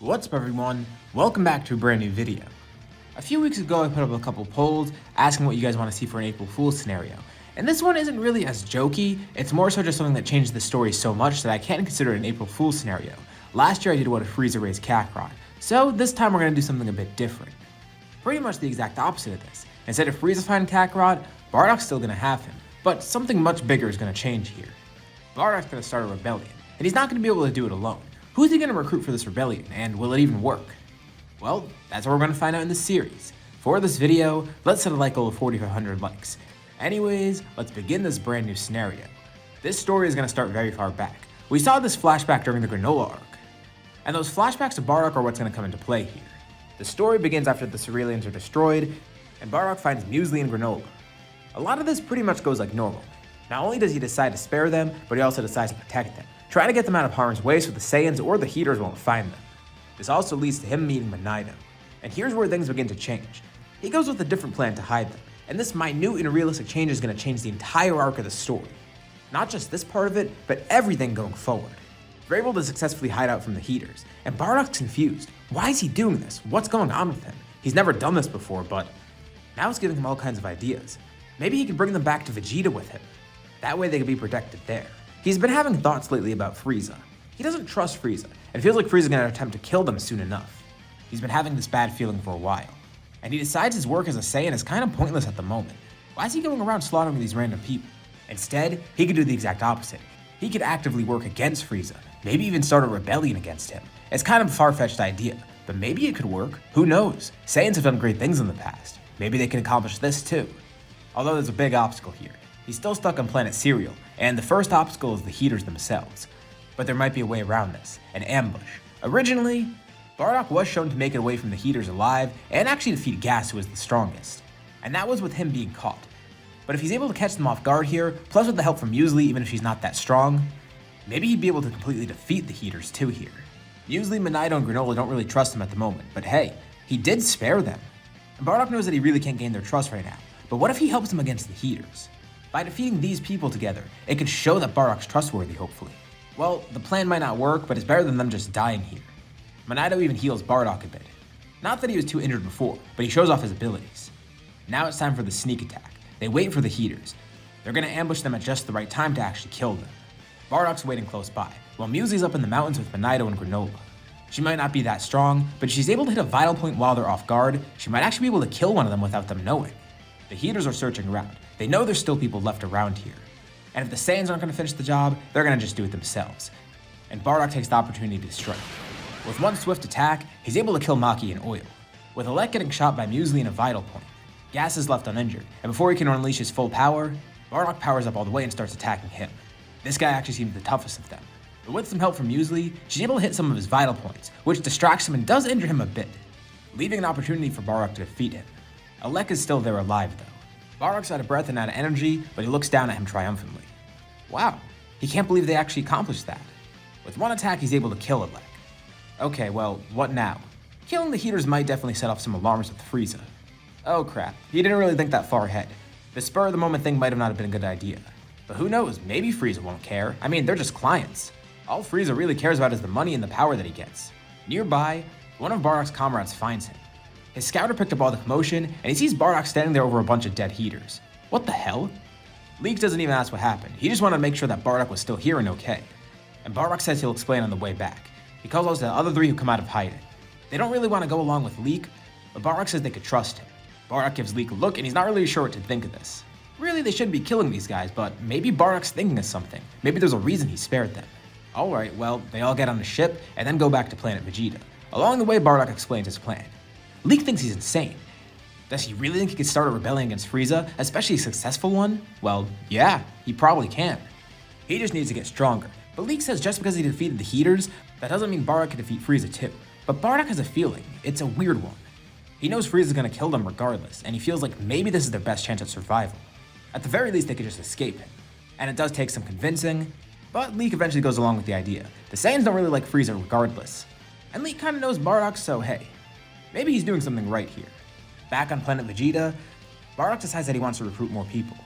What's up everyone, welcome back to a brand new video. A few weeks ago I put up a couple polls asking what you guys want to see for an April Fool's scenario, and this one isn't really as jokey, it's more so just something that changed the story so much that I can't consider it an April Fool's scenario. Last year I did what if Frieza raised Kakarot, so this time we're going to do something a bit different. Pretty much the exact opposite of this. Instead of Frieza finding Kakarot, Bardock's still going to have him, but something much bigger is going to change here. Bardock's going to start a rebellion, and he's not going to be able to do it alone. Who's he going to recruit for this rebellion, and will it even work? Well, that's what we're going to find out in this series. For this video, let's set a like goal of 4,500 likes. Anyways, let's begin this brand new scenario. This story is going to start very far back. We saw this flashback during the Granola arc, and those flashbacks to Bardock are what's going to come into play here. The story begins after the Cerealians are destroyed, and Bardock finds Muesli and Granola. A lot of this pretty much goes like normal. Not only does he decide to spare them, but he also decides to protect them. Try to get them out of harm's way so the Saiyans or the Heaters won't find them. This also leads to him meeting Monaido. And here's where things begin to change. He goes with a different plan to hide them, and this minute and realistic change is going to change the entire arc of the story. Not just this part of it, but everything going forward. They're able to successfully hide out from the Heaters, and Bardock's confused. Why is he doing this? What's going on with him? He's never done this before, but now it's giving him all kinds of ideas. Maybe he can bring them back to Vegeta with him. That way they could be protected there. He's been having thoughts lately about Frieza. He doesn't trust Frieza, and feels like Frieza's gonna attempt to kill them soon enough. He's been having this bad feeling for a while, and he decides his work as a Saiyan is kind of pointless at the moment. Why is he going around slaughtering these random people? Instead, he could do the exact opposite. He could actively work against Frieza, maybe even start a rebellion against him. It's kind of a far-fetched idea, but maybe it could work. Who knows? Saiyans have done great things in the past. Maybe they can accomplish this too. Although there's a big obstacle here. He's still stuck on planet Cereal, and the first obstacle is the Heaters themselves. But there might be a way around this, an ambush. Originally, Bardock was shown to make it away from the Heaters alive, and actually defeat Gas, who was the strongest. And that was with him being caught. But if he's able to catch them off guard here, plus with the help from Muesli even if she's not that strong, maybe he'd be able to completely defeat the Heaters too here. Muesli, Monaido, and Granola don't really trust him at the moment, but hey, he did spare them. And Bardock knows that he really can't gain their trust right now, but what if he helps them against the Heaters? By defeating these people together, it could show that Bardock's trustworthy, hopefully. Well, the plan might not work, but it's better than them just dying here. Monaido even heals Bardock a bit. Not that he was too injured before, but he shows off his abilities. Now it's time for the sneak attack. They wait for the Heaters. They're gonna ambush them at just the right time to actually kill them. Bardock's waiting close by, while Muesli's up in the mountains with Monaido and Granola. She might not be that strong, but if she's able to hit a vital point while they're off guard, she might actually be able to kill one of them without them knowing. The Heaters are searching around. They know there's still people left around here. And if the Saiyans aren't going to finish the job, they're going to just do it themselves. And Bardock takes the opportunity to strike. With one swift attack, he's able to kill Maki in oil. With Alec getting shot by Muesli in a vital point, Gas is left uninjured, and before he can unleash his full power, Bardock powers up all the way and starts attacking him. This guy actually seems the toughest of them. But with some help from Muesli, she's able to hit some of his vital points, which distracts him and does injure him a bit, leaving an opportunity for Bardock to defeat him. Alec is still there alive though. Bardock's out of breath and out of energy, but he looks down at him triumphantly. Wow, he can't believe they actually accomplished that. With one attack, he's able to kill Alec. Okay, well, what now? Killing the Heaters might definitely set off some alarms with Frieza. Oh crap, he didn't really think that far ahead. The spur of the moment thing might have not have been a good idea. But who knows, maybe Frieza won't care. I mean, they're just clients. All Frieza really cares about is the money and the power that he gets. Nearby, one of Bardock's comrades finds him. His scouter picked up all the commotion, and he sees Bardock standing there over a bunch of dead Heaters. What the hell? Leek doesn't even ask what happened. He just wanted to make sure that Bardock was still here and okay. And Bardock says he'll explain on the way back. He calls out the other three who come out of hiding. They don't really want to go along with Leek, but Bardock says they could trust him. Bardock gives Leek a look, and he's not really sure what to think of this. Really, they shouldn't be killing these guys, but maybe Bardock's thinking of something. Maybe there's a reason he spared them. Alright, well, they all get on the ship, and then go back to planet Vegeta. Along the way, Bardock explains his plan. Leek thinks he's insane. Does he really think he could start a rebellion against Frieza, especially a successful one? Well, yeah, he probably can. He just needs to get stronger. But Leek says just because he defeated the Heaters, that doesn't mean Bardock can defeat Frieza too. But Bardock has a feeling. It's a weird one. He knows Frieza's gonna kill them regardless, and he feels like maybe this is their best chance at survival. At the very least, they could just escape him. And it does take some convincing, but Leek eventually goes along with the idea. The Saiyans don't really like Frieza regardless. And Leek kinda knows Bardock, so hey, maybe he's doing something right here. Back on planet Vegeta, Bardock decides that he wants to recruit more people.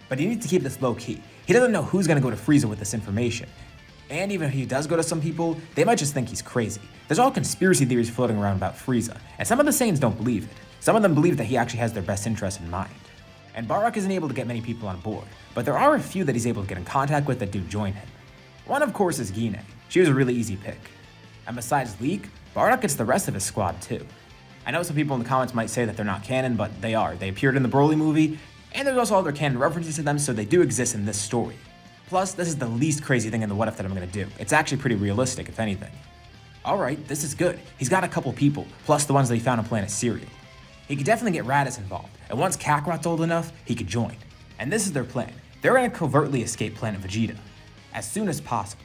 But he needs to keep this low key. He doesn't know who's gonna go to Frieza with this information. And even if he does go to some people, they might just think he's crazy. There's all conspiracy theories floating around about Frieza, and some of the Saiyans don't believe it. Some of them believe that he actually has their best interests in mind. And BARDOCK isn't able to get many people on board, but there are a few that he's able to get in contact with that do join him. One, of course, is Gine. She was a really easy pick. And besides Leek, BARDOCK gets the rest of his squad too. I know some people in the comments might say that they're not canon, but they are. They appeared in the Broly movie, and there's also other canon references to them, so they do exist in this story. Plus, this is the least crazy thing in the what if that I'm gonna do. It's actually pretty realistic, if anything. Alright, this is good. He's got a couple people, plus the ones that he found on planet Cereal. He could definitely get Raditz involved, and once Kakarot's old enough, he could join. And this is their plan. They're gonna covertly escape planet Vegeta, as soon as possible.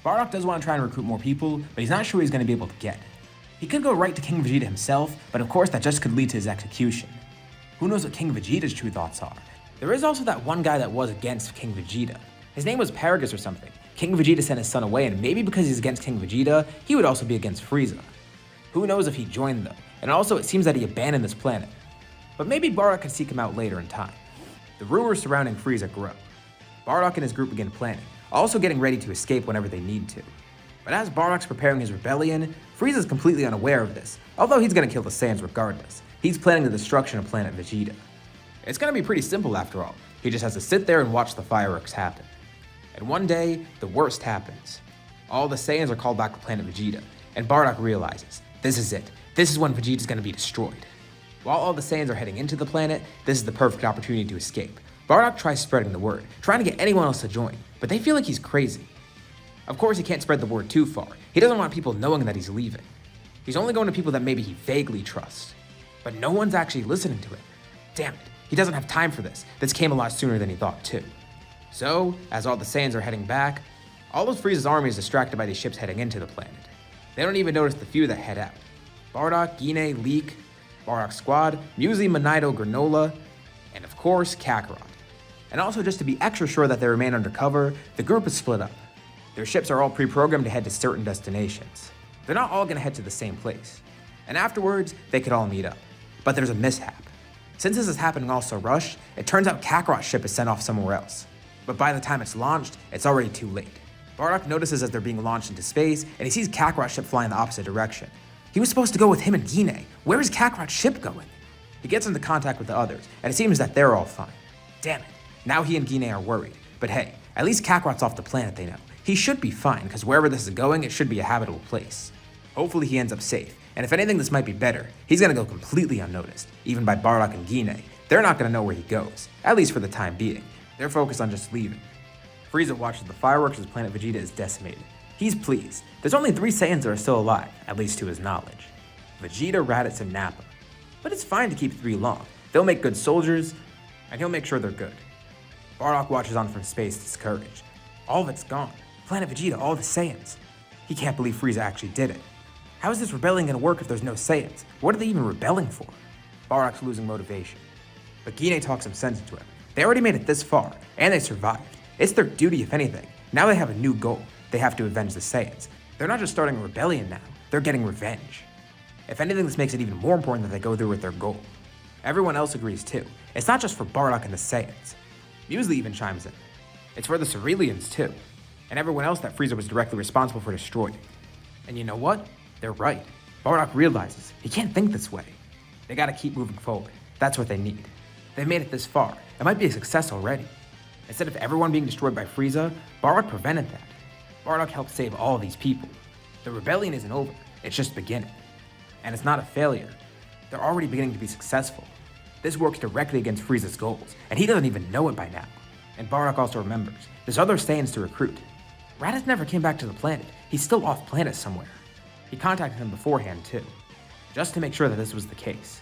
BARDOCK does want to try and recruit more people, but he's not sure he's gonna be able to get it. He could go right to King Vegeta himself, but of course that just could lead to his execution. Who knows what King Vegeta's true thoughts are? There is also that one guy that was against King Vegeta. His name was Paragus or something. King Vegeta sent his son away, and maybe because he's against King Vegeta, he would also be against Frieza. Who knows if he joined though, and also it seems that he abandoned this planet. But maybe BARDOCK could seek him out later in time. The rumors surrounding Frieza grow. BARDOCK and his group begin planning, also getting ready to escape whenever they need to. But as BARDOCK's preparing his rebellion, Frieza's completely unaware of this, although he's gonna kill the Saiyans regardless. He's planning the destruction of planet Vegeta. It's gonna be pretty simple after all. He just has to sit there and watch the fireworks happen. And one day, the worst happens. All the Saiyans are called back to planet Vegeta, and BARDOCK realizes, this is it. This is when Vegeta's gonna be destroyed. While all the Saiyans are heading into the planet, this is the perfect opportunity to escape. BARDOCK tries spreading the word, trying to get anyone else to join, but they feel like he's crazy. Of course, he can't spread the word too far. He doesn't want people knowing that he's leaving. He's only going to people that maybe he vaguely trusts. But no one's actually listening to him. Damn it, he doesn't have time for this. This came a lot sooner than he thought too. So, as all the Saiyans are heading back, all of Frieza's army is distracted by these ships heading into the planet. They don't even notice the few that head out. BARDOCK, Gine, Leek, BARDOCK's squad, Musi, Monito, Granola, and of course, Kakarot. And also just to be extra sure that they remain undercover, the group is split up. Their ships are all pre-programmed to head to certain destinations. They're not all gonna head to the same place. And afterwards, they could all meet up. But there's a mishap. Since this is happening all so rushed, it turns out Kakarot's ship is sent off somewhere else. But by the time it's launched, it's already too late. BARDOCK notices as they're being launched into space, and he sees Kakarot's ship fly in the opposite direction. He was supposed to go with him and Gine. Where is Kakarot's ship going? He gets into contact with the others, and it seems that they're all fine. Damn it, now he and Gine are worried. But hey, at least Kakarot's off the planet they know. He should be fine, because wherever this is going, it should be a habitable place. Hopefully he ends up safe, and if anything this might be better, he's gonna go completely unnoticed, even by BARDOCK and Gine. They're not gonna know where he goes, at least for the time being. They're focused on just leaving. Frieza watches the fireworks as planet Vegeta is decimated. He's pleased. There's only 3 Saiyans that are still alive, at least to his knowledge. Vegeta, Raditz, and Nappa. But it's fine to keep 3 long. They'll make good soldiers, and he'll make sure they're good. BARDOCK watches on from space discouraged. All of it's gone. Planet Vegeta, all the Saiyans. He can't believe Frieza actually did it. How is this rebellion gonna work if there's no Saiyans? What are they even rebelling for? BARDOCK's losing motivation. But Gine talks some sense into him. They already made it this far, and they survived. It's their duty, if anything. Now they have a new goal. They have to avenge the Saiyans. They're not just starting a rebellion now, they're getting revenge. If anything, this makes it even more important that they go through with their goal. Everyone else agrees too. It's not just for BARDOCK and the Saiyans. Musi even chimes in. It's for the Cerealians too, and everyone else that Frieza was directly responsible for destroying. And you know what? They're right. BARDOCK realizes he can't think this way. They gotta keep moving forward. That's what they need. They've made it this far. It might be a success already. Instead of everyone being destroyed by Frieza, BARDOCK prevented that. BARDOCK helped save all these people. The rebellion isn't over, it's just beginning. And it's not a failure. They're already beginning to be successful. This works directly against Frieza's goals, and he doesn't even know it by now. And BARDOCK also remembers, there's other Saiyans to recruit. Raditz never came back to the planet. He's still off planet somewhere. He contacted him beforehand too, just to make sure that this was the case.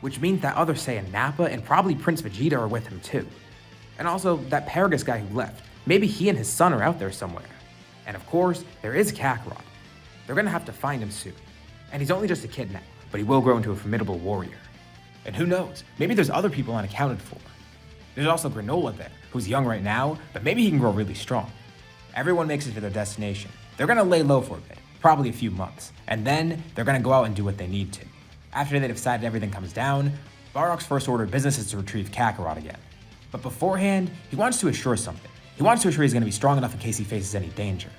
Which means that other Saiyan, Nappa, and probably Prince Vegeta are with him too. And also, that Paragus guy who left, maybe he and his son are out there somewhere. And of course, there is Kakarot. They're gonna have to find him soon. And he's only just a kid now, but he will grow into a formidable warrior. And who knows, maybe there's other people unaccounted for. There's also Granola there, who's young right now, but maybe he can grow really strong. Everyone makes it to their destination. They're gonna lay low for a bit, probably a few months, and then they're gonna go out and do what they need to. After they've decided everything comes down, BARDOCK's first order of business is to retrieve Kakarot again. But beforehand, he wants to assure something. He wants to assure he's gonna be strong enough in case he faces any danger.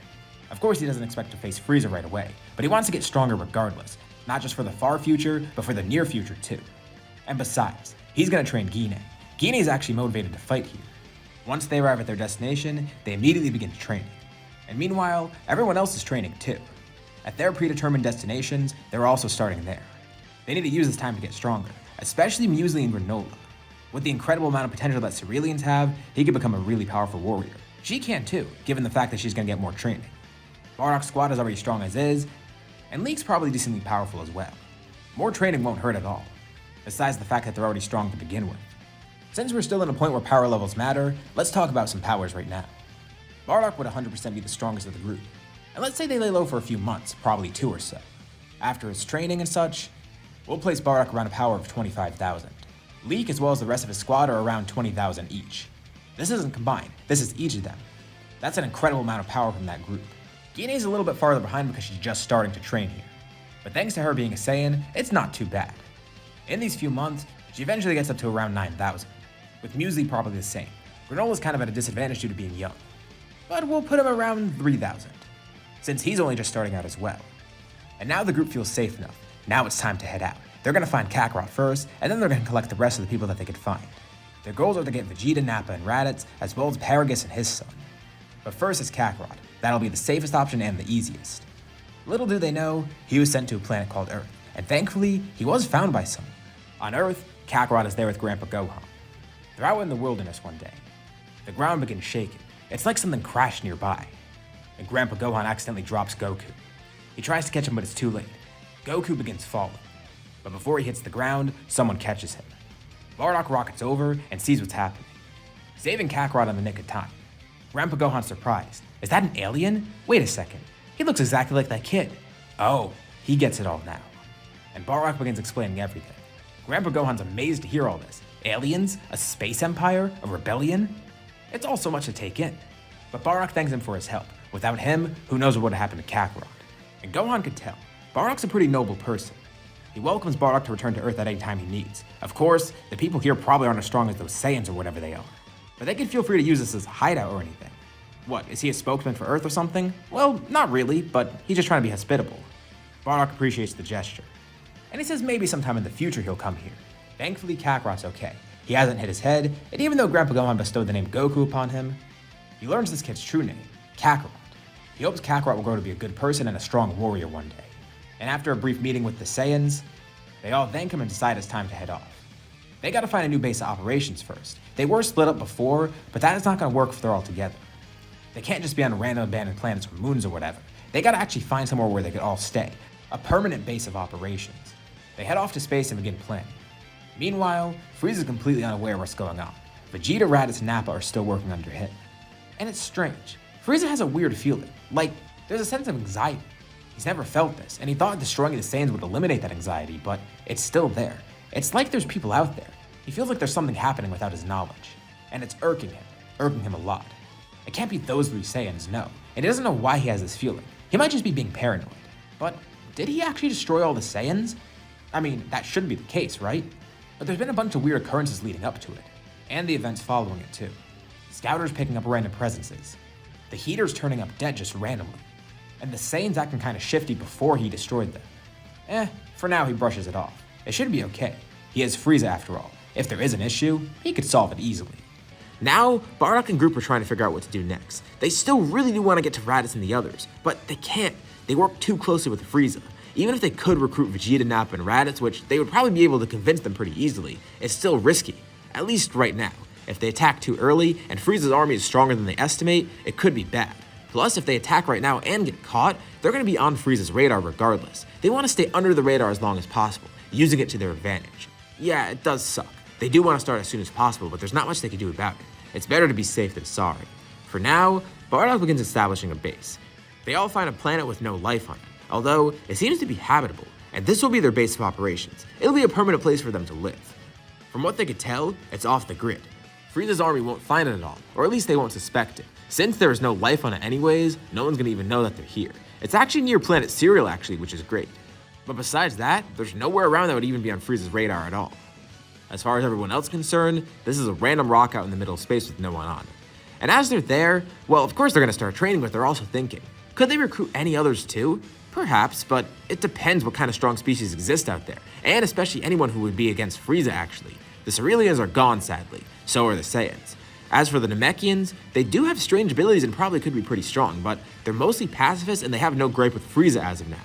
Of course, he doesn't expect to face Frieza right away, but he wants to get stronger regardless, not just for the far future, but for the near future too. And besides, he's gonna train Guinea. Guinea is actually motivated to fight here. Once they arrive at their destination, they immediately begin training. And meanwhile, everyone else is training too. At their predetermined destinations, they're also starting there. They need to use this time to get stronger, especially Muesli and Granola. With the incredible amount of potential that Cerealians have, he could become a really powerful warrior. She can too, given the fact that she's gonna get more training. Bardock's squad is already strong as is, and Leek's probably decently powerful as well. More training won't hurt at all, besides the fact that they're already strong to begin with. Since we're still in a point where power levels matter, let's talk about some powers right now. Bardock would 100% be the strongest of the group, and let's say they lay low for a few months, probably 2 or so. After his training and such, we'll place Bardock around a power of 25,000. Leek as well as the rest of his squad are around 20,000 each. This isn't combined, this is each of them. That's an incredible amount of power from that group. Guinea's a little bit farther behind because she's just starting to train here. But thanks to her being a Saiyan, it's not too bad. In these few months, she eventually gets up to around 9,000, with Muesli probably the same. Granola's kind of at a disadvantage due to being young, but we'll put him around 3,000, since he's only just starting out as well. And now the group feels safe enough. Now it's time to head out. They're gonna find Kakarot first, and then they're gonna collect the rest of the people that they could find. Their goals are to get Vegeta, Nappa, and Raditz, as well as Paragus and his son. But first is Kakarot. That'll be the safest option and the easiest. Little do they know, he was sent to a planet called Earth, and thankfully, he was found by someone. On Earth, Kakarot is there with Grandpa Gohan. They're out in the wilderness one day. The ground begins shaking. It's like something crashed nearby. And Grandpa Gohan accidentally drops Goku. He tries to catch him, but it's too late. Goku begins falling. But before he hits the ground, someone catches him. Bardock rockets over and sees what's happening, saving Kakarot in the nick of time. Grandpa Gohan's surprised. Is that an alien? Wait a second. He looks exactly like that kid. Oh, he gets it all now. And Bardock begins explaining everything. Grandpa Gohan's amazed to hear all this. Aliens? A space empire? A rebellion? It's all so much to take in. But Bardock thanks him for his help. Without him, who knows what would have happened to Kakarot. And Gohan could tell. Bardock's a pretty noble person. He welcomes Bardock to return to Earth at any time he needs. Of course, the people here probably aren't as strong as those Saiyans or whatever they are. But they can feel free to use this as a hideout or anything. What, is he a spokesman for Earth or something? Well, not really, but he's just trying to be hospitable. Bardock appreciates the gesture. And he says maybe sometime in the future he'll come here. Thankfully, Kakarot's okay. He hasn't hit his head, and even though Grandpa Gohan bestowed the name Goku upon him, he learns this kid's true name, Kakarot. He hopes Kakarot will grow to be a good person and a strong warrior one day. And after a brief meeting with the Saiyans, they all thank him and decide it's time to head off. They gotta find a new base of operations first. They were split up before, but that is not gonna work if they're all together. They can't just be on random abandoned planets or moons or whatever. They gotta actually find somewhere where they could all stay, a permanent base of operations. They head off to space and begin planning. Meanwhile, Frieza is completely unaware of what's going on. Vegeta, Raditz, and Nappa are still working under him. And it's strange. Frieza has a weird feeling, like there's a sense of anxiety. He's never felt this, and he thought destroying the Saiyans would eliminate that anxiety, but it's still there. It's like there's people out there. He feels like there's something happening without his knowledge, and it's irking him a lot. It can't be those 3 Saiyans, no, and he doesn't know why he has this feeling. He might just be being paranoid. But did he actually destroy all the Saiyans? I mean, that shouldn't be the case, right? But there's been a bunch of weird occurrences leading up to it, and the events following it too. Scouters picking up random presences, the Heaters turning up dead just randomly, and the Saiyans acting kinda shifty before he destroyed them. For now he brushes it off. It should be okay. He is Frieza after all. If there is an issue, he could solve it easily. Now, Bardock and group are trying to figure out what to do next. They still really do want to get to Raditz and the others, but they can't. They work too closely with Frieza. Even if they could recruit Vegeta, Nappa, and Raditz, which they would probably be able to convince them pretty easily, it's still risky, at least right now. If they attack too early, and Frieza's army is stronger than they estimate, it could be bad. Plus, if they attack right now and get caught, they're going to be on Frieza's radar regardless. They want to stay under the radar as long as possible, using it to their advantage. Yeah, it does suck. They do want to start as soon as possible, but there's not much they can do about it. It's better to be safe than sorry. For now, Bardock begins establishing a base. They all find a planet with no life on it, although it seems to be habitable, and this will be their base of operations. It'll be a permanent place for them to live. From what they could tell, it's off the grid. Frieza's army won't find it at all, or at least they won't suspect it. Since there is no life on it anyways, no one's gonna even know that they're here. It's actually near planet Cereal actually, which is great. But besides that, there's nowhere around that would even be on Frieza's radar at all. As far as everyone else is concerned, this is a random rock out in the middle of space with no one on it. And as they're there, well, of course they're gonna start training, but they're also thinking, Could they recruit any others too? Perhaps, but it depends what kind of strong species exist out there, and especially anyone who would be against Frieza actually. The Cerealians are gone sadly, so are the Saiyans. As for the Namekians, they do have strange abilities and probably could be pretty strong, but they're mostly pacifists and they have no gripe with Frieza as of now.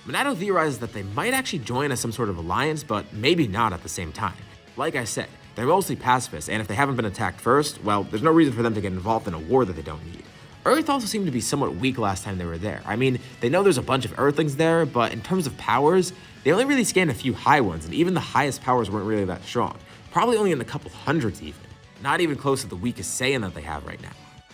Minato theorizes that they might actually join as some sort of alliance, but maybe not at the same time. Like I said, they're mostly pacifists, and if they haven't been attacked first, well, there's no reason for them to get involved in a war that they don't need. Earth also seemed to be somewhat weak last time they were there. I mean, they know there's a bunch of Earthlings there, but in terms of powers, they only really scanned a few high ones, and even the highest powers weren't really that strong. Probably only in the couple hundreds even. Not even close to the weakest Saiyan that they have right now.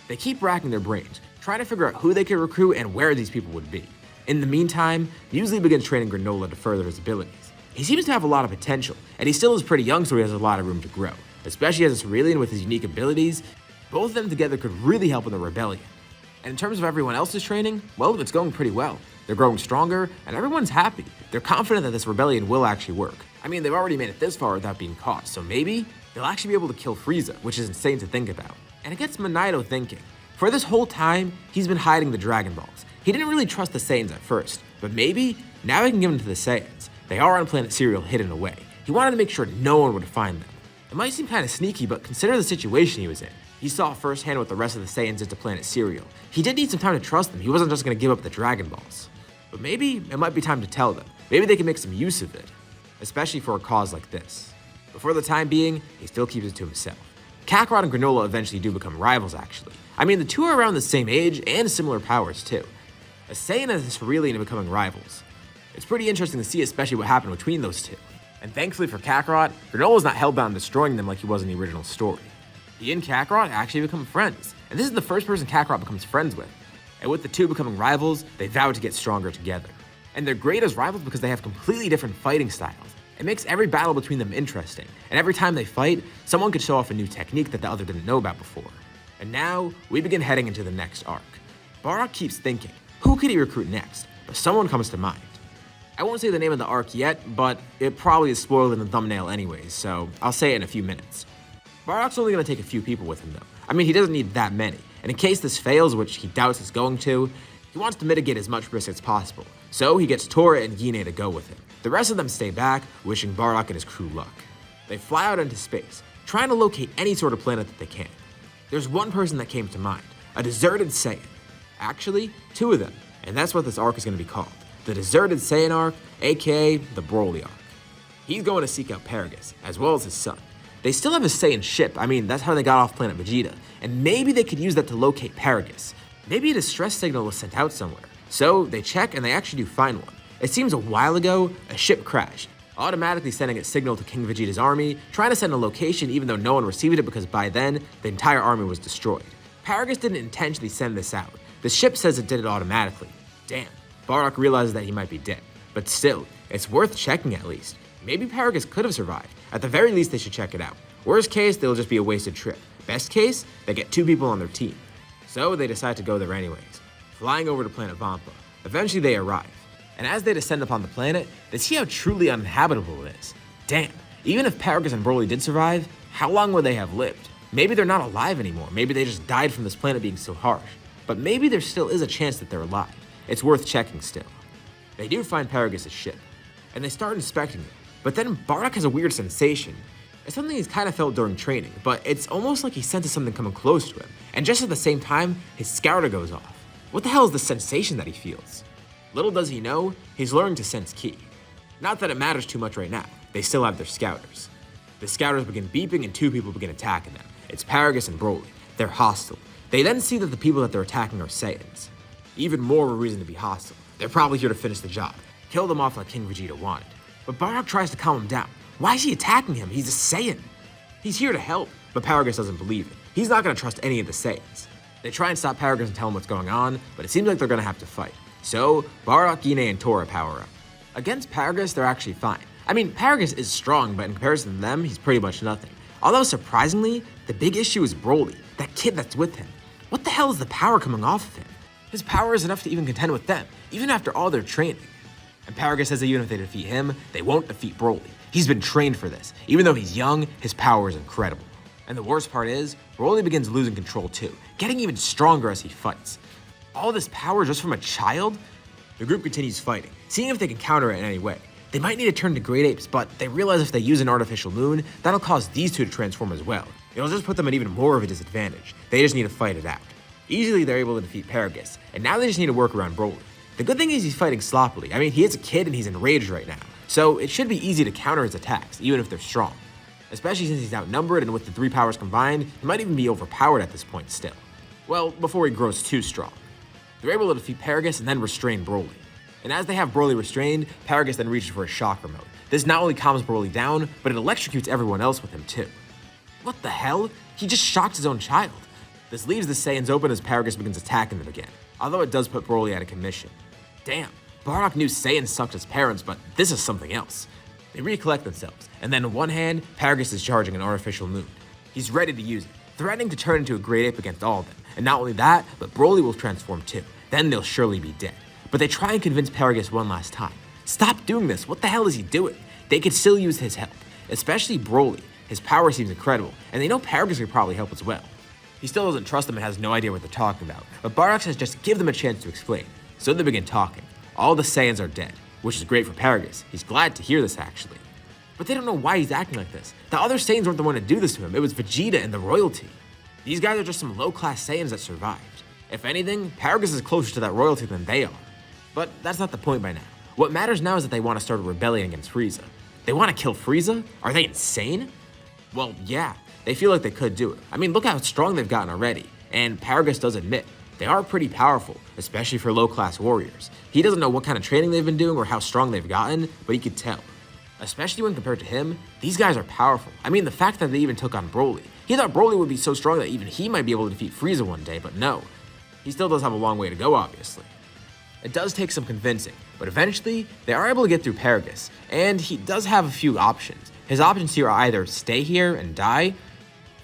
They keep racking their brains, trying to figure out who they could recruit and where these people would be. In the meantime, Muesli begins training Granola to further his abilities. He seems to have a lot of potential, and he still is pretty young, so he has a lot of room to grow. Especially as a Cerealian with his unique abilities, both of them together could really help in the rebellion. And in terms of everyone else's training, well, it's going pretty well. They're growing stronger, and everyone's happy. They're confident that this rebellion will actually work. I mean, they've already made it this far without being caught, so maybe they'll actually be able to kill Frieza, which is insane to think about. And it gets Minato thinking. For this whole time, he's been hiding the Dragon Balls. He didn't really trust the Saiyans at first, but maybe now he can give them to the Saiyans. They are on planet Cereal hidden away. He wanted to make sure no one would find them. It might seem kind of sneaky, but consider the situation he was in. He saw firsthand what the rest of the Saiyans did to planet Cereal. He did need some time to trust them. He wasn't just going to give up the Dragon Balls. But maybe it might be time to tell them. Maybe they can make some use of it, especially for a cause like this. But for the time being, he still keeps it to himself. Kakarot and Granola eventually do become rivals, actually. I mean, the two are around the same age and similar powers, too. A Saiyan and a Cerealian are becoming rivals. It's pretty interesting to see especially what happened between those two. And thankfully for Kakarot, Granola's not hellbound on destroying them like he was in the original story. He and Kakarot actually become friends, and this is the first person Kakarot becomes friends with. And with the two becoming rivals, they vow to get stronger together. And they're great as rivals because they have completely different fighting styles. It makes every battle between them interesting, and every time they fight, someone could show off a new technique that the other didn't know about before. And now, we begin heading into the next arc. Bardock keeps thinking, who could he recruit next? But someone comes to mind. I won't say the name of the arc yet, but it probably is spoiled in the thumbnail anyways, so I'll say it in a few minutes. Bardock's only going to take a few people with him though. I mean, he doesn't need that many, and in case this fails, which he doubts it's going to, he wants to mitigate as much risk as possible. So he gets Tora and Gine to go with him. The rest of them stay back, wishing Bardock and his crew luck. They fly out into space, trying to locate any sort of planet that they can. There's one person that came to mind, a deserted Saiyan. Actually, two of them, and that's what this arc is going to be called. The Deserted Saiyan arc, aka the Broly arc. He's going to seek out Paragus, as well as his son. They still have a Saiyan ship, I mean, that's how they got off planet Vegeta, and maybe they could use that to locate Paragus. Maybe a distress signal was sent out somewhere. So they check and they actually do find one. It seems a while ago, a ship crashed, automatically sending a signal to King Vegeta's army, trying to send a location even though no one received it because by then, the entire army was destroyed. Paragus didn't intentionally send this out. The ship says it did it automatically. Damn, Bardock realizes that he might be dead. But still, it's worth checking at least. Maybe Paragus could have survived. At the very least, they should check it out. Worst case, it'll just be a wasted trip. Best case, they get 2 people on their team. So they decide to go there anyways, flying over to planet Vampa. Eventually they arrive, and as they descend upon the planet, they see how truly uninhabitable it is. Damn, even if Paragus and Broly did survive, how long would they have lived? Maybe they're not alive anymore, maybe they just died from this planet being so harsh. But maybe there still is a chance that they're alive. It's worth checking still. They do find Paragus' ship, and they start inspecting it. But then Bardock has a weird sensation. It's something he's kind of felt during training, but it's almost like he senses something coming close to him. And just at the same time, his scouter goes off. What the hell is the sensation that he feels? Little does he know, he's learning to sense ki. Not that it matters too much right now. They still have their scouters. The scouters begin beeping and 2 people begin attacking them. It's Paragus and Broly. They're hostile. They then see that the people that they're attacking are Saiyans. Even more of a reason to be hostile. They're probably here to finish the job. Kill them off like King Vegeta wanted. But Bardock tries to calm him down. Why is he attacking him? He's a Saiyan. He's here to help, but Paragus doesn't believe it. He's not going to trust any of the Saiyans. They try and stop Paragus and tell him what's going on, but it seems like they're going to have to fight. So, Bardock, Gine, and Tora power up. Against Paragus, they're actually fine. I mean, Paragus is strong, but in comparison to them, he's pretty much nothing. Although, surprisingly, the big issue is Broly, that kid that's with him. What the hell is the power coming off of him? His power is enough to even contend with them, even after all their training. And Paragus says that even if they defeat him, they won't defeat Broly. He's been trained for this. Even though he's young, his power is incredible. And the worst part is, Broly begins losing control too, getting even stronger as he fights. All this power just from a child? The group continues fighting, seeing if they can counter it in any way. They might need to turn to great apes, but they realize if they use an artificial moon, that'll cause these two to transform as well. It'll just put them at even more of a disadvantage. They just need to fight it out. Easily they're able to defeat Paragus, and now they just need to work around Broly. The good thing is he's fighting sloppily. I mean, he is a kid and he's enraged right now, so it should be easy to counter his attacks, even if they're strong. Especially since he's outnumbered, and with the three powers combined, he might even be overpowered at this point still. Well, before he grows too strong. They're able to defeat Paragus and then restrain Broly. And as they have Broly restrained, Paragus then reaches for a chakra mode. This not only calms Broly down, but it electrocutes everyone else with him too. What the hell? He just shocked his own child. This leaves the Saiyans open as Paragus begins attacking them again, although it does put Broly out of commission. Damn, BARDOCK knew Saiyans sucked as parents, but this is something else. They recollect themselves, and then in one hand, Paragus is charging an artificial moon. He's ready to use it, threatening to turn into a great ape against all of them. And not only that, but Broly will transform too. Then they'll surely be dead. But they try and convince Paragus one last time. Stop doing this, what the hell is he doing? They could still use his help, especially Broly. His power seems incredible, and they know Paragus could probably help as well. He still doesn't trust them and has no idea what they're talking about, but BARDOCK says just give them a chance to explain. So they begin talking. All the Saiyans are dead, which is great for Paragus. He's glad to hear this actually. But they don't know why he's acting like this. The other Saiyans weren't the one to do this to him, it was Vegeta and the royalty. These guys are just some low-class Saiyans that survived. If anything, Paragus is closer to that royalty than they are. But that's not the point by now. What matters now is that they want to start a rebellion against Frieza. They want to kill Frieza? Are they insane? Well, yeah, they feel like they could do it. I mean, look how strong they've gotten already. And Paragus does admit, they are pretty powerful, especially for low-class warriors. He doesn't know what kind of training they've been doing or how strong they've gotten, but he could tell. Especially when compared to him, these guys are powerful. I mean, the fact that they even took on Broly. He thought Broly would be so strong that even he might be able to defeat Frieza one day, but no. He still does have a long way to go, obviously. It does take some convincing, but eventually, they are able to get through Paragus, and he does have a few options. His options here are either stay here and die,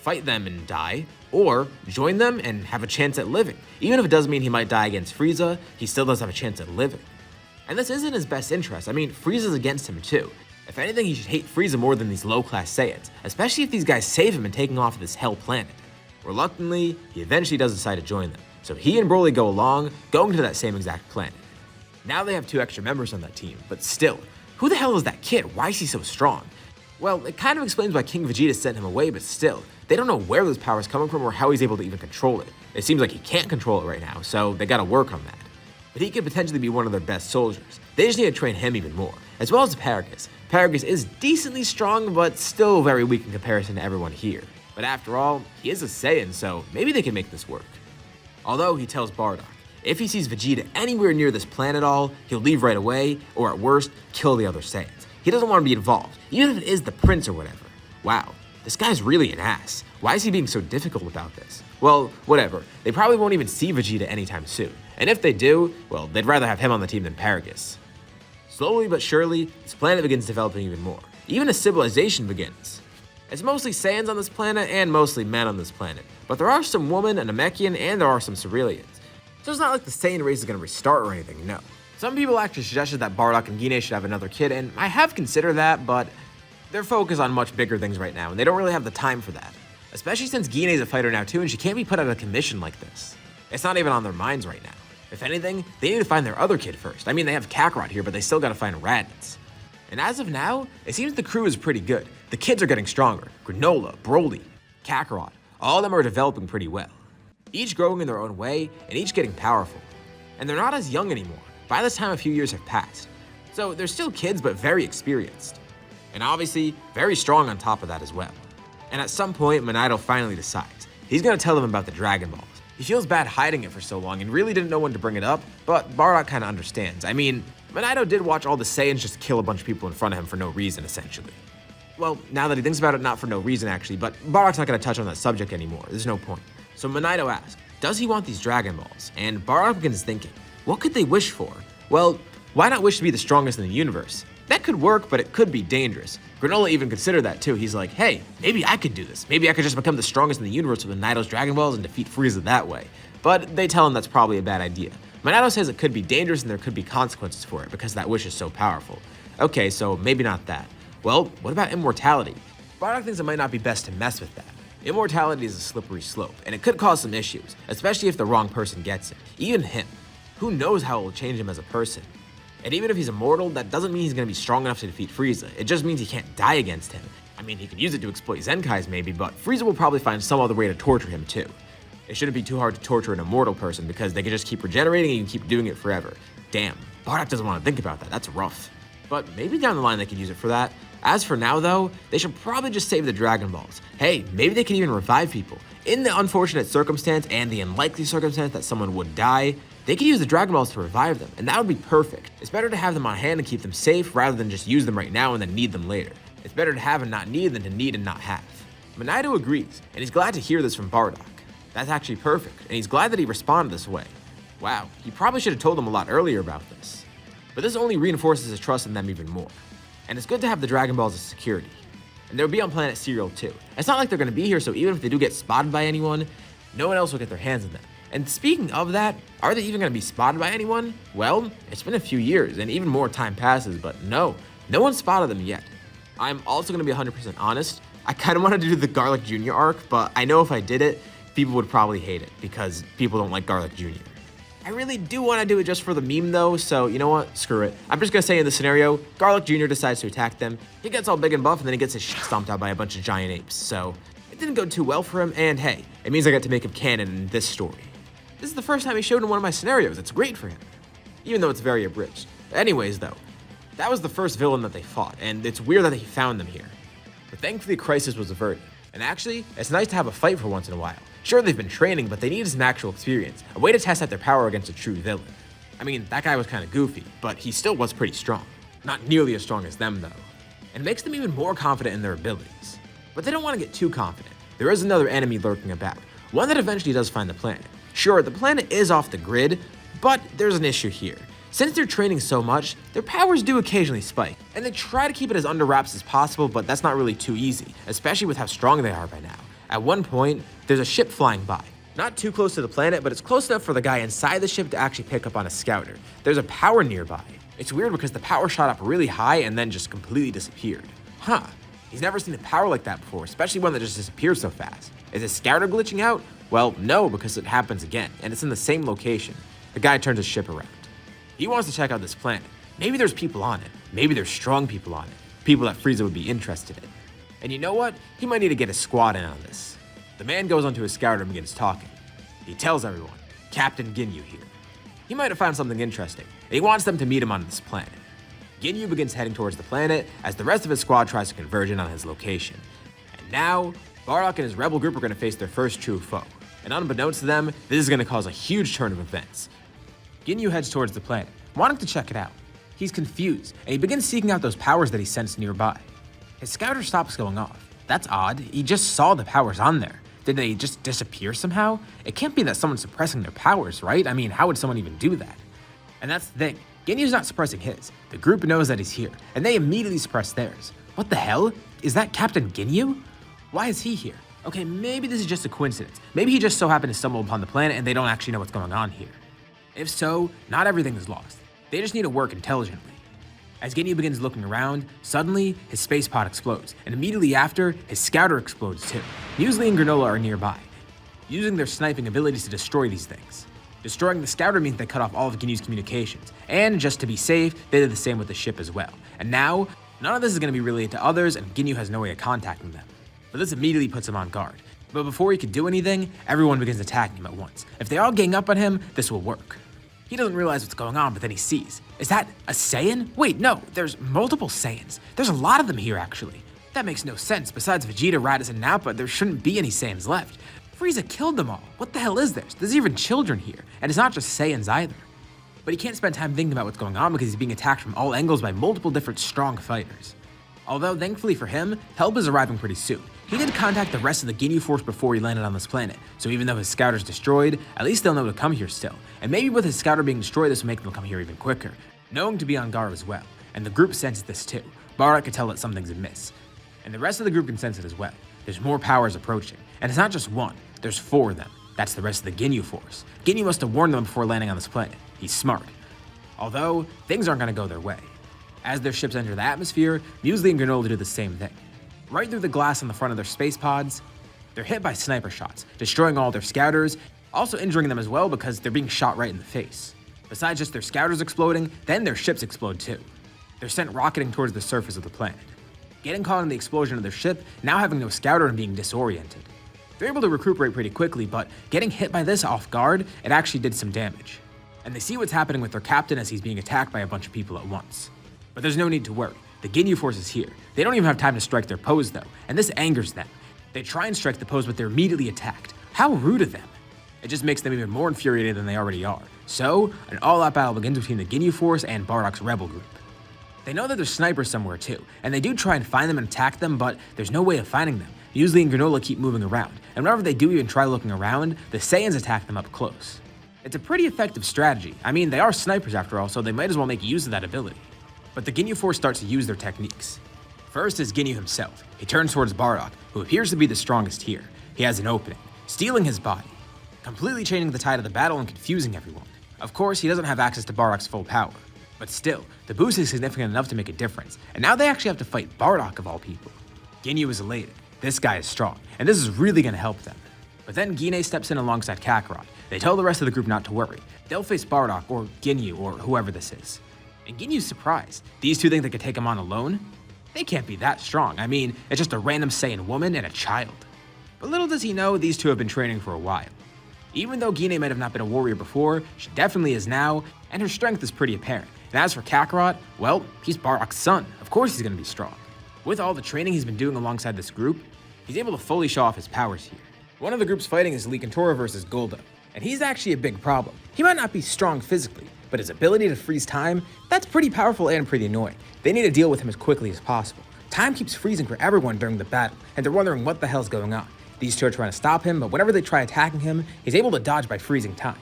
fight them and die, or join them and have a chance at living. Even if it does mean he might die against Frieza, he still does have a chance at living. And this isn't his best interest. I mean, Frieza's against him too. If anything, he should hate Frieza more than these low-class Saiyans, especially if these guys save him and take him off this hell planet. Reluctantly, he eventually does decide to join them, so he and Broly go along, going to that same exact planet. Now they have 2 extra members on that team, but still, who the hell is that kid? Why is he so strong? Well, it kind of explains why King Vegeta sent him away, but still, they don't know where those powers coming from or how he's able to even control it. It seems like he can't control it right now, so they gotta work on that. But he could potentially be one of their best soldiers. They just need to train him even more, as well as Paragus. Paragus is decently strong, but still very weak in comparison to everyone here. But after all, he is a Saiyan, so maybe they can make this work. Although he tells BARDOCK, if he sees Vegeta anywhere near this planet at all, he'll leave right away, or at worst, kill the other Saiyans. He doesn't want to be involved, even if it is the prince or whatever. Wow, this guy's really an ass. Why is he being so difficult about this? Well, whatever. They probably won't even see Vegeta anytime soon. And if they do, well, they'd rather have him on the team than Paragus. Slowly but surely, this planet begins developing even more. Even a civilization begins. It's mostly Saiyans on this planet and mostly men on this planet. But there are some women, a Namekian, and there are some Cerealians. So it's not like the Saiyan race is going to restart or anything, no. Some people actually suggested that BARDOCK and Guinea should have another kid, and I have considered that, but they're focused on much bigger things right now, and they don't really have the time for that. Especially since Guinea's a fighter now too, and she can't be put out of commission like this. It's not even on their minds right now. If anything, they need to find their other kid first. I mean, they have Kakarot here, but they still gotta find Raditz. And as of now, it seems the crew is pretty good. The kids are getting stronger. Granola, Broly, Kakarot, all of them are developing pretty well. Each growing in their own way, and each getting powerful. And they're not as young anymore. By this time, a few years have passed. So they're still kids, but very experienced. And obviously, very strong on top of that as well. And at some point, Minato finally decides. He's gonna tell them about the Dragon Balls. He feels bad hiding it for so long and really didn't know when to bring it up, but BARDOCK kinda understands. I mean, Minato did watch all the Saiyans just kill a bunch of people in front of him for no reason, essentially. Well, now that he thinks about it, not for no reason actually, but BARDOCK's not gonna touch on that subject anymore. There's no point. So Minato asks, does he want these Dragon Balls? And BARDOCK begins thinking, what could they wish for? Well, why not wish to be the strongest in the universe? That could work, but it could be dangerous. Granola even considered that too. He's like, hey, maybe I could do this. Maybe I could just become the strongest in the universe with Minato's Dragon Balls and defeat Frieza that way. But they tell him that's probably a bad idea. Minato says it could be dangerous and there could be consequences for it because that wish is so powerful. Okay, so maybe not that. Well, what about immortality? BARDOCK thinks it might not be best to mess with that. Immortality is a slippery slope, and it could cause some issues, especially if the wrong person gets it. Even him. Who knows how it will change him as a person? And even if he's immortal, that doesn't mean he's going to be strong enough to defeat Frieza. It just means he can't die against him. I mean, he can use it to exploit Zenkais maybe, but Frieza will probably find some other way to torture him too. It shouldn't be too hard to torture an immortal person because they can just keep regenerating and you can keep doing it forever. Damn, Bardock doesn't want to think about that. That's rough. But maybe down the line they could use it for that. As for now though, they should probably just save the Dragon Balls. Hey, maybe they could even revive people. In the unfortunate circumstance and the unlikely circumstance that someone would die, they could use the Dragon Balls to revive them, and that would be perfect. It's better to have them on hand and keep them safe rather than just use them right now and then need them later. It's better to have and not need than to need and not have. Minato agrees, and he's glad to hear this from Bardock. That's actually perfect, and he's glad that he responded this way. Wow, he probably should have told them a lot earlier about this. But this only reinforces his trust in them even more. And it's good to have the Dragon Balls as security. And they'll be on planet Cereal too. It's not like they're going to be here, so even if they do get spotted by anyone, no one else will get their hands on them. And speaking of that, are they even going to be spotted by anyone? Well, it's been a few years, and even more time passes, but no one spotted them yet. I'm also going to be 100% honest. I kind of wanted to do the Garlic Jr. arc, but I know if I did it, people would probably hate it, because people don't like Garlic Jr. I really do want to do it just for the meme though, so you know what? Screw it. I'm just going to say in this scenario, Garlic Jr. decides to attack them, he gets all big and buff, and then he gets his shit stomped out by a bunch of giant apes, so it didn't go too well for him, and hey, it means I got to make him canon in this story. This is the first time he showed in one of my scenarios. It's great for him, even though it's very abridged. Anyways though, that was the first villain that they fought, and it's weird that he found them here. But thankfully, crisis was averted. And actually, it's nice to have a fight for once in a while. Sure, they've been training, but they needed some actual experience, a way to test out their power against a true villain. I mean, that guy was kind of goofy, but he still was pretty strong. Not nearly as strong as them though. And it makes them even more confident in their abilities. But they don't want to get too confident. There is another enemy lurking about, one that eventually does find the planet. Sure, the planet is off the grid, but there's an issue here. Since they're training so much, their powers do occasionally spike, and they try to keep it as under wraps as possible, but that's not really too easy, especially with how strong they are by now. At one point, there's a ship flying by. Not too close to the planet, but it's close enough for the guy inside the ship to actually pick up on a scouter. There's a power nearby. It's weird because the power shot up really high and then just completely disappeared. Huh, he's never seen a power like that before, especially one that just disappears so fast. Is his scouter glitching out? Well, no, because it happens again, and it's in the same location. The guy turns his ship around. He wants to check out this planet. Maybe there's people on it. Maybe there's strong people on it. People that Frieza would be interested in. And you know what? He might need to get a squad in on this. The man goes onto his scouter and begins talking. He tells everyone, Captain Ginyu here. He might have found something interesting, and he wants them to meet him on this planet. Ginyu begins heading towards the planet as the rest of his squad tries to converge in on his location. And now, Bardock and his rebel group are going to face their first true foe. And unbeknownst to them, this is going to cause a huge turn of events. Ginyu heads towards the planet, wanting to check it out. He's confused, and he begins seeking out those powers that he sensed nearby. His scouter stops going off. That's odd, he just saw the powers on there. Did they just disappear somehow? It can't be that someone's suppressing their powers, right? I mean, how would someone even do that? And that's the thing, Ginyu's not suppressing his. The group knows that he's here, and they immediately suppress theirs. What the hell? Is that Captain Ginyu? Why is he here? Okay, maybe this is just a coincidence. Maybe he just so happened to stumble upon the planet and they don't actually know what's going on here. If so, not everything is lost. They just need to work intelligently. As Ginyu begins looking around, suddenly his space pod explodes, and immediately after, his scouter explodes too. Muesli and Granola are nearby, using their sniping abilities to destroy these things. Destroying the scouter means they cut off all of Ginyu's communications, and just to be safe, they did the same with the ship as well. And now, none of this is going to be relayed to others, and Ginyu has no way of contacting them. But this immediately puts him on guard. But before he can do anything, everyone begins attacking him at once. If they all gang up on him, this will work. He doesn't realize what's going on, but then he sees. Is that a Saiyan? Wait, no, there's multiple Saiyans. There's a lot of them here, actually. That makes no sense. Besides Vegeta, Raditz, and Nappa, there shouldn't be any Saiyans left. Frieza killed them all. What the hell is this? There's even children here, and it's not just Saiyans either. But he can't spend time thinking about what's going on because he's being attacked from all angles by multiple different strong fighters. Although, thankfully for him, help is arriving pretty soon. He did contact the rest of the Ginyu force before he landed on this planet, so even though his scouter's destroyed, at least they'll know to come here still. And maybe with his scouter being destroyed, this will make them come here even quicker, knowing to be on guard as well. And the group senses this too. Bardock can tell that something's amiss. And the rest of the group can sense it as well. There's more powers approaching, and it's not just one, there's 4 of them. That's the rest of the Ginyu force. Ginyu must have warned them before landing on this planet. He's smart. Although, things aren't going to go their way. As their ships enter the atmosphere, Muesli and Granola do the same thing. Right through the glass on the front of their space pods, They're hit by sniper shots, destroying all their scouters, also injuring them as well because they're being shot right in the face. Besides just their scouters exploding, then their ships explode too. They're sent rocketing towards the surface of the planet. Getting caught in the explosion of their ship, now having no scouter and being disoriented. They're able to recuperate pretty quickly, but getting hit by this off guard, it actually did some damage. And they see what's happening with their captain as he's being attacked by a bunch of people at once. But there's no need to worry. The Ginyu Force is here. They don't even have time to strike their pose though, and this angers them. They try and strike the pose, but they're immediately attacked. How rude of them. It just makes them even more infuriated than they already are. So, an all-out battle begins between the Ginyu Force and Bardock's rebel group. They know that there's snipers somewhere too, and they do try and find them and attack them, but there's no way of finding them. Usually and Granola keep moving around, and whenever they do even try looking around, the Saiyans attack them up close. It's a pretty effective strategy. I mean, they are snipers after all, so they might as well make use of that ability. But the Ginyu Force starts to use their techniques. First is Ginyu himself. He turns towards Bardock, who appears to be the strongest here. He has an opening, stealing his body, completely changing the tide of the battle and confusing everyone. Of course, he doesn't have access to Bardock's full power. But still, the boost is significant enough to make a difference, and now they actually have to fight Bardock of all people. Ginyu is elated. This guy is strong, and this is really going to help them. But then Guinea steps in alongside Kakarot. They tell the rest of the group not to worry. They'll face Bardock or Ginyu or whoever this is. And Ginyu's surprised. These two think they could take him on alone? They can't be that strong. I mean, it's just a random Saiyan woman and a child. But little does he know, these two have been training for a while. Even though Guinea might have not been a warrior before, she definitely is now, and her strength is pretty apparent. And as for Kakarot, well, he's Bardock's son. Of course he's going to be strong. With all the training he's been doing alongside this group, he's able to fully show off his powers here. One of the groups fighting is Likantora versus Goldo, and he's actually a big problem. He might not be strong physically, but his ability to freeze time, that's pretty powerful and pretty annoying. They need to deal with him as quickly as possible. Time keeps freezing for everyone during the battle, and they're wondering what the hell's going on. These two are trying to stop him, but whenever they try attacking him, he's able to dodge by freezing time.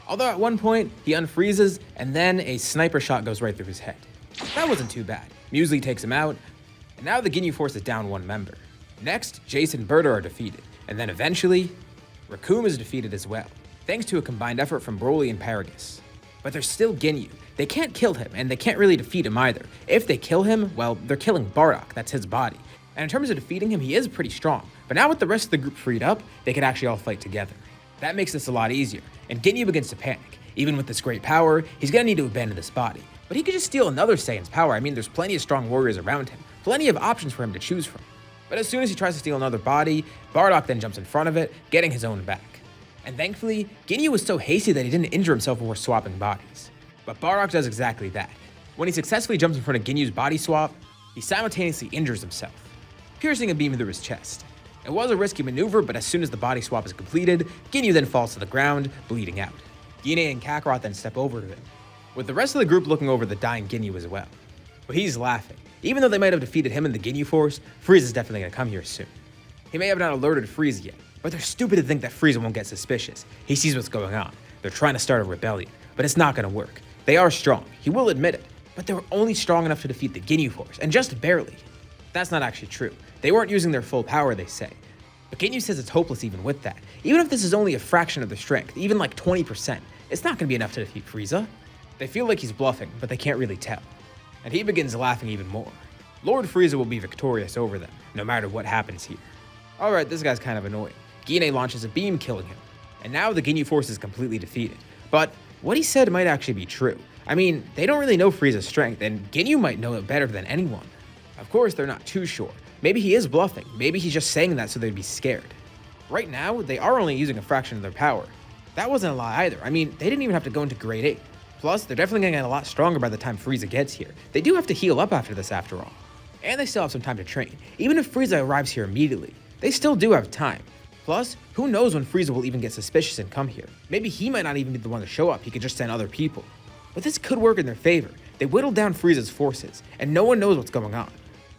Although at one point, he unfreezes, and then a sniper shot goes right through his head. That wasn't too bad. Muesli takes him out, and now the Ginyu Force is down one member. Next, Jace and Berta are defeated, and then eventually, Raccoon is defeated as well, thanks to a combined effort from Broly and Paragus. But they're still Ginyu. They can't kill him, and they can't really defeat him either. If they kill him, well, they're killing Bardock, that's his body. And in terms of defeating him, he is pretty strong. But now with the rest of the group freed up, they can actually all fight together. That makes this a lot easier, and Ginyu begins to panic. Even with this great power, he's gonna need to abandon this body. But he could just steal another Saiyan's power. I mean, there's plenty of strong warriors around him, plenty of options for him to choose from. But as soon as he tries to steal another body, Bardock then jumps in front of it, getting his own back. And thankfully, Ginyu was so hasty that he didn't injure himself before swapping bodies. But Bardock does exactly that. When he successfully jumps in front of Ginyu's body swap, he simultaneously injures himself, piercing a beam through his chest. It was a risky maneuver, but as soon as the body swap is completed, Ginyu then falls to the ground, bleeding out. Guinea and Kakarot then step over to him, with the rest of the group looking over the dying Ginyu as well. But he's laughing. Even though they might have defeated him and the Ginyu Force, Frieza's definitely gonna come here soon. He may have not alerted Frieza yet, but they're stupid to think that Frieza won't get suspicious. He sees what's going on. They're trying to start a rebellion, but it's not gonna work. They are strong, he will admit it, but they were only strong enough to defeat the Ginyu Force, and just barely. That's not actually true. They weren't using their full power, they say. But Ginyu says it's hopeless even with that. Even if this is only a fraction of their strength, even like 20%, it's not gonna be enough to defeat Frieza. They feel like he's bluffing, but they can't really tell. And he begins laughing even more. Lord Frieza will be victorious over them, no matter what happens here. Alright, this guy's kind of annoying. Guinea launches a beam, killing him. And now the Ginyu Force is completely defeated. But what he said might actually be true. I mean, they don't really know Frieza's strength, and Ginyu might know it better than anyone. Of course, they're not too sure. Maybe he is bluffing. Maybe he's just saying that so they'd be scared. Right now, they are only using a fraction of their power. That wasn't a lie either. I mean, they didn't even have to go into grade 8. Plus, they're definitely gonna get a lot stronger by the time Frieza gets here. They do have to heal up after this after all. And they still have some time to train. Even if Frieza arrives here immediately, they still do have time. Plus, who knows when Frieza will even get suspicious and come here. Maybe he might not even be the one to show up, he could just send other people. But this could work in their favor. They whittled down Frieza's forces, and no one knows what's going on.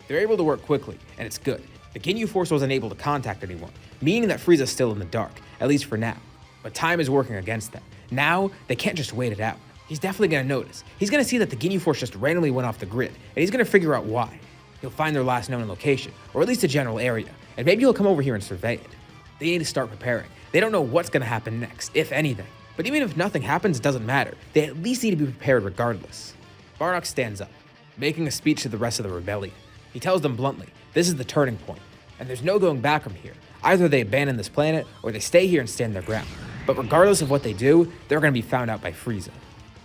They're able to work quickly, and it's good. The Ginyu Force wasn't able to contact anyone, meaning that Frieza's still in the dark, at least for now. But time is working against them. Now, they can't just wait it out. He's definitely gonna notice. He's gonna see that the Ginyu Force just randomly went off the grid, and he's gonna figure out why. He'll find their last known location, or at least a general area, and maybe he'll come over here and survey it. They need to start preparing. They don't know what's gonna happen next, if anything. But even if nothing happens, it doesn't matter. They at least need to be prepared regardless. Bardock stands up, making a speech to the rest of the rebellion. He tells them bluntly, this is the turning point, and there's no going back from here. Either they abandon this planet, or they stay here and stand their ground. But regardless of what they do, they're going to be found out by Frieza.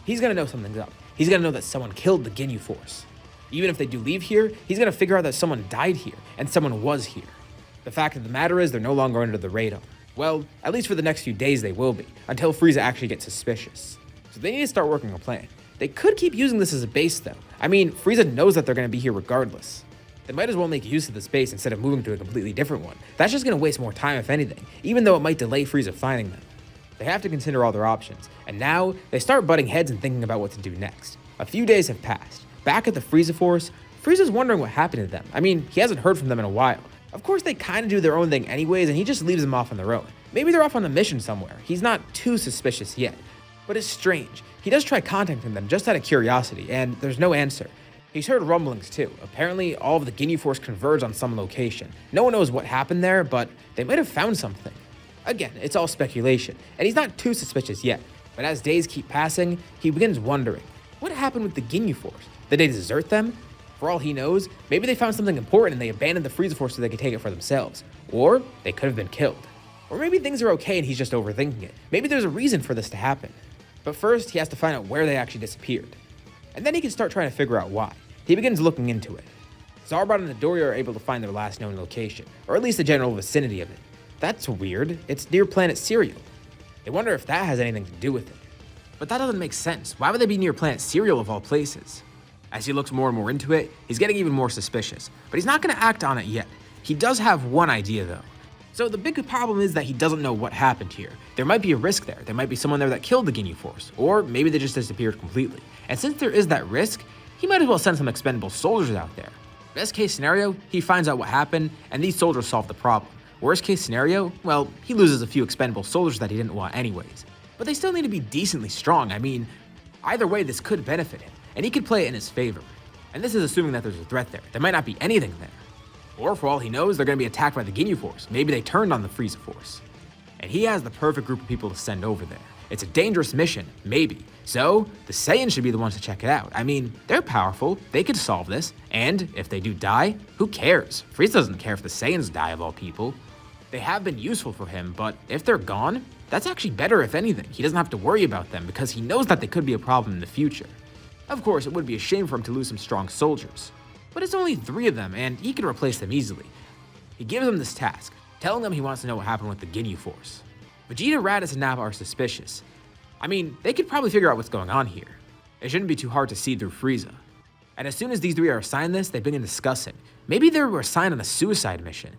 He's going to know something's up. He's going to know that someone killed the Ginyu Force. Even if they do leave here, he's going to figure out that someone died here, and someone was here. The fact of the matter is they're no longer under the radar. Well, at least for the next few days they will be, until Frieza actually gets suspicious. So they need to start working a plan. They could keep using this as a base though. I mean, Frieza knows that they're going to be here regardless. They might as well make use of this base instead of moving to a completely different one. That's just going to waste more time if anything, even though it might delay Frieza finding them. They have to consider all their options, and now they start butting heads and thinking about what to do next. A few days have passed. Back at the Frieza Force, Frieza's wondering what happened to them. I mean, he hasn't heard from them in a while. Of course, they kind of do their own thing anyways, and he just leaves them off on their own. Maybe they're off on a mission somewhere. He's not too suspicious yet. But it's strange. He does try contacting them just out of curiosity, and there's no answer. He's heard rumblings too. Apparently, all of the Ginyu Force converge on some location. No one knows what happened there, but they might have found something. Again, it's all speculation, and he's not too suspicious yet. But as days keep passing, he begins wondering, what happened with the Ginyu Force? Did they desert them? For all he knows, maybe they found something important and they abandoned the Frieza Force so they could take it for themselves. Or they could have been killed. Or maybe things are okay and he's just overthinking it. Maybe there's a reason for this to happen. But first, he has to find out where they actually disappeared. And then he can start trying to figure out why. He begins looking into it. Zarbot and Midoriya are able to find their last known location, or at least the general vicinity of it. That's weird. It's near planet Cereal. They wonder if that has anything to do with it. But that doesn't make sense. Why would they be near planet Cereal of all places? As he looks more and more into it, he's getting even more suspicious. But he's not going to act on it yet. He does have one idea though. So the big problem is that he doesn't know what happened here. There might be a risk there. There might be someone there that killed the Ginyu Force. Or maybe they just disappeared completely. And since there is that risk, he might as well send some expendable soldiers out there. Best case scenario, he finds out what happened and these soldiers solve the problem. Worst case scenario, well, he loses a few expendable soldiers that he didn't want anyways. But they still need to be decently strong. I mean, either way this could benefit him, and he could play it in his favor. And this is assuming that there's a threat there. There might not be anything there. Or for all he knows, they're going to be attacked by the Ginyu Force. Maybe they turned on the Frieza Force. And he has the perfect group of people to send over there. It's a dangerous mission, maybe. So, the Saiyans should be the ones to check it out. I mean, they're powerful, they could solve this, and if they do die, who cares? Frieza doesn't care if the Saiyans die of all people. They have been useful for him, but if they're gone, that's actually better if anything. He doesn't have to worry about them because he knows that they could be a problem in the future. Of course, it would be a shame for him to lose some strong soldiers. But it's only 3 of them, and he can replace them easily. He gives them this task, telling them he wants to know what happened with the Ginyu Force. Vegeta, Raditz, and Nappa are suspicious. I mean, they could probably figure out what's going on here. It shouldn't be too hard to see through Frieza. And as soon as these 3 are assigned this, they begin discussing. Maybe they were assigned on a suicide mission.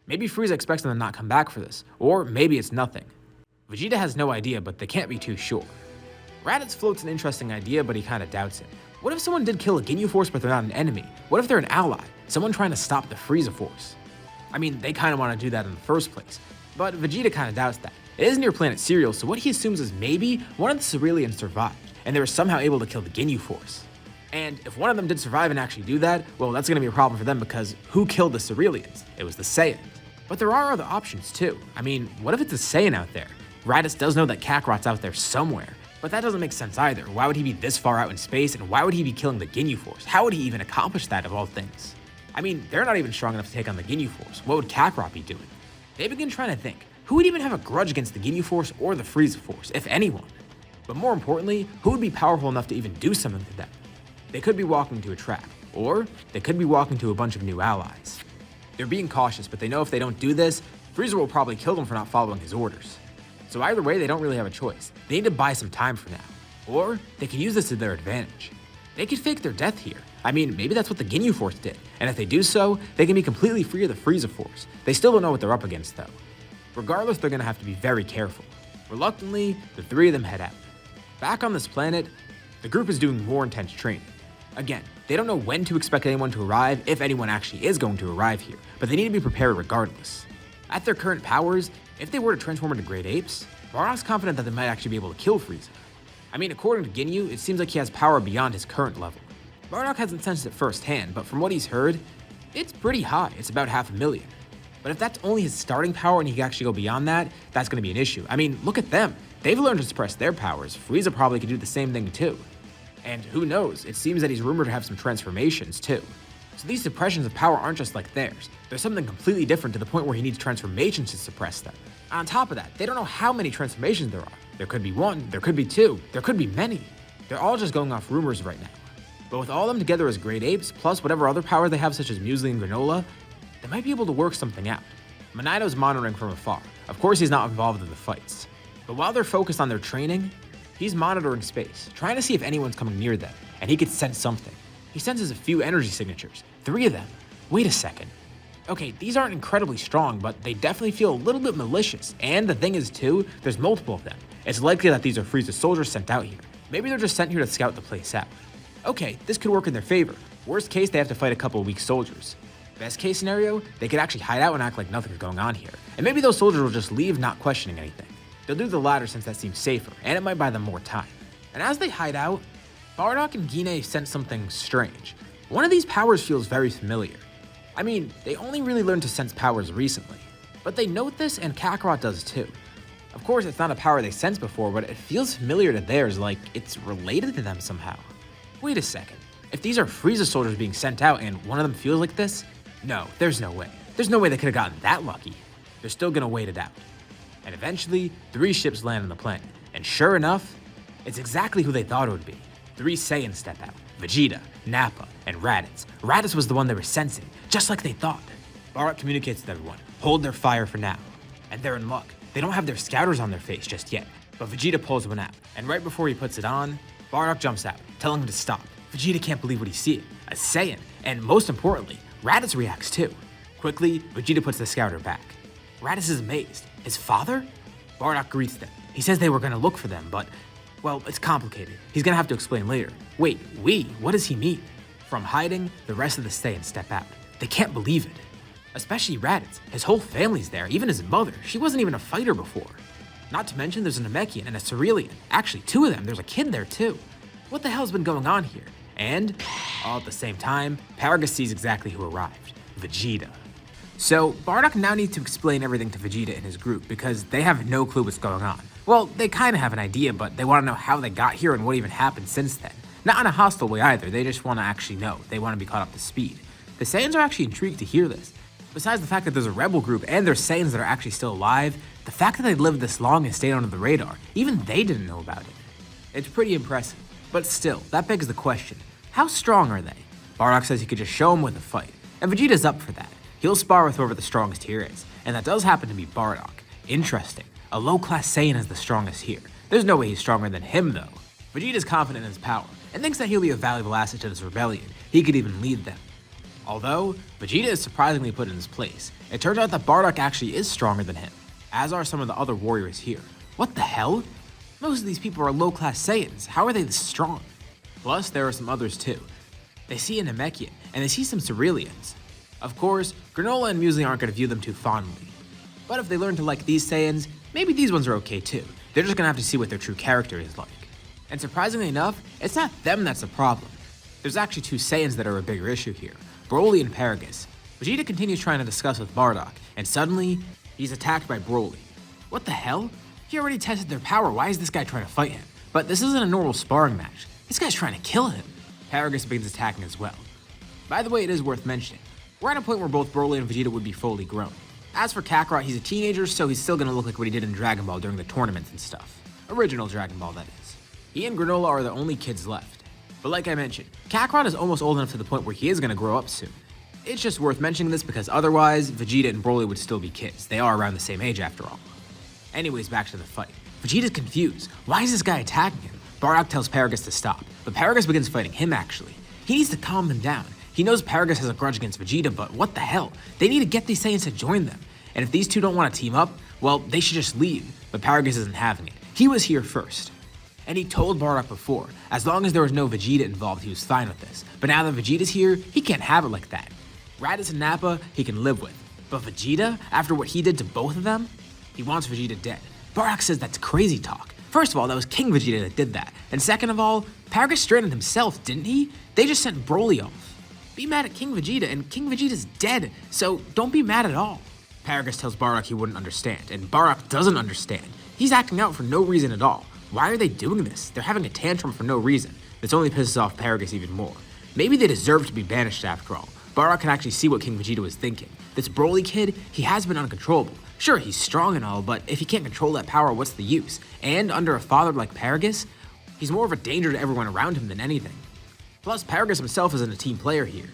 Maybe Frieza expects them to not come back for this, or maybe it's nothing. Vegeta has no idea, but they can't be too sure. Raditz floats an interesting idea, but he kinda doubts it. What if someone did kill a Ginyu Force but they're not an enemy? What if they're an ally? Someone trying to stop the Frieza Force? I mean, they kinda wanna do that in the first place. But Vegeta kinda doubts that. It is near planet Cereal, so what he assumes is maybe one of the Cerealians survived, and they were somehow able to kill the Ginyu Force. And if one of them did survive and actually do that, well, that's gonna be a problem for them because who killed the Cerealians? It was the Saiyans. But there are other options too. I mean, what if it's a Saiyan out there? Raditz does know that Kakarot's out there somewhere, but that doesn't make sense either. Why would he be this far out in space, and why would he be killing the Ginyu Force? How would he even accomplish that of all things? I mean, they're not even strong enough to take on the Ginyu Force. What would Kakarot be doing? They begin trying to think, who would even have a grudge against the Ginyu Force or the Frieza Force, if anyone? But more importantly, who would be powerful enough to even do something to them? They could be walking to a trap, or they could be walking to a bunch of new allies. They're being cautious, but they know if they don't do this, Frieza will probably kill them for not following his orders. So either way, they don't really have a choice. They need to buy some time for now. Or they can use this to their advantage. They could fake their death here. I mean, maybe that's what the Ginyu Force did. And if they do so, they can be completely free of the Frieza Force. They still don't know what they're up against though. Regardless, they're gonna have to be very careful. Reluctantly, the 3 of them head out. Back on this planet, the group is doing more intense training. Again, they don't know when to expect anyone to arrive, if anyone actually is going to arrive here, but they need to be prepared regardless. At their current powers, if they were to transform into great apes, Bardock's confident that they might actually be able to kill Frieza. I mean, according to Ginyu, it seems like he has power beyond his current level. Bardock hasn't sensed it firsthand, but from what he's heard, it's pretty high. It's about 500,000. But if that's only his starting power and he can actually go beyond that, that's going to be an issue. I mean, look at them. They've learned to suppress their powers. Frieza probably could do the same thing too. And who knows, it seems that he's rumored to have some transformations too. So these suppressions of power aren't just like theirs. There's something completely different to the point where he needs transformations to suppress them. On top of that, they don't know how many transformations there are. There could be one, there could be two, there could be many. They're all just going off rumors right now. But with all of them together as great apes, plus whatever other power they have such as muesli and granola, they might be able to work something out. Monaido's monitoring from afar. Of course he's not involved in the fights. But while they're focused on their training, he's monitoring space, trying to see if anyone's coming near them, and he could sense something. He senses a few energy signatures, 3 of them. Wait a second. Okay, these aren't incredibly strong, but they definitely feel a little bit malicious. And the thing is too, there's multiple of them. It's likely that these are Frieza soldiers sent out here. Maybe they're just sent here to scout the place out. Okay, this could work in their favor. Worst case, they have to fight a couple of weak soldiers. Best case scenario, they could actually hide out and act like nothing's going on here. And maybe those soldiers will just leave not questioning anything. They'll do the latter since that seems safer, and it might buy them more time. And as they hide out, Bardock and Gine sense something strange. One of these powers feels very familiar. I mean, they only really learned to sense powers recently. But they note this, and Kakarot does too. Of course, it's not a power they sensed before, but it feels familiar to theirs, like it's related to them somehow. Wait a second. If these are Frieza soldiers being sent out and one of them feels like this, no, there's no way. There's no way they could have gotten that lucky. They're still gonna wait it out. And eventually, 3 ships land on the planet. And sure enough, it's exactly who they thought it would be. 3 Saiyans step out. Vegeta, Nappa, and Raditz. Raditz was the one they were sensing, just like they thought. Bardock communicates with everyone. Hold their fire for now. And they're in luck. They don't have their scouters on their face just yet. But Vegeta pulls one out. And right before he puts it on, Bardock jumps out, telling him to stop. Vegeta can't believe what he's seeing. A Saiyan. And most importantly, Raditz reacts too. Quickly, Vegeta puts the scouter back. Raditz is amazed. His father? Bardock greets them. He says they were gonna look for them, but, well, it's complicated. He's gonna have to explain later. Wait, we? What does he mean? From hiding, the rest of the Saiyans step out. They can't believe it. Especially Raditz. His whole family's there, even his mother. She wasn't even a fighter before. Not to mention there's a Namekian and a Cerealian. Actually, 2 of them. There's a kid there too. What the hell's been going on here? And, all at the same time, Paragus sees exactly who arrived. Vegeta. So, Bardock now needs to explain everything to Vegeta and his group because they have no clue what's going on. Well, they kind of have an idea, but they want to know how they got here and what even happened since then. Not in a hostile way either, they just want to actually know. They want to be caught up to speed. The Saiyans are actually intrigued to hear this. Besides the fact that there's a rebel group and there's Saiyans that are actually still alive, the fact that they lived this long and stayed under the radar, even they didn't know about it. It's pretty impressive. But still, that begs the question, how strong are they? Bardock says he could just show them with a fight, and Vegeta's up for that. He'll spar with whoever the strongest here is, and that does happen to be Bardock. Interesting, a low-class Saiyan is the strongest here. There's no way he's stronger than him though. Vegeta's confident in his power, and thinks that he'll be a valuable asset to this rebellion. He could even lead them. Although, Vegeta is surprisingly put in his place. It turns out that Bardock actually is stronger than him, as are some of the other warriors here. What the hell? Most of these people are low-class Saiyans. How are they this strong? Plus, there are some others too. They see a Namekian, and they see some Cerealians. Of course, granola and muesli aren't going to view them too fondly. But if they learn to like these Saiyans, maybe these ones are okay too. They're just going to have to see what their true character is like. And surprisingly enough, it's not them that's the problem. There's actually 2 Saiyans that are a bigger issue here, Broly and Paragus. Vegeta continues trying to discuss with Bardock, and suddenly, he's attacked by Broly. What the hell? He already tested their power, why is this guy trying to fight him? But this isn't a normal sparring match. This guy's trying to kill him. Paragus begins attacking as well. By the way, it is worth mentioning, we're at a point where both Broly and Vegeta would be fully grown. As for Kakarot, he's a teenager, so he's still gonna look like what he did in Dragon Ball during the tournaments and stuff. Original Dragon Ball, that is. He and Granola are the only kids left. But like I mentioned, Kakarot is almost old enough to the point where he is gonna grow up soon. It's just worth mentioning this because otherwise, Vegeta and Broly would still be kids. They are around the same age after all. Anyways, back to the fight. Vegeta's confused. Why is this guy attacking him? Bardock tells Paragus to stop, but Paragus begins fighting him actually. He needs to calm him down. He knows Paragus has a grudge against Vegeta, but what the hell? They need to get these Saiyans to join them. And if these 2 don't want to team up, well, they should just leave. But Paragus isn't having it. He was here first. And he told Bardock before, as long as there was no Vegeta involved, he was fine with this. But now that Vegeta's here, he can't have it like that. Raditz and Nappa, he can live with. But Vegeta, after what he did to both of them, he wants Vegeta dead. Bardock says that's crazy talk. First of all, that was King Vegeta that did that. And second of all, Paragus stranded himself, didn't he? They just sent Broly off. Be mad at King Vegeta, and King Vegeta's dead, so don't be mad at all. Paragus tells Bardock he wouldn't understand, and Bardock doesn't understand. He's acting out for no reason at all. Why are they doing this? They're having a tantrum for no reason. This only pisses off Paragus even more. Maybe they deserve to be banished after all. Bardock can actually see what King Vegeta was thinking. This Broly kid, he has been uncontrollable. Sure, he's strong and all, but if he can't control that power, what's the use? And under a father like Paragus, he's more of a danger to everyone around him than anything. Plus, Paragus himself isn't a team player here.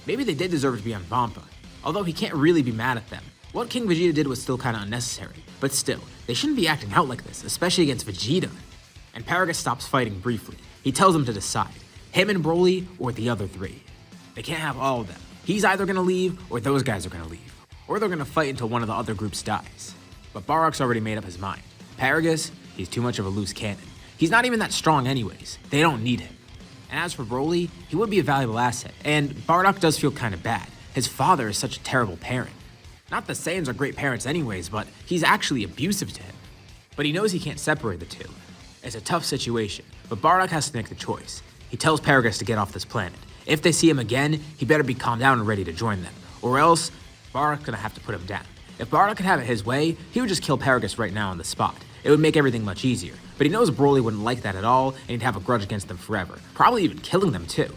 Maybe they did deserve to be on Vampa, although he can't really be mad at them. What King Vegeta did was still kinda unnecessary, but still, they shouldn't be acting out like this, especially against Vegeta. And Paragus stops fighting briefly. He tells him to decide, him and Broly or the other three. They can't have all of them. He's either gonna leave or those guys are gonna leave. Or they're gonna fight until one of the other groups dies. But Bardock's already made up his mind. Paragus, he's too much of a loose cannon. He's not even that strong anyways. They don't need him. And as for Broly, he would be a valuable asset, and Bardock does feel kinda bad. His father is such a terrible parent. Not that Saiyans are great parents anyways, but he's actually abusive to him. But he knows he can't separate the two. It's a tough situation, but Bardock has to make the choice. He tells Paragus to get off this planet. If they see him again, he better be calmed down and ready to join them, or else Bardock's gonna have to put him down. If Bardock could have it his way, he would just kill Paragus right now on the spot. It would make everything much easier, but he knows Broly wouldn't like that at all, and he'd have a grudge against them forever, probably even killing them too.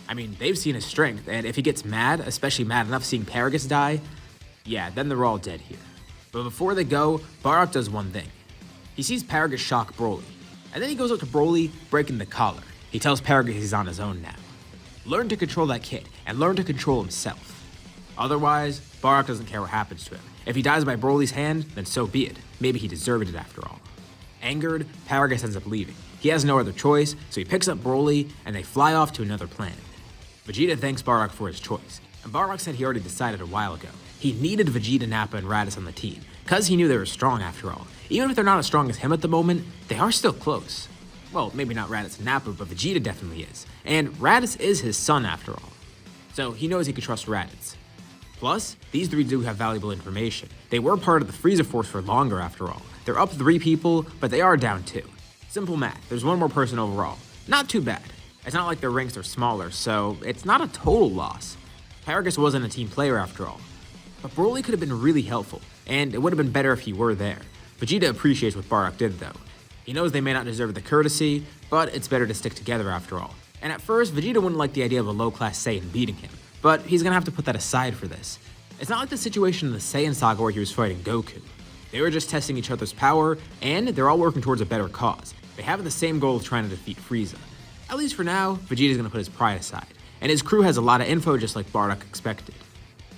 I mean, they've seen his strength, and if he gets mad, especially mad enough seeing Paragus die, yeah, then they're all dead here. But before they go, Bardock does one thing. He sees Paragus shock Broly, and then he goes up to Broly, breaking the collar. He tells Paragus he's on his own now. Learn to control that kid, and learn to control himself. Otherwise, Bardock doesn't care what happens to him. If he dies by Broly's hand, then so be it. Maybe he deserved it after all. Angered, Paragus ends up leaving. He has no other choice, so he picks up Broly, and they fly off to another planet. Vegeta thanks Bardock for his choice, and Bardock said he already decided a while ago. He needed Vegeta, Nappa, and Raditz on the team, cause he knew they were strong after all. Even if they're not as strong as him at the moment, they are still close. Well, maybe not Raditz and Nappa, but Vegeta definitely is. And Raditz is his son after all. So he knows he can trust Raditz. Plus, these three do have valuable information. They were part of the Frieza Force for longer after all. They're up 3 people, but they are down 2. Simple math, there's 1 more person overall. Not too bad. It's not like their ranks are smaller, so it's not a total loss. Paragus wasn't a team player after all. But Broly could have been really helpful, and it would have been better if he were there. Vegeta appreciates what Bardock did though. He knows they may not deserve the courtesy, but it's better to stick together after all. And at first, Vegeta wouldn't like the idea of a low-class Saiyan beating him, but he's gonna have to put that aside for this. It's not like the situation in the Saiyan saga where he was fighting Goku. They were just testing each other's power, and they're all working towards a better cause. They have the same goal of trying to defeat Frieza. At least for now, Vegeta's gonna put his pride aside, and his crew has a lot of info just like Bardock expected.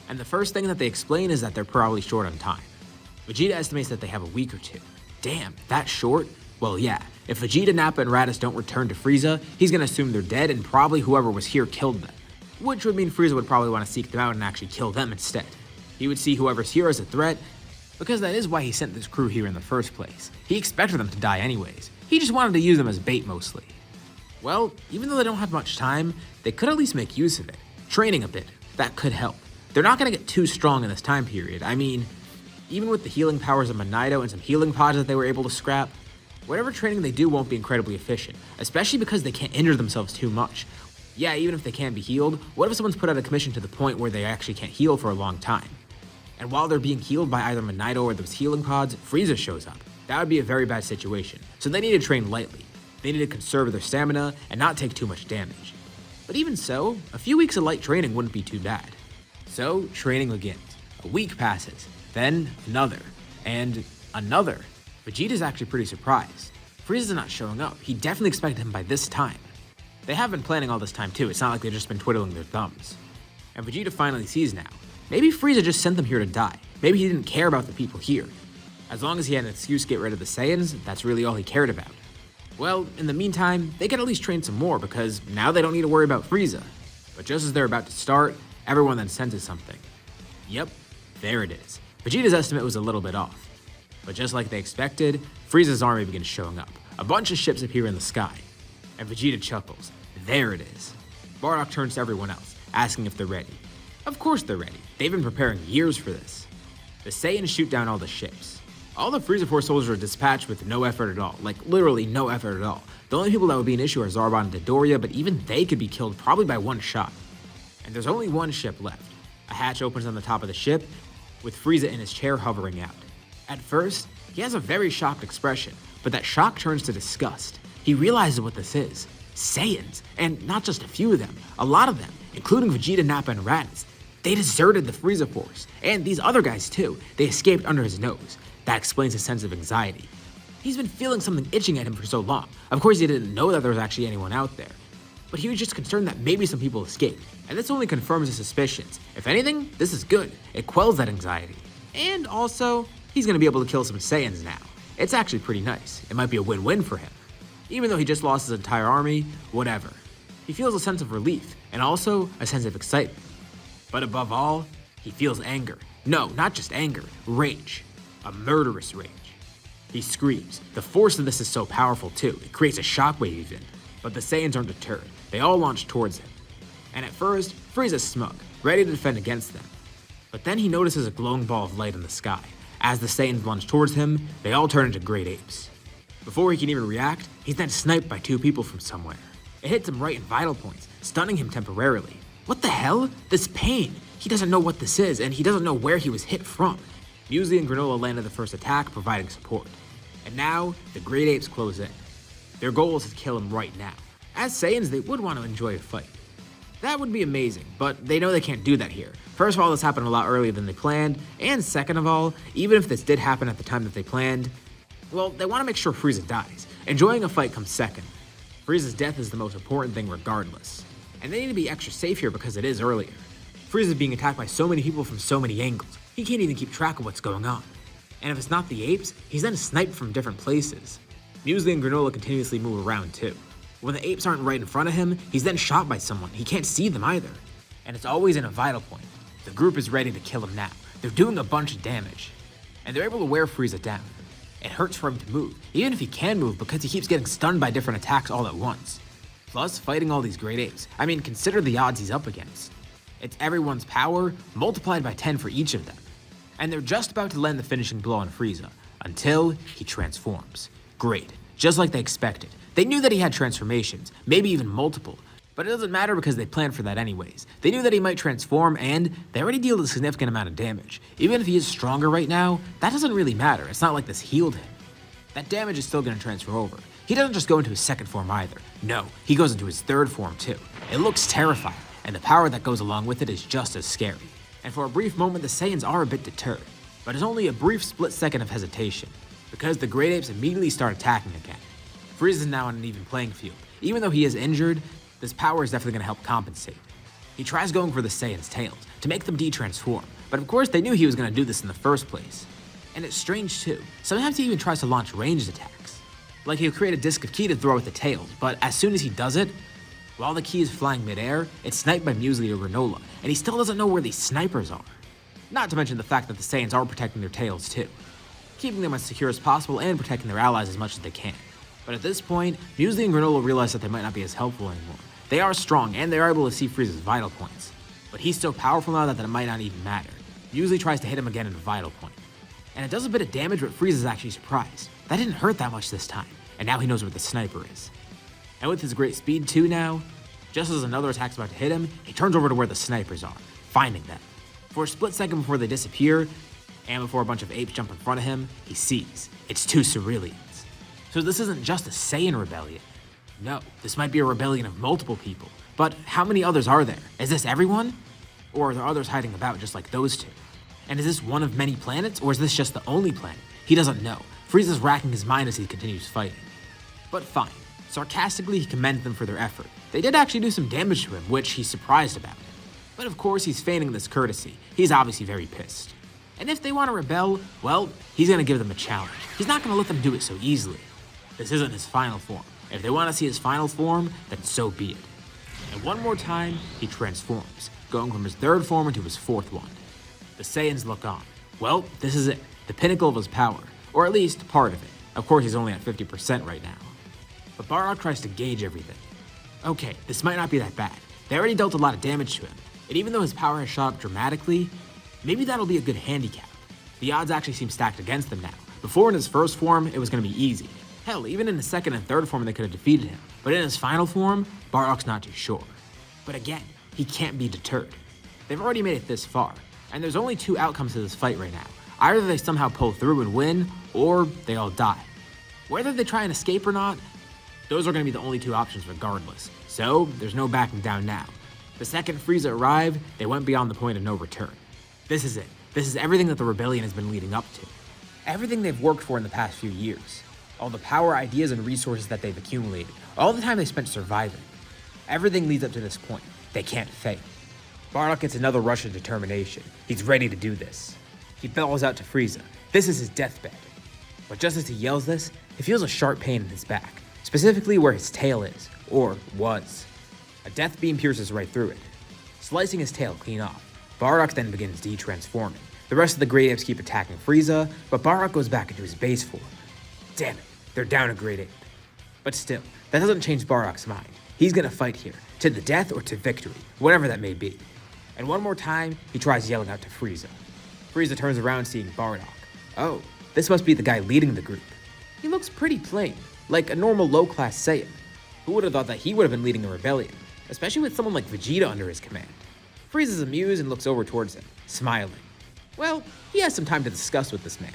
And the first thing that they explain is that they're probably short on time. Vegeta estimates that they have a week or 2. Damn, that short? Well, yeah, if Vegeta, Nappa, and Raditz don't return to Frieza, he's gonna assume they're dead and probably whoever was here killed them. Which would mean Frieza would probably want to seek them out and actually kill them instead. He would see whoever's here as a threat, because that is why he sent this crew here in the first place. He expected them to die anyways. He just wanted to use them as bait mostly. Well, even though they don't have much time, they could at least make use of it. Training a bit, that could help. They're not gonna get too strong in this time period. I mean, even with the healing powers of Monito and some healing pods that they were able to scrap, whatever training they do won't be incredibly efficient, especially because they can't injure themselves too much. Yeah, even if they can be healed, what if someone's put out of commission to the point where they actually can't heal for a long time? And while they're being healed by either Monito or those healing pods, Frieza shows up. That would be a very bad situation, so they need to train lightly. They need to conserve their stamina and not take too much damage. But even so, a few weeks of light training wouldn't be too bad. So, training begins. A week passes, then another, and another. Vegeta's actually pretty surprised. Frieza's not showing up. He definitely expected him by this time. They have been planning all this time too. It's not like they've just been twiddling their thumbs. And Vegeta finally sees now. Maybe Frieza just sent them here to die. Maybe he didn't care about the people here. As long as he had an excuse to get rid of the Saiyans, that's really all he cared about. Well, in the meantime, they can at least train some more because now they don't need to worry about Frieza. But just as they're about to start, everyone then senses something. Yep, there it is. Vegeta's estimate was a little bit off. But just like they expected, Frieza's army begins showing up. A bunch of ships appear in the sky. And Vegeta chuckles. There it is. Bardock turns to everyone else, asking if they're ready. Of course they're ready. They've been preparing years for this. The Saiyans shoot down all the ships. All the Frieza Force soldiers are dispatched with no effort at all. Like, literally no effort at all. The only people that would be an issue are Zarbon and Dodoria, but even they could be killed probably by one shot. And there's only one ship left. A hatch opens on the top of the ship, with Frieza in his chair hovering out. At first, he has a very shocked expression, but that shock turns to disgust. He realizes what this is. Saiyans, and not just a few of them, a lot of them, including Vegeta, Nappa, and Raditz. They deserted the Frieza force, and these other guys too. They escaped under his nose. That explains his sense of anxiety. He's been feeling something itching at him for so long. Of course, he didn't know that there was actually anyone out there. But he was just concerned that maybe some people escaped, and this only confirms his suspicions. If anything, this is good. It quells that anxiety. And also, he's gonna be able to kill some Saiyans now. It's actually pretty nice. It might be a win-win for him. Even though he just lost his entire army, whatever. He feels a sense of relief, and also a sense of excitement. But above all, he feels anger. No, not just anger, rage. A murderous rage. He screams. The force of this is so powerful too, it creates a shockwave even. But the Saiyans aren't deterred. They all launch towards him. And at first, Frieza's smug, ready to defend against them. But then he notices a glowing ball of light in the sky. As the Saiyans launch towards him, they all turn into great apes. Before he can even react, he's then sniped by two people from somewhere. It hits him right in vital points, stunning him temporarily. What the hell? This pain! He doesn't know what this is, and he doesn't know where he was hit from. Muesli and Granola landed the first attack, providing support. And now, the Great Apes close in. Their goal is to kill him right now. As Saiyans, they would want to enjoy a fight. That would be amazing, but they know they can't do that here. First of all, this happened a lot earlier than they planned, and second of all, even if this did happen at the time that they planned, well, they want to make sure Frieza dies. Enjoying a fight comes second. Frieza's death is the most important thing regardless. And they need to be extra safe here because it is earlier. Frieza's being attacked by so many people from so many angles, he can't even keep track of what's going on. And if it's not the apes, he's then sniped from different places. Muesli and Granola continuously move around too. When the apes aren't right in front of him, he's then shot by someone. He can't see them either. And it's always in a vital point. The group is ready to kill him now. They're doing a bunch of damage. And they're able to wear Frieza down. It hurts for him to move, even if he can move because he keeps getting stunned by different attacks all at once. Plus, fighting all these great apes. I mean, consider the odds he's up against. It's everyone's power multiplied by 10 for each of them. And they're just about to land the finishing blow on Frieza, until he transforms. Great, just like they expected. They knew that he had transformations, maybe even multiple, but it doesn't matter because they planned for that anyways. They knew that he might transform, and they already dealt a significant amount of damage. Even if he is stronger right now, that doesn't really matter. It's not like this healed him. That damage is still going to transfer over. He doesn't just go into his second form either. No, he goes into his third form too. It looks terrifying, and the power that goes along with it is just as scary. And for a brief moment, the Saiyans are a bit deterred, but it's only a brief split second of hesitation, because the Great Apes immediately start attacking again. Frieza is now on an even playing field. Even though he is injured, this power is definitely going to help compensate. He tries going for the Saiyans' tails, to make them de-transform, but of course they knew he was going to do this in the first place. And it's strange too, sometimes he even tries to launch ranged attacks. Like he'll create a disc of ki to throw at the tails, but as soon as he does it, while the ki is flying midair, it's sniped by Muesli or Granola, and he still doesn't know where these snipers are. Not to mention the fact that the Saiyans are protecting their tails too, keeping them as secure as possible and protecting their allies as much as they can. But at this point, Muesli and Granola realize that they might not be as helpful anymore. They are strong, and they are able to see Frieza's vital points. But he's so powerful now that it might not even matter. Muesli tries to hit him again in a vital point. And it does a bit of damage, but Frieza's actually surprised. That didn't hurt that much this time, and now he knows where the sniper is. And with his great speed too now, just as another attack's about to hit him, he turns over to where the snipers are, finding them. For a split second before they disappear, and before a bunch of apes jump in front of him, he sees it's two Cerealians. So this isn't just a Saiyan rebellion. No, this might be a rebellion of multiple people. But how many others are there? Is this everyone? Or are there others hiding about just like those two? And is this one of many planets, or is this just the only planet? He doesn't know. Frieza's racking his mind as he continues fighting. But fine. Sarcastically, he commends them for their effort. They did actually do some damage to him, which he's surprised about. But of course, he's feigning this courtesy. He's obviously very pissed. And if they want to rebel, well, he's going to give them a challenge. He's not going to let them do it so easily. This isn't his final form. If they want to see his final form, then so be it. And one more time, he transforms, going from his third form into his fourth one. The Saiyans look on. Well, this is it, the pinnacle of his power, or at least part of it. Of course, he's only at 50% right now. But Bardock tries to gauge everything. Okay, this might not be that bad. They already dealt a lot of damage to him, and even though his power has shot up dramatically, maybe that'll be a good handicap. The odds actually seem stacked against them now. Before in his first form, it was going to be easy. Hell, even in his second and third form, they could have defeated him. But in his final form, Bardock's not too sure. But again, he can't be deterred. They've already made it this far, and there's only two outcomes to this fight right now. Either they somehow pull through and win, or they all die. Whether they try and escape or not, those are going to be the only two options regardless. So, there's no backing down now. The second Frieza arrived, they went beyond the point of no return. This is it. This is everything that the rebellion has been leading up to. Everything they've worked for in the past few years. All the power, ideas, and resources that they've accumulated. All the time they spent surviving. Everything leads up to this point. They can't fail. Bardock gets another rush of determination. He's ready to do this. He bellows out to Frieza. This is his deathbed. But just as he yells this, he feels a sharp pain in his back, specifically where his tail is, or was. A death beam pierces right through it, slicing his tail clean off. Bardock then begins de-transforming. The rest of the Great Apes keep attacking Frieza, but Bardock goes back into his base form. Damn it, they're down a Great Ape. But still, that doesn't change Bardock's mind. He's gonna fight here, to the death or to victory, whatever that may be. And one more time, he tries yelling out to Frieza. Frieza turns around seeing Bardock. Oh, this must be the guy leading the group. He looks pretty plain, like a normal low-class Saiyan. Who would have thought that he would have been leading a rebellion, especially with someone like Vegeta under his command? Frieza's amused and looks over towards him, smiling. Well, he has some time to discuss with this man.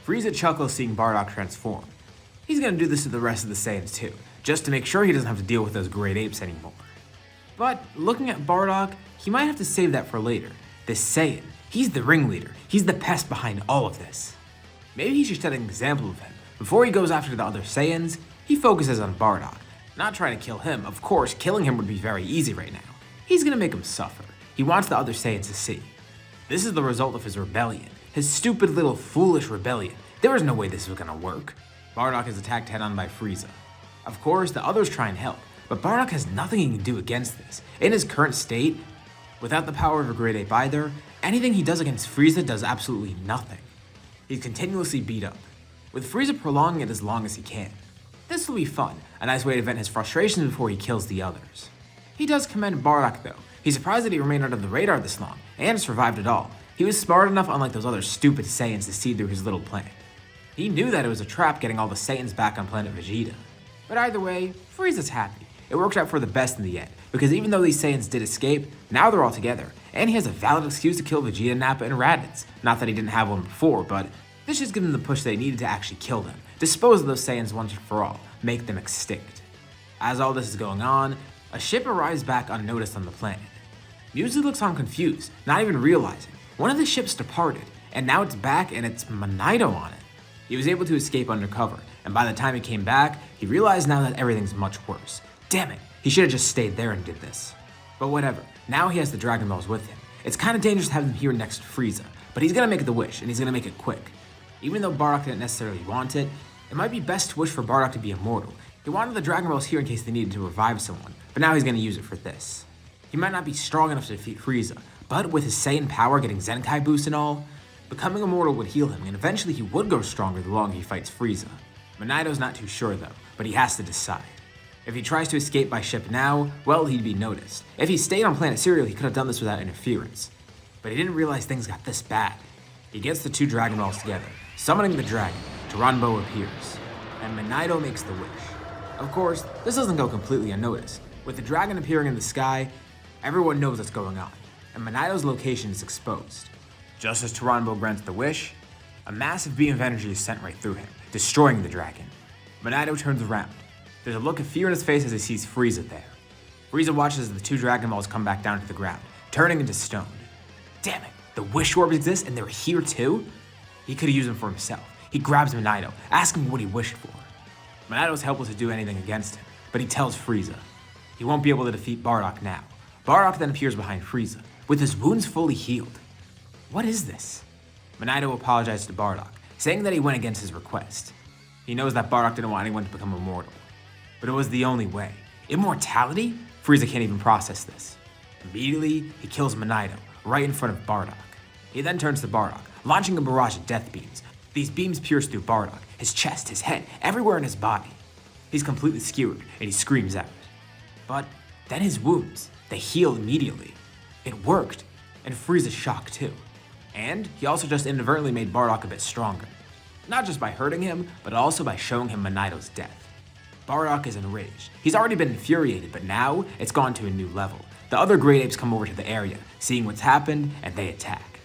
Frieza chuckles seeing Bardock transform. He's gonna do this to the rest of the Saiyans too, just to make sure he doesn't have to deal with those Great Apes anymore. But looking at Bardock, he might have to save that for later. This Saiyan, he's the ringleader. He's the pest behind all of this. Maybe he should set an example of him. Before he goes after the other Saiyans, he focuses on Bardock. Not trying to kill him, of course, killing him would be very easy right now. He's gonna make him suffer. He wants the other Saiyans to see. This is the result of his rebellion. His stupid little foolish rebellion. There was no way this was gonna work. Bardock is attacked head on by Frieza. Of course, the others try and help, but Bardock has nothing he can do against this. In his current state, without the power of a Great Ape either, anything he does against Frieza does absolutely nothing. He's continuously beat up, with Frieza prolonging it as long as he can. This will be fun, a nice way to vent his frustrations before he kills the others. He does commend Bardock though. He's surprised that he remained under the radar this long, and survived it all. He was smart enough, unlike those other stupid Saiyans, to see through his little plan. He knew that it was a trap getting all the Saiyans back on planet Vegeta. But either way, Frieza's happy. It worked out for the best in the end, because even though these Saiyans did escape, now they're all together, and he has a valid excuse to kill Vegeta, Nappa, and Raditz. Not that he didn't have one before, but this just gives him the push they needed to actually kill them, dispose of those Saiyans once and for all, make them extinct. As all this is going on, a ship arrives back unnoticed on the planet. Muzi looks on confused, not even realizing. One of the ships departed, and now it's back and it's Manito on it. He was able to escape undercover, and by the time he came back, he realized now that everything's much worse. Damn it, he should have just stayed there and did this. But whatever, now he has the Dragon Balls with him. It's kind of dangerous to have them here next to Frieza, but he's gonna make the wish, and he's gonna make it quick. Even though Bardock didn't necessarily want it, it might be best to wish for Bardock to be immortal. He wanted the Dragon Balls here in case they needed to revive someone, but now he's gonna use it for this. He might not be strong enough to defeat Frieza, but with his Saiyan power getting Zenkai boost and all, becoming immortal would heal him, and eventually he would grow stronger the longer he fights Frieza. Manito's not too sure though, but he has to decide. If he tries to escape by ship now, well, he'd be noticed. If he stayed on planet Cereal, he could have done this without interference. But he didn't realize things got this bad. He gets the two Dragon Balls together, summoning the dragon. Taranbo appears, and Manito makes the wish. Of course, this doesn't go completely unnoticed. With the dragon appearing in the sky, everyone knows what's going on, and Manito's location is exposed. Just as Taranbo grants the wish, a massive beam of energy is sent right through him, destroying the dragon. Manito turns around. There's a look of fear in his face as he sees Frieza there. Frieza watches as the two Dragon Balls come back down to the ground, turning into stone. Damn it, the wish orbs exist and they're here too? He could have used them for himself. He grabs Manito, asking what he wished for. Manito's helpless to do anything against him, but he tells Frieza. He won't be able to defeat Bardock now. Bardock then appears behind Frieza, with his wounds fully healed. What is this? Manito apologized to Bardock, saying that he went against his request. He knows that Bardock didn't want anyone to become immortal. But it was the only way. Immortality? Frieza can't even process this. Immediately, he kills Manito, right in front of Bardock. He then turns to Bardock, launching a barrage of death beams. These beams pierce through Bardock, his chest, his head, everywhere in his body. He's completely skewered, and he screams out. But then his wounds, they heal immediately. It worked, and Frieza's shocked too. And he also just inadvertently made Bardock a bit stronger. Not just by hurting him, but also by showing him Manito's death. Bardock is enraged. He's already been infuriated, but now it's gone to a new level. The other Great Apes come over to the area, seeing what's happened, and they attack.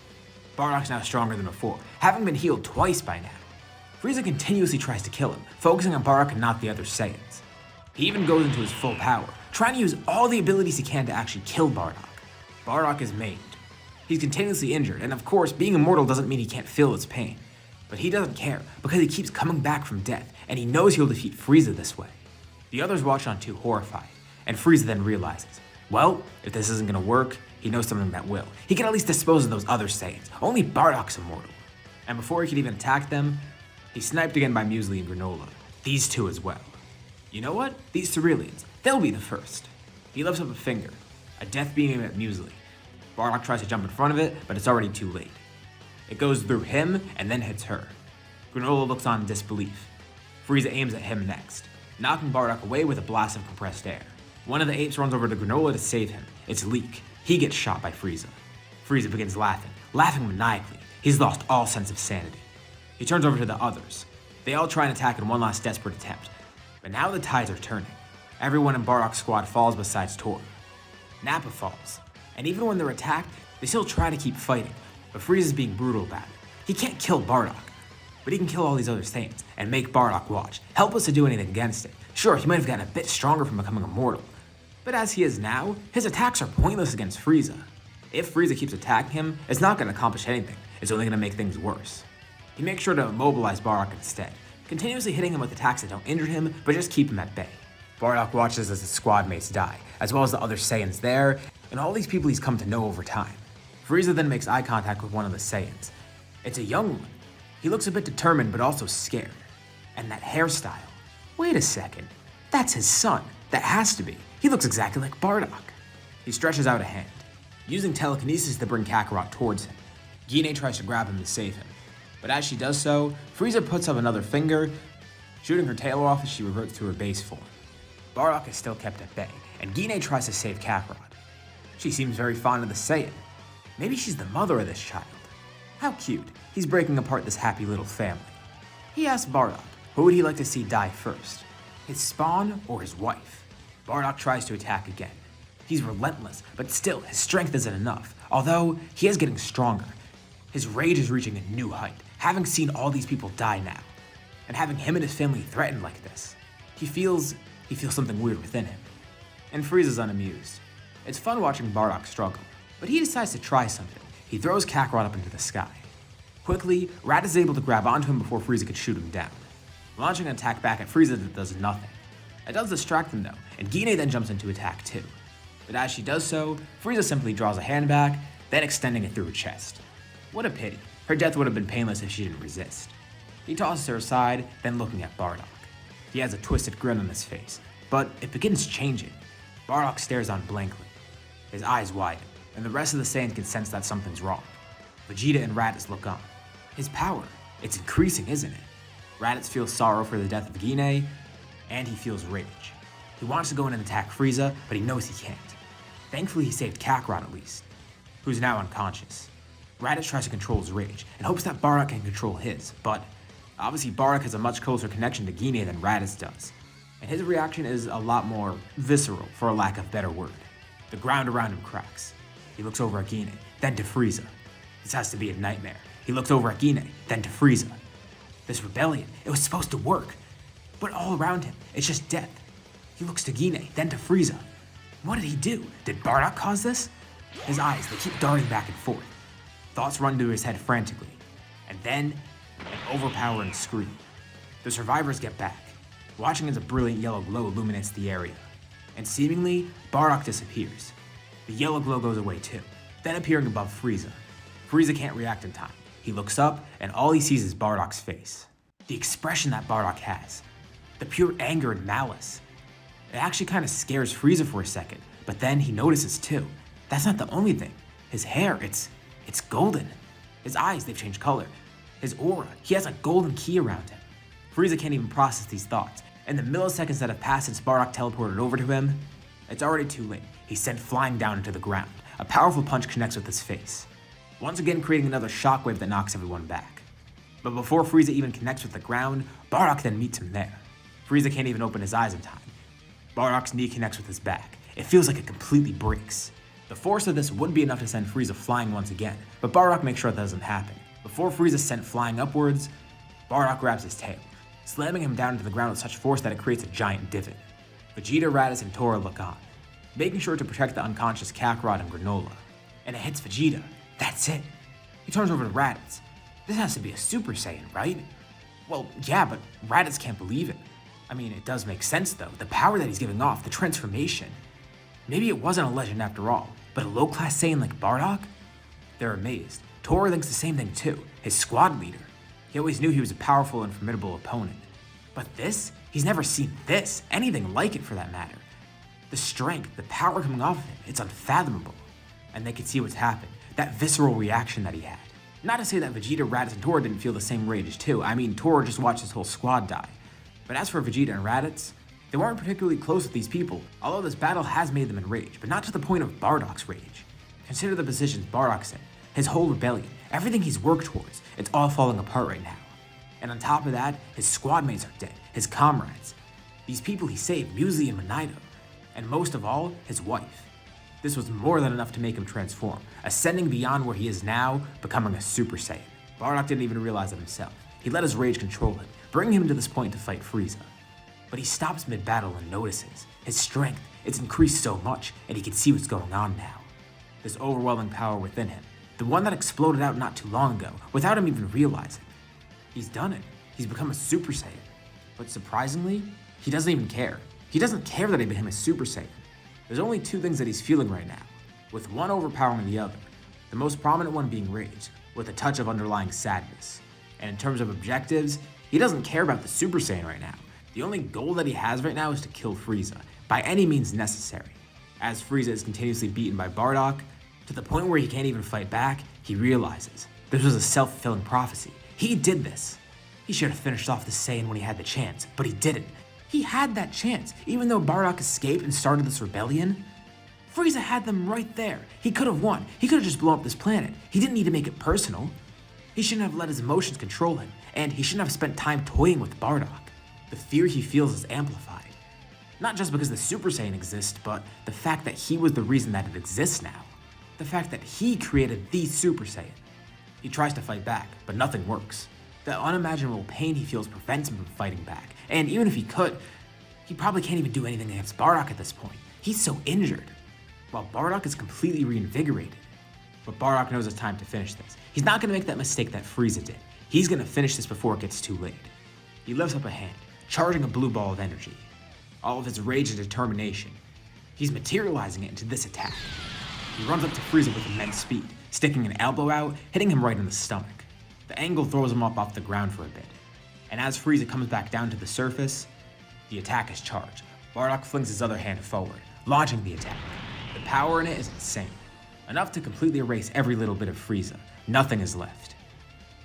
Bardock's now stronger than before, having been healed twice by now. Frieza continuously tries to kill him, focusing on Bardock and not the other Saiyans. He even goes into his full power, trying to use all the abilities he can to actually kill Bardock. Bardock is maimed. He's continuously injured, and of course, being immortal doesn't mean he can't feel his pain. But he doesn't care, because he keeps coming back from death, and he knows he'll defeat Frieza this way. The others watch on too, horrified, and Frieza then realizes, well, if this isn't gonna work, he knows something that will. He can at least dispose of those other Saiyans. Only Bardock's immortal. And before he could even attack them, he's sniped again by Muesli and Granola. These two as well. You know what? These Cerealians, they'll be the first. He lifts up a finger, a death beam at Muesli. Bardock tries to jump in front of it, but it's already too late. It goes through him and then hits her. Granola looks on in disbelief. Frieza aims at him next, knocking Bardock away with a blast of compressed air. One of the apes runs over to Granola to save him. It's Leek. He gets shot by Frieza. Frieza begins laughing maniacally. He's lost all sense of sanity. He turns over to the others. They all try and attack in one last desperate attempt. But now the tides are turning. Everyone in Bardock's squad falls besides Tor. Nappa falls. And even when they're attacked, they still try to keep fighting. But Frieza's being brutal about it. He can't kill Bardock. But he can kill all these other Saiyans and make Bardock watch, helpless to do anything against it. Sure, he might have gotten a bit stronger from becoming immortal. But as he is now, his attacks are pointless against Frieza. If Frieza keeps attacking him, it's not going to accomplish anything. It's only going to make things worse. He makes sure to immobilize Bardock instead, continuously hitting him with attacks that don't injure him, but just keep him at bay. Bardock watches as his squad mates die, as well as the other Saiyans there, and all these people he's come to know over time. Frieza then makes eye contact with one of the Saiyans. It's a young one. He looks a bit determined, but also scared. And that hairstyle. Wait a second. That's his son. That has to be. He looks exactly like Bardock. He stretches out a hand, using telekinesis to bring Kakarot towards him. Gine tries to grab him to save him. But as she does so, Frieza puts up another finger, shooting her tail off as she reverts to her base form. Bardock is still kept at bay, and Gine tries to save Kakarot. She seems very fond of the Saiyan. Maybe she's the mother of this child. How cute. He's breaking apart this happy little family. He asks Bardock, who would he like to see die first? His spawn or his wife? Bardock tries to attack again. He's relentless, but still, his strength isn't enough, although he is getting stronger. His rage is reaching a new height, having seen all these people die now, and having him and his family threatened like this. He feels something weird within him. And Frieza's unamused. It's fun watching Bardock struggle, but he decides to try something. He throws Kakarot up into the sky. Quickly, Rat is able to grab onto him before Frieza could shoot him down, launching an attack back at Frieza that does nothing. It does distract him though, and Gine then jumps into attack too. But as she does so, Frieza simply draws a hand back, then extending it through her chest. What a pity. Her death would have been painless if she didn't resist. He tosses her aside, then looking at Bardock. He has a twisted grin on his face, but it begins changing. Bardock stares on blankly. His eyes widen, and the rest of the Saiyans can sense that something's wrong. Vegeta and Raditz look on. His power, it's increasing, isn't it? Raditz feels sorrow for the death of Gine, and he feels rage. He wants to go in and attack Frieza, but he knows he can't. Thankfully, he saved Kakarot at least, who's now unconscious. Raditz tries to control his rage, and hopes that Bardock can control his, but obviously Bardock has a much closer connection to Gine than Raditz does, and his reaction is a lot more visceral, for a lack of better word. The ground around him cracks. He looks over at Gine, then to Frieza. This has to be a nightmare. He looks over at Gine, then to Frieza. This rebellion, it was supposed to work. But all around him, it's just death. He looks to Gine, then to Frieza. What did he do? Did Bardock cause this? His eyes, they keep darting back and forth. Thoughts run to his head frantically. And then, an overpowering scream. The survivors get back, watching as a brilliant yellow glow illuminates the area. And seemingly, Bardock disappears. The yellow glow goes away too, then appearing above Frieza. Frieza can't react in time. He looks up, and all he sees is Bardock's face. The expression that Bardock has. The pure anger and malice. It actually kind of scares Frieza for a second, but then he notices too. That's not the only thing. His hair, it's golden. His eyes, they've changed color. His aura, he has a golden key around him. Frieza can't even process these thoughts. In the milliseconds that have passed since Bardock teleported over to him, it's already too late. He's sent flying down into the ground. A powerful punch connects with his face, once again creating another shockwave that knocks everyone back. But before Frieza even connects with the ground, Bardock then meets him there. Frieza can't even open his eyes in time. Bardock's knee connects with his back. It feels like it completely breaks. The force of this would be enough to send Frieza flying once again, but Bardock makes sure that doesn't happen. Before Frieza is sent flying upwards, Bardock grabs his tail, slamming him down into the ground with such force that it creates a giant divot. Vegeta, Raditz, and Tora look on, making sure to protect the unconscious Kakarot and Granola. And it hits Vegeta. That's it. He turns over to Raditz. This has to be a Super Saiyan, right? Well, yeah, but Raditz can't believe it. I mean, it does make sense though, the power that he's giving off, the transformation. Maybe it wasn't a legend after all, but a low-class Saiyan like Bardock? They're amazed. Tora thinks the same thing too, his squad leader. He always knew he was a powerful and formidable opponent. But this? He's never seen this, anything like it for that matter. The strength, the power coming off of him, it's unfathomable. And they could see what's happened, that visceral reaction that he had. Not to say that Vegeta, Raditz, and Tora didn't feel the same rage too. I mean, Tora just watched his whole squad die. But as for Vegeta and Raditz, they weren't particularly close with these people, although this battle has made them enraged, but not to the point of Bardock's rage. Consider the positions Bardock's in, his whole rebellion, everything he's worked towards, it's all falling apart right now. And on top of that, his squad mates are dead, his comrades. These people he saved, Muesli and Monito. And most of all, his wife. This was more than enough to make him transform, ascending beyond where he is now, becoming a Super Saiyan. Bardock didn't even realize it himself. He let his rage control him, bringing him to this point to fight Frieza. But he stops mid-battle and notices. His strength, it's increased so much, and he can see what's going on now. This overwhelming power within him, the one that exploded out not too long ago, without him even realizing. He's done it. He's become a Super Saiyan. But surprisingly, he doesn't even care. He doesn't care that he became a Super Saiyan. There's only two things that he's feeling right now, with one overpowering the other, the most prominent one being rage, with a touch of underlying sadness. And in terms of objectives, he doesn't care about the Super Saiyan right now. The only goal that he has right now is to kill Frieza, by any means necessary. As Frieza is continuously beaten by Bardock, to the point where he can't even fight back, he realizes this was a self-fulfilling prophecy. He did this. He should have finished off the Saiyan when he had the chance, but he didn't. He had that chance, even though Bardock escaped and started this rebellion. Frieza had them right there. He could have won. He could have just blown up this planet. He didn't need to make it personal. He shouldn't have let his emotions control him, and he shouldn't have spent time toying with Bardock. The fear he feels is amplified. Not just because the Super Saiyan exists, but the fact that he was the reason that it exists now. The fact that he created the Super Saiyan. He tries to fight back, but nothing works. The unimaginable pain he feels prevents him from fighting back, and even if he could, he probably can't even do anything against Bardock at this point. He's so injured, while Bardock is completely reinvigorated. But Bardock knows it's time to finish this. He's not going to make that mistake that Frieza did. He's going to finish this before it gets too late. He lifts up a hand, charging a blue ball of energy. All of his rage and determination. He's materializing it into this attack. He runs up to Frieza with immense speed, sticking an elbow out, hitting him right in the stomach. The angle throws him up off the ground for a bit. And as Frieza comes back down to the surface, the attack is charged. Bardock flings his other hand forward, launching the attack. The power in it is insane. Enough to completely erase every little bit of Frieza. Nothing is left.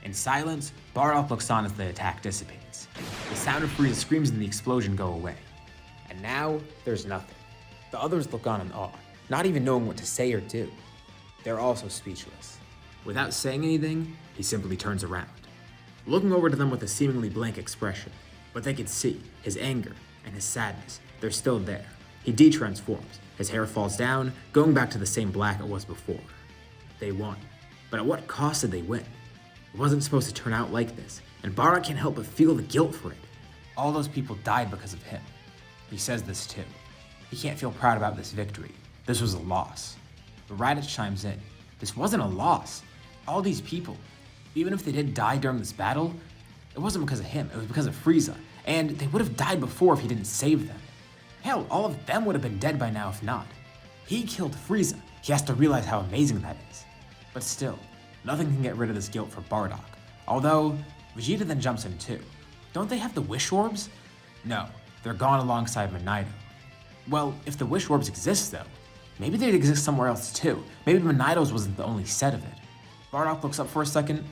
In silence, Bardock looks on as the attack dissipates. The sound of Frieza's screams and the explosion go away. And now, there's nothing. The others look on in awe, not even knowing what to say or do. They're also speechless. Without saying anything, he simply turns around, looking over to them with a seemingly blank expression. But they can see his anger and his sadness. They're still there. He de-transforms. His hair falls down, going back to the same black it was before. They won. But at what cost did they win? It wasn't supposed to turn out like this, and Bardock can't help but feel the guilt for it. All those people died because of him. He says this too. He can't feel proud about this victory. This was a loss. But Raditz chimes in. This wasn't a loss. All these people, even if they did die during this battle, it wasn't because of him, it was because of Frieza. And they would have died before if he didn't save them. Hell, all of them would have been dead by now if not. He killed Frieza. He has to realize how amazing that is. But still, nothing can get rid of this guilt for Bardock. Although, Vegeta then jumps in too. Don't they have the Wish Orbs? No, they're gone alongside Monito. Well, if the Wish Orbs exist though, maybe they'd exist somewhere else too. Maybe Monito's wasn't the only set of it. Bardock looks up for a second,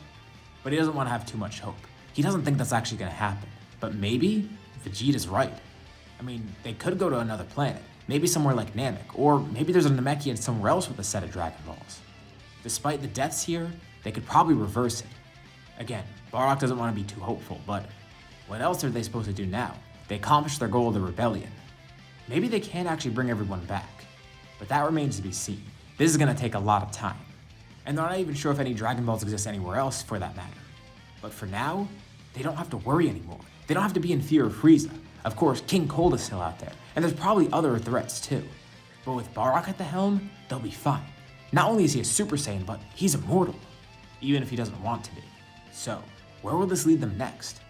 but he doesn't want to have too much hope. He doesn't think that's actually going to happen. But maybe Vegeta's right. I mean, they could go to another planet, maybe somewhere like Namek, or maybe there's a Namekian somewhere else with a set of Dragon Balls. Despite the deaths here, they could probably reverse it. Again, Bardock doesn't want to be too hopeful, but what else are they supposed to do now? They accomplished their goal of the rebellion. Maybe they can actually bring everyone back, but that remains to be seen. This is going to take a lot of time. And they're not even sure if any Dragon Balls exist anywhere else for that matter. But for now, they don't have to worry anymore. They don't have to be in fear of Frieza. Of course, King Cold is still out there, and there's probably other threats too. But with Bardock at the helm, they'll be fine. Not only is he a Super Saiyan, but he's immortal, even if he doesn't want to be. So, where will this lead them next?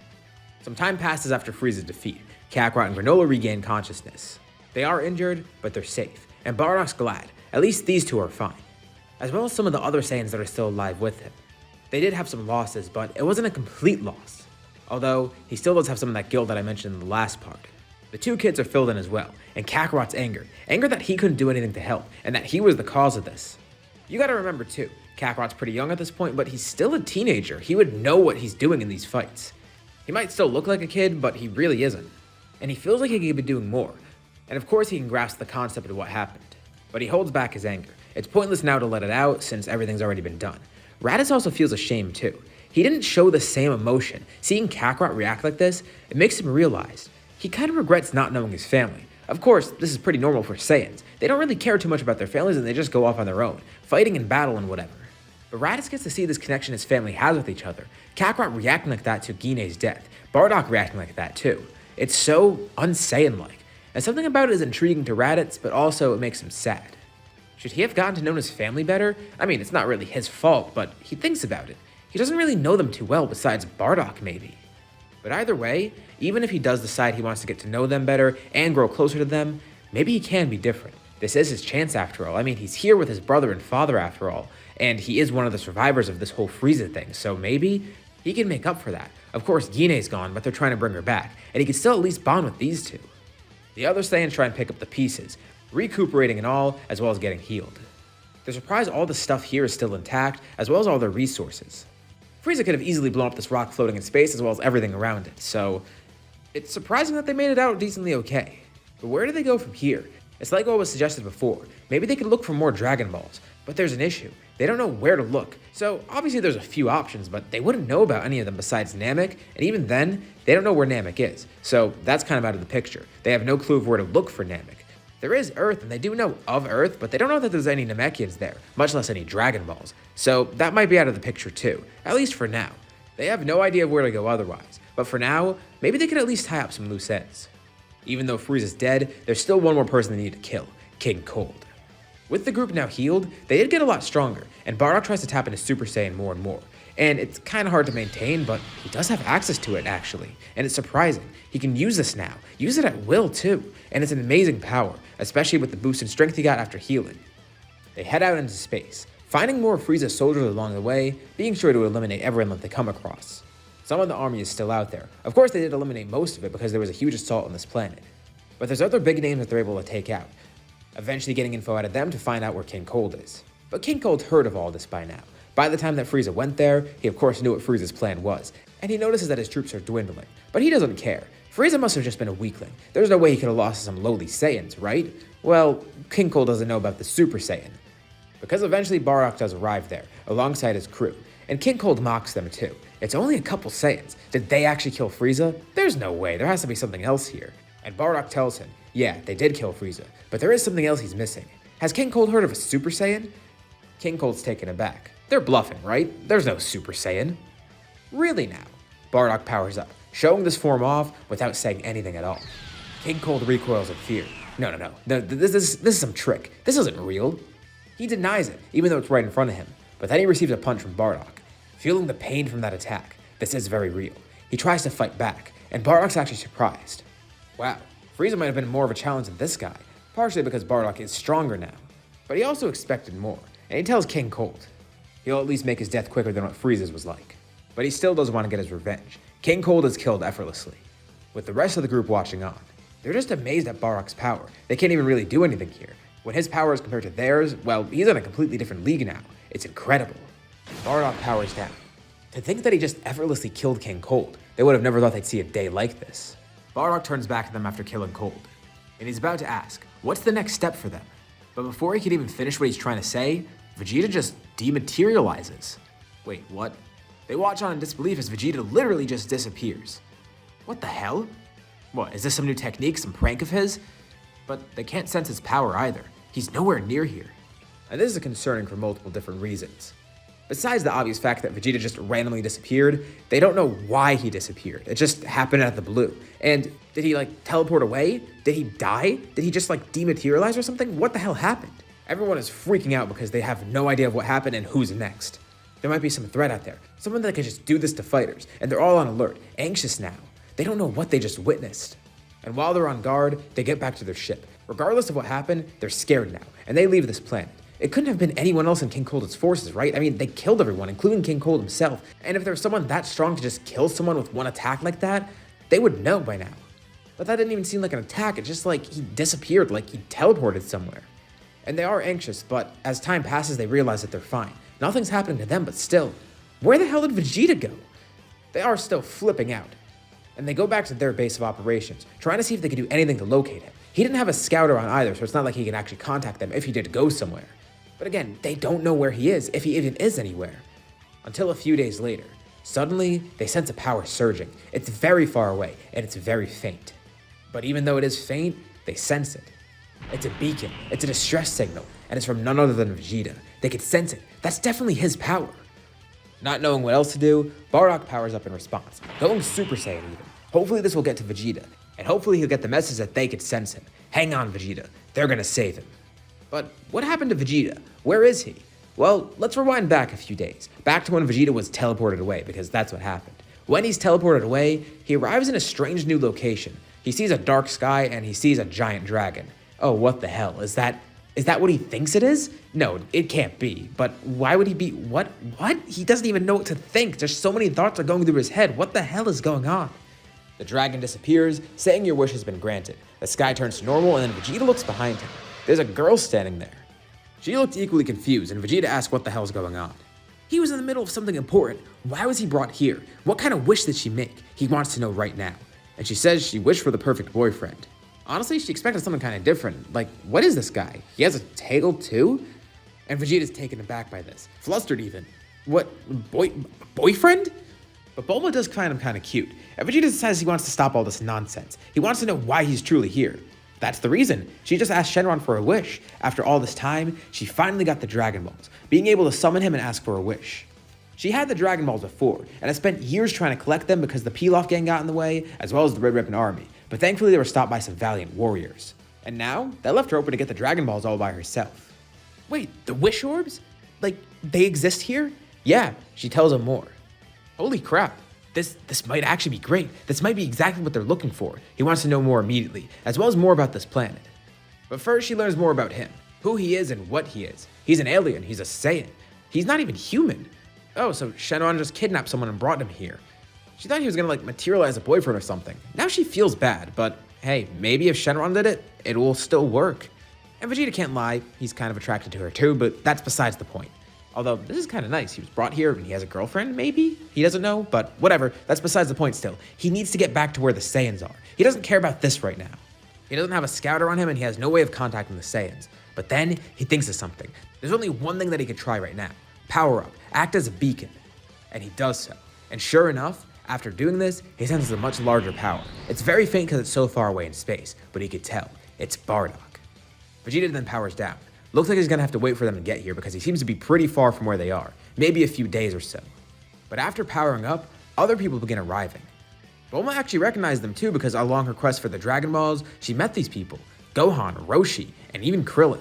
Some time passes after Frieza's defeat. Kakarot and Granola regain consciousness. They are injured, but they're safe, and Bardock's glad. At least these two are fine, as well as some of the other Saiyans that are still alive with him. They did have some losses, but it wasn't a complete loss. Although, he still does have some of that guilt that I mentioned in the last part. The two kids are filled in as well, and Kakarot's anger that he couldn't do anything to help, and that he was the cause of this. You gotta remember too, Kakarot's pretty young at this point, but he's still a teenager. He would know what he's doing in these fights. He might still look like a kid, but he really isn't. And he feels like he could be doing more. And of course he can grasp the concept of what happened. But he holds back his anger. It's pointless now to let it out, since everything's already been done. Raditz also feels ashamed too. He didn't show the same emotion. Seeing Kakarot react like this, it makes him realize he kind of regrets not knowing his family. Of course, this is pretty normal for Saiyans. They don't really care too much about their families and they just go off on their own, fighting in battle and whatever. But Raditz gets to see this connection his family has with each other. Kakarot reacting like that to Guinea's death. Bardock reacting like that too. It's so un-Saiyan-like. And something about it is intriguing to Raditz, but also it makes him sad. Should he have gotten to know his family better? I mean, it's not really his fault, but he thinks about it. He doesn't really know them too well besides Bardock maybe. But either way, even if he does decide he wants to get to know them better and grow closer to them, maybe he can be different. This is his chance after all. I mean, he's here with his brother and father after all, and he is one of the survivors of this whole Frieza thing, so maybe he can make up for that. Of course, Guinea's gone, but they're trying to bring her back, and he can still at least bond with these two. The other Saiyans try and pick up the pieces, recuperating and all, as well as getting healed. They're surprised all the stuff here is still intact, as well as all their resources. Frieza could have easily blown up this rock floating in space as well as everything around it, so it's surprising that they made it out decently okay. But where do they go from here? It's like what was suggested before. Maybe they could look for more Dragon Balls, but there's an issue. They don't know where to look. So obviously there's a few options, but they wouldn't know about any of them besides Namek, and even then, they don't know where Namek is. So that's kind of out of the picture. They have no clue of where to look for Namek. There is Earth, and they do know of Earth, but they don't know that there's any Namekians there, much less any Dragon Balls. So that might be out of the picture too, at least for now. They have no idea of where to go otherwise, but for now, maybe they could at least tie up some loose ends. Even though Frieza's dead, there's still one more person they need to kill, King Cold. With the group now healed, they did get a lot stronger, and Bardock tries to tap into Super Saiyan more and more. And it's kind of hard to maintain, but he does have access to it actually, and it's surprising. He can use this now, use it at will too, and it's an amazing power, especially with the boost in strength he got after healing. They head out into space, finding more of Frieza's soldiers along the way, being sure to eliminate everyone that they come across. Some of the army is still out there. Of course they did eliminate most of it because there was a huge assault on this planet. But there's other big names that they're able to take out, eventually getting info out of them to find out where King Cold is. But King Cold heard of all this by now. By the time that Frieza went there, he of course knew what Frieza's plan was, and he notices that his troops are dwindling. But he doesn't care. Frieza must have just been a weakling. There's no way he could have lost to some lowly Saiyans, right? Well, King Cold doesn't know about the Super Saiyan. Because eventually Bardock does arrive there, alongside his crew, and King Cold mocks them too. It's only a couple Saiyans. Did they actually kill Frieza? There's no way, there has to be something else here. And Bardock tells him, yeah, they did kill Frieza, but there is something else he's missing. Has King Cold heard of a Super Saiyan? King Cold's taken aback. They're bluffing, right? There's no Super Saiyan. Really now? Bardock powers up, showing this form off without saying anything at all. King Cold recoils in fear. No, this is some trick. This isn't real. He denies it, even though it's right in front of him. But then he receives a punch from Bardock. Feeling the pain from that attack, this is very real. He tries to fight back, and Bardock's actually surprised. Wow, Frieza might have been more of a challenge than this guy, partially because Bardock is stronger now. But he also expected more, and he tells King Cold he'll at least make his death quicker than what Frieza's was like. But he still doesn't want to get his revenge. King Cold is killed effortlessly, with the rest of the group watching on. They're just amazed at Bardock's power. They can't even really do anything here. When his power is compared to theirs, well, he's in a completely different league now. It's incredible. Bardock powers down. To think that he just effortlessly killed King Cold, they would have never thought they'd see a day like this. Bardock turns back to them after killing Cold, and he's about to ask, what's the next step for them? But before he can even finish what he's trying to say, Vegeta just dematerializes. Wait, what? They watch on in disbelief as Vegeta literally just disappears. What the hell? What, is this some new technique, some prank of his? But they can't sense his power either. He's nowhere near here. And this is concerning for multiple different reasons. Besides the obvious fact that Vegeta just randomly disappeared, they don't know why he disappeared. It just happened out of the blue. And did he teleport away? Did he die? Did he just dematerialize or something? What the hell happened? Everyone is freaking out because they have no idea of what happened and who's next. There might be some threat out there, someone that could just do this to fighters, and they're all on alert, anxious now. They don't know what they just witnessed. And while they're on guard, they get back to their ship. Regardless of what happened, they're scared now, and they leave this planet. It couldn't have been anyone else in King Cold's forces, right? I mean, they killed everyone, including King Cold himself. And if there was someone that strong to just kill someone with one attack like that, they would know by now. But that didn't even seem like an attack. It's just he disappeared, he teleported somewhere. And they are anxious, but as time passes, they realize that they're fine. Nothing's happening to them, but still, where the hell did Vegeta go? They are still flipping out. And they go back to their base of operations, trying to see if they could do anything to locate him. He didn't have a scouter on either, so it's not like he can actually contact them if he did go somewhere. But again, they don't know where he is, if he even is anywhere. Until a few days later, suddenly they sense a power surging. It's very far away, and it's very faint. But even though it is faint, they sense it. It's a beacon, it's a distress signal, and it's from none other than Vegeta. They could sense it. That's definitely his power. Not knowing what else to do, Bardock powers up in response, going Super Saiyan even. Hopefully this will get to Vegeta, and hopefully he'll get the message that they could sense him. Hang on, Vegeta. They're gonna save him. But what happened to Vegeta? Where is he? Well, let's rewind back a few days, back to when Vegeta was teleported away, because that's what happened. When he's teleported away, he arrives in a strange new location. He sees a dark sky and he sees a giant dragon. Oh, what the hell? Is that what he thinks it is? No, it can't be. But why would he be, what? He doesn't even know what to think. There's so many thoughts are going through his head. What the hell is going on? The dragon disappears, saying your wish has been granted. The sky turns to normal and then Vegeta looks behind him. There's a girl standing there. She looked equally confused, and Vegeta asked what the hell's going on. He was in the middle of something important. Why was he brought here? What kind of wish did she make? He wants to know right now. And she says she wished for the perfect boyfriend. Honestly, she expected something kind of different. What is this guy? He has a tail too? And Vegeta's taken aback by this. Flustered even. What, boyfriend? But Bulma does find him kind of cute. And Vegeta decides he wants to stop all this nonsense. He wants to know why he's truly here. That's the reason. She just asked Shenron for a wish. After all this time, she finally got the Dragon Balls, being able to summon him and ask for a wish. She had the Dragon Balls before, and had spent years trying to collect them because the Pilaf gang got in the way, as well as the Red Ribbon Army, but thankfully they were stopped by some valiant warriors. And now, that left her open to get the Dragon Balls all by herself. Wait, the Wish Orbs? They exist here? Yeah, she tells him more. Holy crap. This might actually be great. This might be exactly what they're looking for. He wants to know more immediately, as well as more about this planet. But first, she learns more about him, who he is and what he is. He's an alien, he's a Saiyan. He's not even human. Oh, so Shenron just kidnapped someone and brought him here. She thought he was gonna materialize a boyfriend or something. Now she feels bad, but hey, maybe if Shenron did it, it will still work. And Vegeta can't lie, he's kind of attracted to her too, but that's besides the point. Although, this is kind of nice. He was brought here and he has a girlfriend, maybe? He doesn't know, but whatever. That's besides the point still. He needs to get back to where the Saiyans are. He doesn't care about this right now. He doesn't have a scouter on him and he has no way of contacting the Saiyans. But then, he thinks of something. There's only one thing that he could try right now. Power up. Act as a beacon. And he does so. And sure enough, after doing this, he senses a much larger power. It's very faint because it's so far away in space, but he could tell. It's Bardock. Vegeta then powers down. Looks like he's gonna have to wait for them to get here because he seems to be pretty far from where they are, maybe a few days or so. But after powering up, other people begin arriving. Bulma actually recognized them too because along her quest for the Dragon Balls, she met these people, Gohan, Roshi, and even Krillin.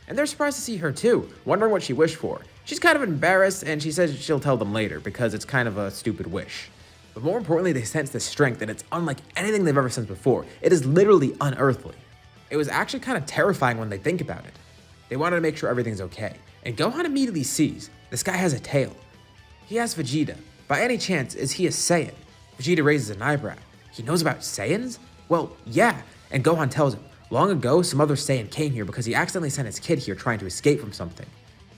And they're surprised to see her too, wondering what she wished for. She's kind of embarrassed and she says she'll tell them later because it's kind of a stupid wish. But more importantly, they sense this strength and it's unlike anything they've ever sensed before. It is literally unearthly. It was actually kind of terrifying when they think about it. They wanted to make sure everything's okay, and Gohan immediately sees this guy has a tail. He asks Vegeta, by any chance, is he a Saiyan? Vegeta raises an eyebrow. He knows about Saiyans? Well, yeah, and Gohan tells him, long ago, some other Saiyan came here because he accidentally sent his kid here trying to escape from something.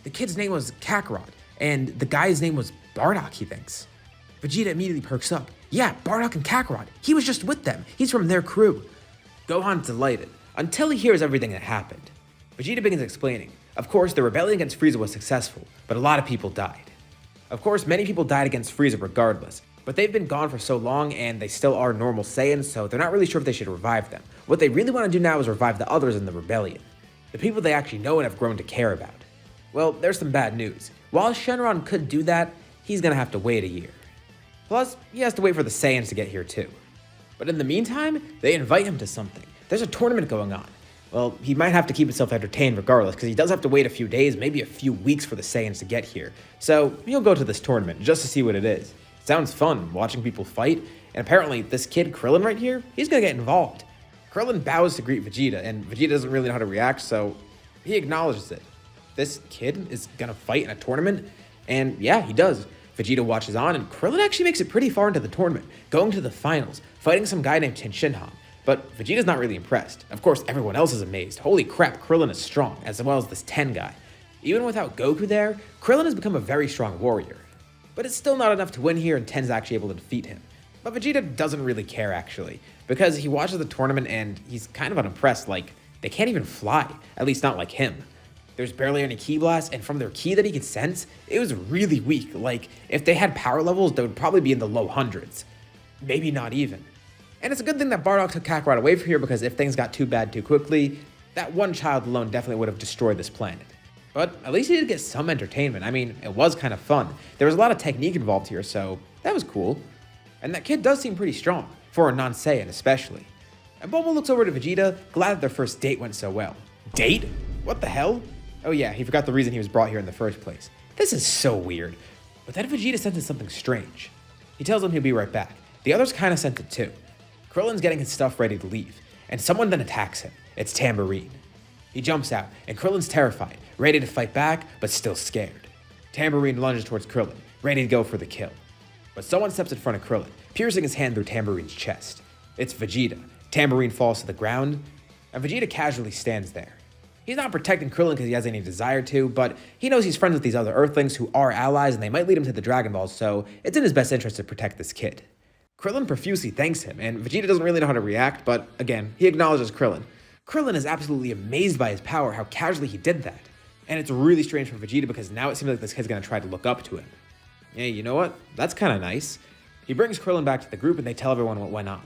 The kid's name was Kakarot, and the guy's name was Bardock, he thinks. Vegeta immediately perks up. Yeah, Bardock and Kakarot, he was just with them. He's from their crew. Gohan's delighted, until he hears everything that happened. Vegeta begins explaining. Of course, the rebellion against Frieza was successful, but a lot of people died. Of course, many people died against Frieza regardless, but they've been gone for so long and they still are normal Saiyans, so they're not really sure if they should revive them. What they really want to do now is revive the others in the rebellion, the people they actually know and have grown to care about. Well, there's some bad news. While Shenron could do that, he's gonna have to wait a year. Plus, he has to wait for the Saiyans to get here too. But in the meantime, they invite him to something. There's a tournament going on. Well, he might have to keep himself entertained regardless, because he does have to wait a few days, maybe a few weeks for the Saiyans to get here. So he'll go to this tournament just to see what it is. It sounds fun, watching people fight, and apparently this kid Krillin right here, he's gonna get involved. Krillin bows to greet Vegeta, and Vegeta doesn't really know how to react, so he acknowledges it. This kid is gonna fight in a tournament, and yeah, he does. Vegeta watches on, and Krillin actually makes it pretty far into the tournament, going to the finals, fighting some guy named Shinhan. But Vegeta's not really impressed. Of course, everyone else is amazed. Holy crap, Krillin is strong, as well as this 10 guy. Even without Goku there, Krillin has become a very strong warrior. But it's still not enough to win here, and 10's actually able to defeat him. But Vegeta doesn't really care, actually, because he watches the tournament and he's kind of unimpressed. Like, they can't even fly, at least not like him. There's barely any ki blasts, and from their ki that he could sense, it was really weak. Like, if they had power levels, they would probably be in the low hundreds. Maybe not even. And it's a good thing that Bardock took Kakarot away from here, because if things got too bad too quickly, that one child alone definitely would have destroyed this planet. But at least he did get some entertainment. I mean, it was kind of fun. There was a lot of technique involved here, so that was cool. And that kid does seem pretty strong, for a non-Saiyan especially. And Bulma looks over to Vegeta, glad that their first date went so well. Date? What the hell? Oh yeah, he forgot the reason he was brought here in the first place. This is so weird. But then Vegeta senses something strange. He tells him he'll be right back. The others kind of sense it too. Krillin's getting his stuff ready to leave, and someone then attacks him. It's Tambourine. He jumps out, and Krillin's terrified, ready to fight back, but still scared. Tambourine lunges towards Krillin, ready to go for the kill. But someone steps in front of Krillin, piercing his hand through Tambourine's chest. It's Vegeta. Tambourine falls to the ground, and Vegeta casually stands there. He's not protecting Krillin because he has any desire to, but he knows he's friends with these other Earthlings who are allies, and they might lead him to the Dragon Balls, so it's in his best interest to protect this kid. Krillin profusely thanks him, and Vegeta doesn't really know how to react, but again, he acknowledges Krillin. Krillin is absolutely amazed by his power, how casually he did that. And it's really strange for Vegeta because now it seems like this kid's gonna try to look up to him. Hey, you know what? That's kinda nice. He brings Krillin back to the group and they tell everyone what went on.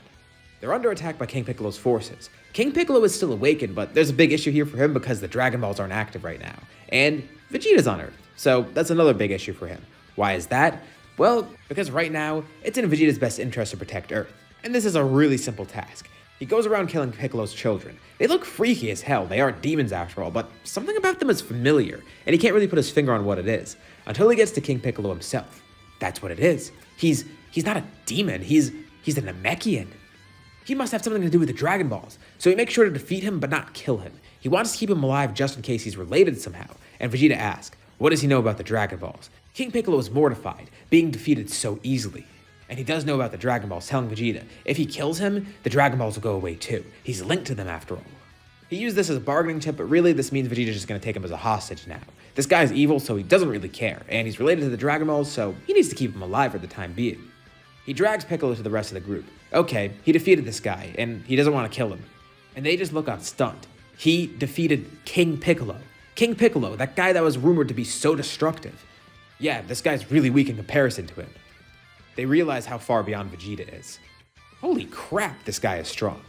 They're under attack by King Piccolo's forces. King Piccolo is still awakened, but there's a big issue here for him because the Dragon Balls aren't active right now. And Vegeta's on Earth, so that's another big issue for him. Why is that? Well, because right now, it's in Vegeta's best interest to protect Earth. And this is a really simple task. He goes around killing Piccolo's children. They look freaky as hell, they aren't demons after all, but something about them is familiar, and he can't really put his finger on what it is, until he gets to King Piccolo himself. That's what it is. He's not a demon, he's a Namekian. He must have something to do with the Dragon Balls, so he makes sure to defeat him but not kill him. He wants to keep him alive just in case he's related somehow, and Vegeta asks, what does he know about the Dragon Balls? King Piccolo is mortified, being defeated so easily. And he does know about the Dragon Balls, telling Vegeta, if he kills him, the Dragon Balls will go away too. He's linked to them after all. He used this as a bargaining chip, but really this means Vegeta's just gonna take him as a hostage now. This guy's evil, so he doesn't really care, and he's related to the Dragon Balls, so he needs to keep him alive for the time being. He drags Piccolo to the rest of the group. Okay, he defeated this guy, and he doesn't want to kill him. And they just look on stunned. He defeated King Piccolo. King Piccolo, that guy that was rumored to be so destructive. Yeah, this guy's really weak in comparison to him. They realize how far beyond Vegeta is. Holy crap, this guy is strong.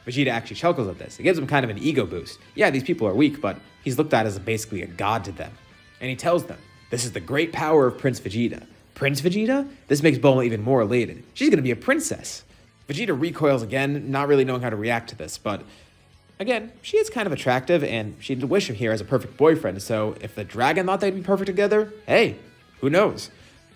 Vegeta actually chuckles at this. It gives him kind of an ego boost. Yeah, these people are weak, but he's looked at as basically a god to them. And he tells them, this is the great power of Prince Vegeta. Prince Vegeta? This makes Bulma even more elated. She's gonna be a princess. Vegeta recoils again, not really knowing how to react to this, but again, she is kind of attractive, and she'd wish him here as a perfect boyfriend, so if the dragon thought they'd be perfect together, hey, who knows?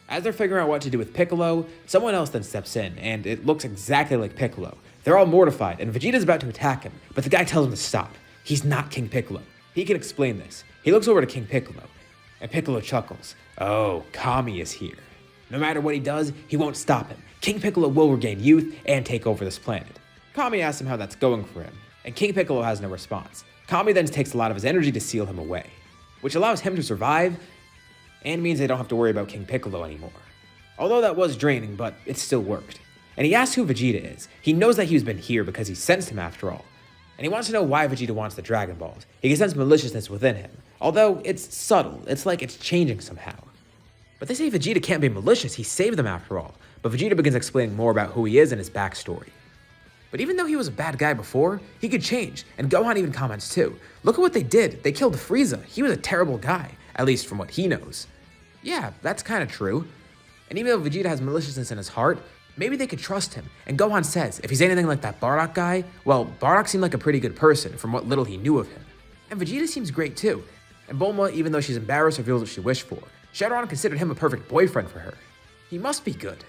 As they're figuring out what to do with Piccolo, someone else then steps in, and it looks exactly like Piccolo. They're all mortified, and Vegeta's about to attack him, but the guy tells him to stop. He's not King Piccolo. He can explain this. He looks over to King Piccolo, and Piccolo chuckles. Oh, Kami is here. No matter what he does, he won't stop him. King Piccolo will regain youth and take over this planet. Kami asks him how that's going for him, and King Piccolo has no response. Kami then takes a lot of his energy to seal him away, which allows him to survive and means they don't have to worry about King Piccolo anymore. Although that was draining, but it still worked. And he asks who Vegeta is. He knows that he's been here because he sensed him after all. And he wants to know why Vegeta wants the Dragon Balls. He can sense maliciousness within him, although it's subtle. It's like it's changing somehow. But they say Vegeta can't be malicious, he saved them after all. But Vegeta begins explaining more about who he is and his backstory. But even though he was a bad guy before, he could change, and Gohan even comments too. Look at what they did, they killed Frieza, he was a terrible guy, at least from what he knows. Yeah, that's kind of true. And even though Vegeta has maliciousness in his heart, maybe they could trust him. And Gohan says, if he's anything like that Bardock guy, well, Bardock seemed like a pretty good person from what little he knew of him. And Vegeta seems great too. And Bulma, even though she's embarrassed, reveals what she wished for. Shenron considered him a perfect boyfriend for her. He must be good.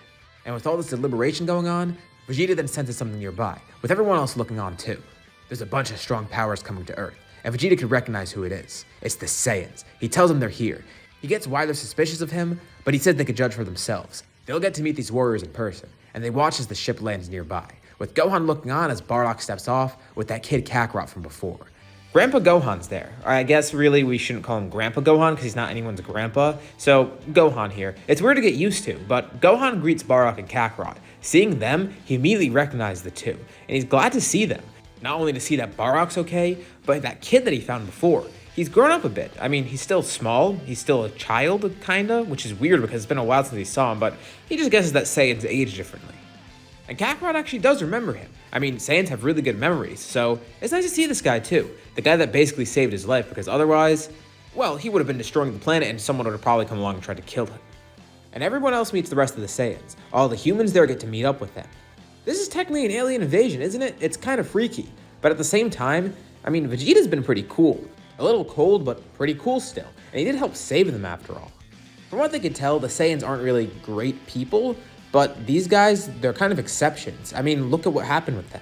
And with all this deliberation going on, Vegeta then senses something nearby, with everyone else looking on too. There's a bunch of strong powers coming to Earth, and Vegeta could recognize who it is. It's the Saiyans. He tells them they're here. He gets why they're suspicious of him, but he said they could judge for themselves. They'll get to meet these warriors in person, and they watch as the ship lands nearby, with Gohan looking on as Bardock steps off with that kid Kakarot from before. Grandpa Gohan's there. I guess really we shouldn't call him Grandpa Gohan because he's not anyone's grandpa. So Gohan here. It's weird to get used to, but Gohan greets Bardock and Kakarot. Seeing them, he immediately recognized the two, and he's glad to see them. Not only to see that Bardock's okay, but that kid that he found before. He's grown up a bit. I mean, he's still small. He's still a child, kinda, which is weird because it's been a while since he saw him, but he just guesses that Saiyans age differently. And Kakarot actually does remember him. I mean, Saiyans have really good memories, so it's nice to see this guy too. The guy that basically saved his life, because otherwise, well, he would have been destroying the planet and someone would have probably come along and tried to kill him. And everyone else meets the rest of the Saiyans. All the humans there get to meet up with them. This is technically an alien invasion, isn't it? It's kind of freaky. But at the same time, I mean, Vegeta's been pretty cool. A little cold, but pretty cool still. And he did help save them after all. From what they could tell, the Saiyans aren't really great people, but these guys, they're kind of exceptions. I mean, look at what happened with them.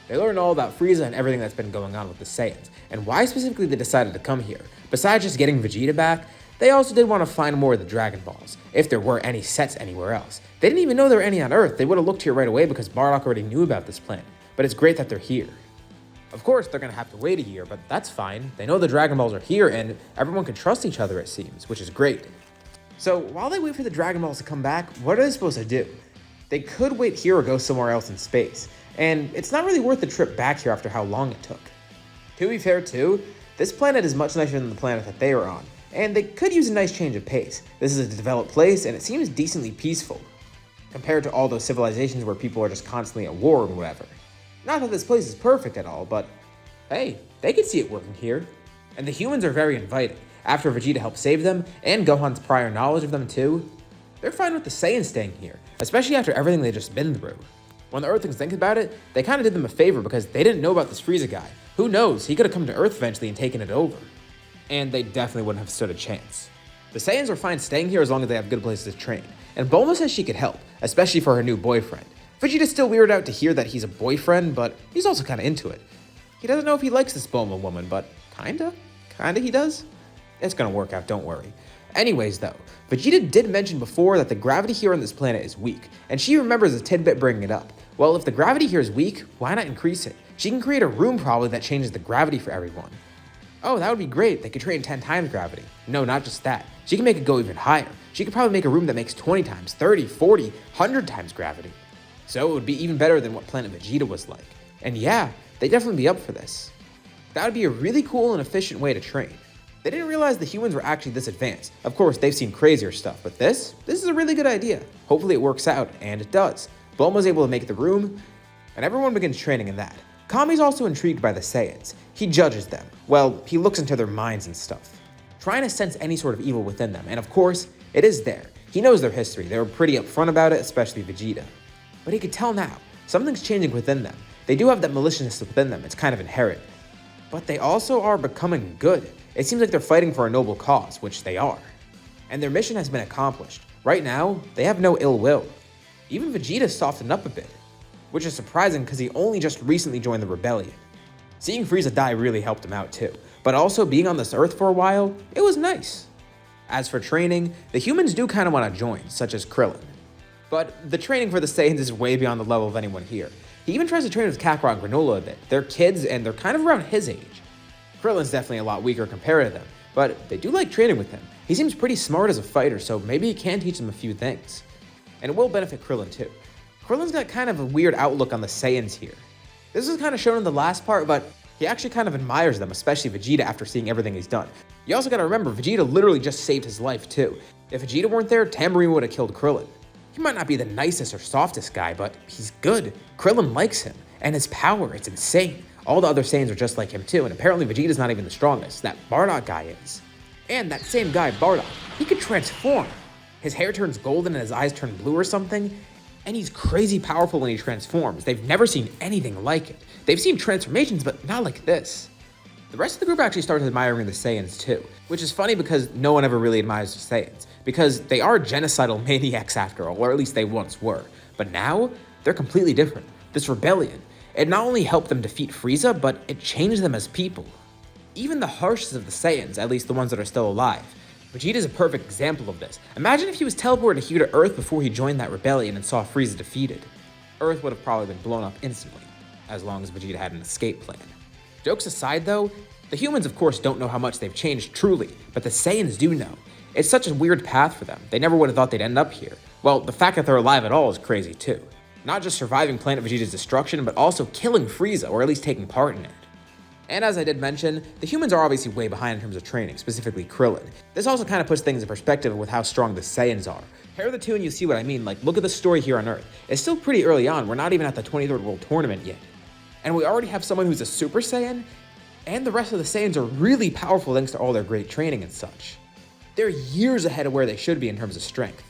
They learned all about Frieza and everything that's been going on with the Saiyans, and why specifically they decided to come here. Besides just getting Vegeta back, they also did want to find more of the Dragon Balls, if there were any sets anywhere else. They didn't even know there were any on Earth. They would have looked here right away because Bardock already knew about this planet, but it's great that they're here. Of course, they're going to have to wait a year, but that's fine. They know the Dragon Balls are here, and everyone can trust each other, it seems, which is great. So while they wait for the Dragon Balls to come back, what are they supposed to do? They could wait here or go somewhere else in space, and it's not really worth the trip back here after how long it took. To be fair too, this planet is much nicer than the planet that they were on, and they could use a nice change of pace. This is a developed place, and it seems decently peaceful, compared to all those civilizations where people are just constantly at war and whatever. Not that this place is perfect at all, but hey, they could see it working here. And the humans are very inviting. After Vegeta helped save them, and Gohan's prior knowledge of them too, they're fine with the Saiyans staying here, especially after everything they've just been through. When the Earthlings think about it, they kind of did them a favor because they didn't know about this Frieza guy. Who knows, he could have come to Earth eventually and taken it over. And they definitely wouldn't have stood a chance. The Saiyans are fine staying here as long as they have good places to train, and Bulma says she could help, especially for her new boyfriend. Vegeta's still weirded out to hear that he's a boyfriend, but he's also kind of into it. He doesn't know if he likes this Bulma woman, but kinda he does. It's gonna work out, don't worry. Anyways though, Vegeta did mention before that the gravity here on this planet is weak, and she remembers a tidbit bringing it up. Well, if the gravity here is weak, why not increase it? She can create a room probably that changes the gravity for everyone. Oh, that would be great. They could train 10 times gravity. No, not just that. She can make it go even higher. She could probably make a room that makes 20 times, 30, 40, 100 times gravity. So it would be even better than what Planet Vegeta was like. And yeah, they'd definitely be up for this. That would be a really cool and efficient way to train. They didn't realize the humans were actually this advanced. Of course, they've seen crazier stuff, but this is a really good idea. Hopefully it works out, and it does. Bulma's able to make the room, and everyone begins training in that. Kami's also intrigued by the Saiyans. He judges them. Well, he looks into their minds and stuff, trying to sense any sort of evil within them, and of course, it is there. He knows their history. They were pretty upfront about it, especially Vegeta. But he could tell now, something's changing within them. They do have that maliciousness within them, it's kind of inherent. But they also are becoming good. It seems like they're fighting for a noble cause, which they are. And their mission has been accomplished. Right now, they have no ill will. Even Vegeta softened up a bit, which is surprising because he only just recently joined the rebellion. Seeing Frieza die really helped him out too, but also being on this Earth for a while, it was nice. As for training, the humans do kind of want to join, such as Krillin. But the training for the Saiyans is way beyond the level of anyone here. He even tries to train with Kakarot and Granola a bit. They're kids and they're kind of around his age. Krillin's definitely a lot weaker compared to them, but they do like training with him. He seems pretty smart as a fighter, so maybe he can teach them a few things. And it will benefit Krillin too. Krillin's got kind of a weird outlook on the Saiyans here. This is kind of shown in the last part, but he actually kind of admires them, especially Vegeta after seeing everything he's done. You also gotta remember, Vegeta literally just saved his life too. If Vegeta weren't there, Tambourine would have killed Krillin. He might not be the nicest or softest guy, but he's good. Krillin likes him, and his power, it's insane. All the other Saiyans are just like him too, and apparently Vegeta's not even the strongest. That Bardock guy is. And that same guy, Bardock, he could transform. His hair turns golden and his eyes turn blue or something, and he's crazy powerful when he transforms. They've never seen anything like it. They've seen transformations, but not like this. The rest of the group actually started admiring the Saiyans too, which is funny because no one ever really admires the Saiyans, because they are genocidal maniacs after all, or at least they once were. But now, they're completely different. This rebellion, it not only helped them defeat Frieza, but it changed them as people. Even the harshest of the Saiyans, at least the ones that are still alive, Vegeta's a perfect example of this. Imagine if he was teleported here to Earth before he joined that rebellion and saw Frieza defeated. Earth would have probably been blown up instantly, as long as Vegeta had an escape plan. Jokes aside though, the humans of course don't know how much they've changed truly, but the Saiyans do know. It's such a weird path for them. They never would have thought they'd end up here. Well, the fact that they're alive at all is crazy too. Not just surviving Planet Vegeta's destruction, but also killing Frieza, or at least taking part in it. And as I did mention, the humans are obviously way behind in terms of training, specifically Krillin. This also kind of puts things in perspective with how strong the Saiyans are. Pair the two and you see what I mean, like look at the story here on Earth. It's still pretty early on, we're not even at the 23rd World Tournament yet. And we already have someone who's a Super Saiyan, and the rest of the Saiyans are really powerful thanks to all their great training and such. They're years ahead of where they should be in terms of strength.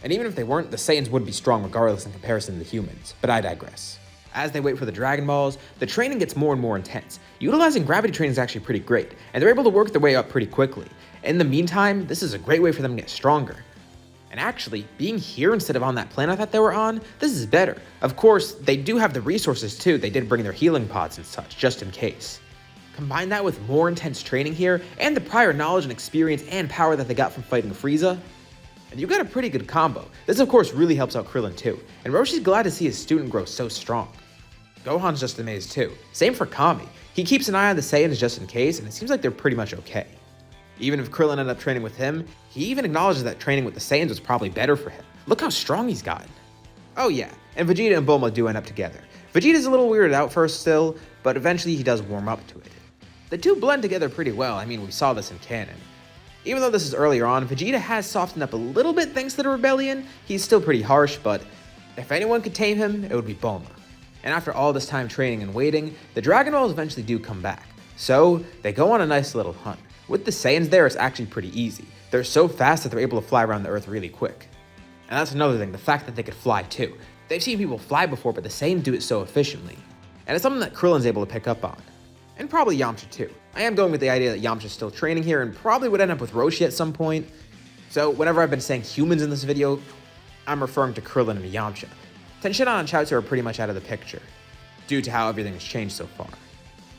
And even if they weren't, the Saiyans would be strong regardless in comparison to the humans, but I digress. As they wait for the Dragon Balls, the training gets more and more intense. Utilizing gravity training is actually pretty great, and they're able to work their way up pretty quickly. In the meantime, this is a great way for them to get stronger. And actually, being here instead of on that planet that they were on, this is better. Of course, they do have the resources too. They did bring their healing pods and such, just in case. Combine that with more intense training here, and the prior knowledge and experience and power that they got from fighting Frieza, and you got a pretty good combo. This of course really helps out Krillin too, and Roshi's glad to see his student grow so strong. Gohan's just amazed too. Same for Kami. He keeps an eye on the Saiyans just in case, and it seems like they're pretty much okay. Even if Krillin ended up training with him, he even acknowledges that training with the Saiyans was probably better for him. Look how strong he's gotten. Oh yeah, and Vegeta and Bulma do end up together. Vegeta's a little weirded out first still, but eventually he does warm up to it. The two blend together pretty well, I mean we saw this in canon. Even though this is earlier on, Vegeta has softened up a little bit thanks to the rebellion. He's still pretty harsh, but if anyone could tame him, it would be Bulma. And after all this time training and waiting, the Dragon Balls eventually do come back. So they go on a nice little hunt. With the Saiyans there, it's actually pretty easy. They're so fast that they're able to fly around the Earth really quick. And that's another thing, the fact that they could fly too. They've seen people fly before, but the Saiyans do it so efficiently. And it's something that Krillin's able to pick up on. And probably Yamcha too. I am going with the idea that Yamcha's still training here and probably would end up with Roshi at some point. So whenever I've been saying humans in this video, I'm referring to Krillin and Yamcha. Tenshinhan and Chaozu are pretty much out of the picture, due to how everything has changed so far.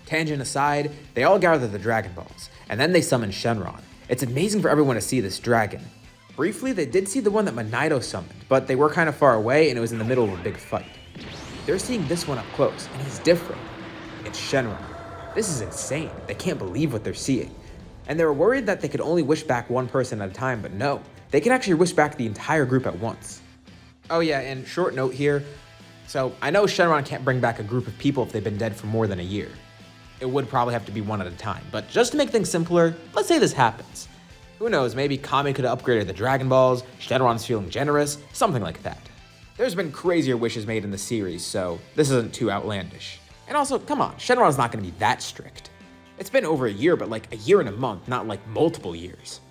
Tangent aside, they all gather the Dragon Balls, and then they summon Shenron. It's amazing for everyone to see this dragon. Briefly, they did see the one that Minato summoned, but they were kind of far away and it was in the middle of a big fight. They're seeing this one up close, and he's different. It's Shenron. This is insane. They can't believe what they're seeing. And they were worried that they could only wish back one person at a time, but no, they can actually wish back the entire group at once. Oh yeah, and short note here. So I know Shenron can't bring back a group of people if they've been dead for more than a year. It would probably have to be one at a time, but just to make things simpler, let's say this happens. Who knows, maybe Kami could have upgraded the Dragon Balls, Shenron's feeling generous, something like that. There's been crazier wishes made in the series, so this isn't too outlandish. And also, come on, Shenron's not gonna be that strict. It's been over a year, but like a year and a month, not like multiple years.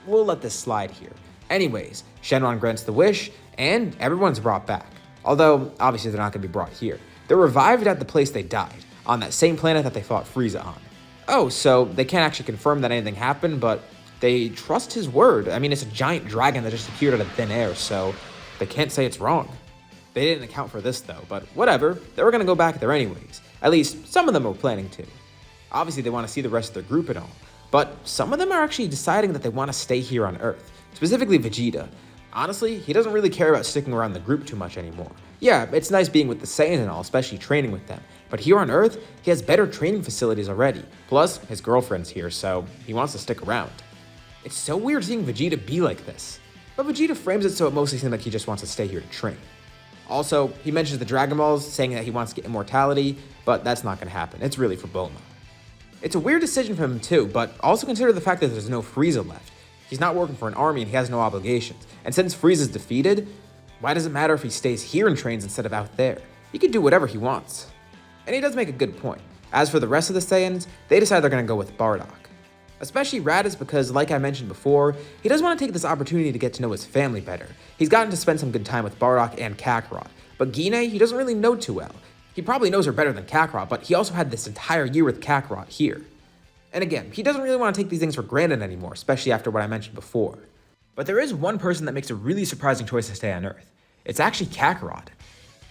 We'll let this slide here. Anyways, Shenron grants the wish, and everyone's brought back. Although, obviously they're not gonna be brought here. They're revived at the place they died, on that same planet that they fought Frieza on. Oh, so they can't actually confirm that anything happened, but they trust his word. I mean, it's a giant dragon that just appeared out of thin air, so they can't say it's wrong. They didn't account for this though, but whatever, they were gonna go back there anyways. At least, some of them were planning to. Obviously, they want to see the rest of their group and all, but some of them are actually deciding that they want to stay here on Earth, specifically Vegeta. Honestly, he doesn't really care about sticking around the group too much anymore. Yeah, it's nice being with the Saiyans and all, especially training with them, but here on Earth, he has better training facilities already. Plus, his girlfriend's here, so he wants to stick around. It's so weird seeing Vegeta be like this, but Vegeta frames it so it mostly seems like he just wants to stay here to train. Also, he mentions the Dragon Balls, saying that he wants to get immortality, but that's not going to happen. It's really for Bulma. It's a weird decision for him too, but also consider the fact that there's no Frieza left. He's not working for an army and he has no obligations. And since Frieza's defeated, why does it matter if he stays here and trains instead of out there? He can do whatever he wants. And he does make a good point. As for the rest of the Saiyans, they decide they're going to go with Bardock. Especially Raditz because, like I mentioned before, he does want to take this opportunity to get to know his family better. He's gotten to spend some good time with Bardock and Kakarot, but Gine he doesn't really know too well. He probably knows her better than Kakarot, but he also had this entire year with Kakarot here. And again, he doesn't really want to take these things for granted anymore, especially after what I mentioned before. But there is one person that makes a really surprising choice to stay on Earth. It's actually Kakarot.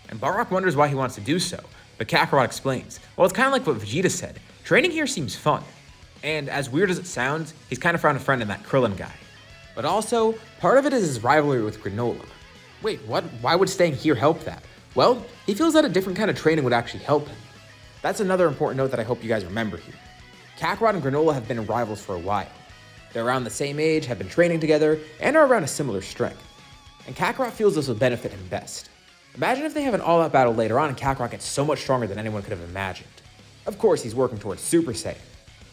And Bardock wonders why he wants to do so, but Kakarot explains, well, it's kind of like what Vegeta said, training here seems fun. And as weird as it sounds, he's kind of found a friend in that Krillin guy. But also, part of it is his rivalry with Granola. Wait, what? Why would staying here help that? Well, he feels that a different kind of training would actually help him. That's another important note that I hope you guys remember here. Kakarot and Granola have been rivals for a while. They're around the same age, have been training together, and are around a similar strength. And Kakarot feels this will benefit him best. Imagine if they have an all-out battle later on and Kakarot gets so much stronger than anyone could have imagined. Of course, he's working towards Super Saiyan.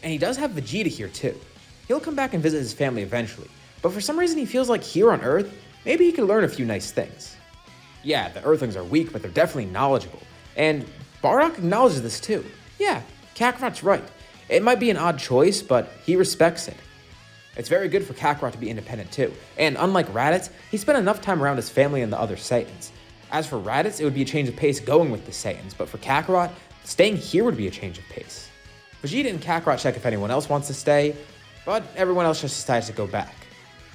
And he does have Vegeta here too. He'll come back and visit his family eventually, but for some reason he feels like here on Earth, maybe he could learn a few nice things. Yeah, the Earthlings are weak, but they're definitely knowledgeable. And Bardock acknowledges this too. Yeah, Kakarot's right. It might be an odd choice, but he respects it. It's very good for Kakarot to be independent too, and unlike Raditz, he spent enough time around his family and the other Saiyans. As for Raditz, it would be a change of pace going with the Saiyans, but for Kakarot, staying here would be a change of pace. Vegeta and Kakarot check if anyone else wants to stay, but everyone else just decides to go back.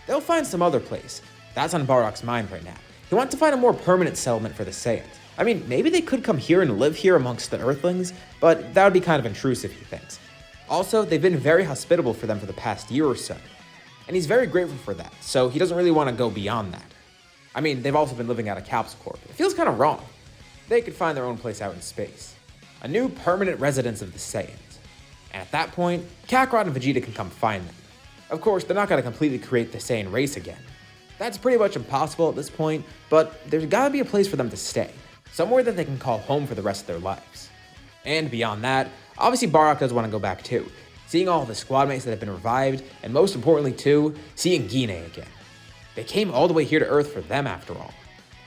They'll find some other place. That's on Bardock's mind right now. He wants to find a more permanent settlement for the Saiyans. I mean, maybe they could come here and live here amongst the Earthlings, but that would be kind of intrusive, he thinks. Also, they've been very hospitable for them for the past year or so, and he's very grateful for that, so he doesn't really want to go beyond that. I mean, they've also been living out of Capsule Corp. It feels kind of wrong. They could find their own place out in space. A new permanent residence of the Saiyans. And at that point, Kakarot and Vegeta can come find them. Of course, they're not going to completely create the Saiyan race again. That's pretty much impossible at this point, but there's gotta be a place for them to stay. Somewhere that they can call home for the rest of their lives. And beyond that, obviously Bardock does want to go back too. Seeing all of the squad mates that have been revived, and most importantly too, seeing Gine again. They came all the way here to Earth for them after all.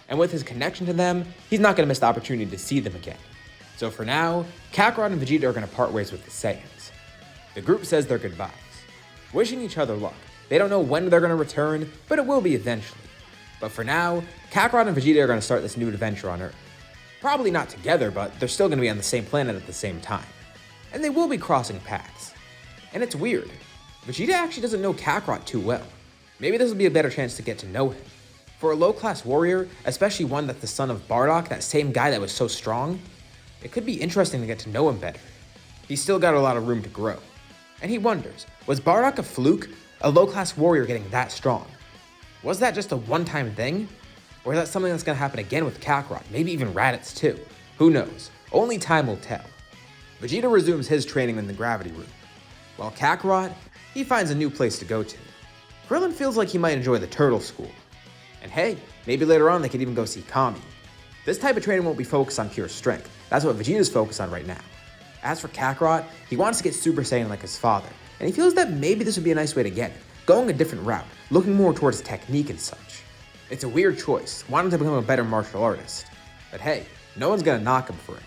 And with his connection to them, he's not going to miss the opportunity to see them again. So for now, Kakarot and Vegeta are going to part ways with the Saiyans. The group says their goodbyes, wishing each other luck. They don't know when they're going to return, but it will be eventually. But for now, Kakarot and Vegeta are going to start this new adventure on Earth. Probably not together, but they're still going to be on the same planet at the same time. And they will be crossing paths. And it's weird. Vegeta actually doesn't know Kakarot too well. Maybe this will be a better chance to get to know him. For a low-class warrior, especially one that's the son of Bardock, that same guy that was so strong, it could be interesting to get to know him better. He's still got a lot of room to grow. And he wonders, was Bardock a fluke? A low-class warrior getting that strong? Was that just a one-time thing? Or is that something that's going to happen again with Kakarot, maybe even Raditz too? Who knows? Only time will tell. Vegeta resumes his training in the gravity room, while Kakarot, he finds a new place to go to. Krillin feels like he might enjoy the Turtle School. And hey, maybe later on they could even go see Kami. This type of training won't be focused on pure strength. That's what Vegeta's focused on right now. As for Kakarot, he wants to get Super Saiyan like his father, and he feels that maybe this would be a nice way to get it, going a different route, looking more towards technique and such. It's a weird choice, wanting to become a better martial artist. But hey, no one's gonna knock him for it.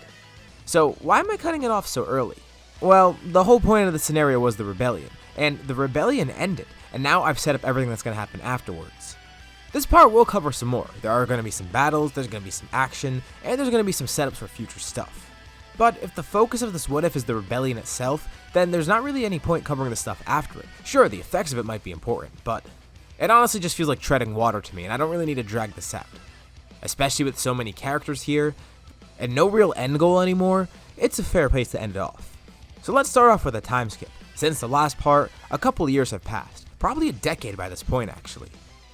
So why am I cutting it off so early? Well, the whole point of the scenario was the rebellion, and the rebellion ended, and now I've set up everything that's gonna happen afterwards. This part will cover some more. There are going to be some battles, there's going to be some action, and there's going to be some setups for future stuff. But if the focus of this what if is the rebellion itself, then there's not really any point covering the stuff after it. Sure, the effects of it might be important, but it honestly just feels like treading water to me, and I don't really need to drag this out. Especially with so many characters here, and no real end goal anymore, it's a fair place to end it off. So let's start off with a time skip. Since the last part, a couple of years have passed, probably a decade by this point actually.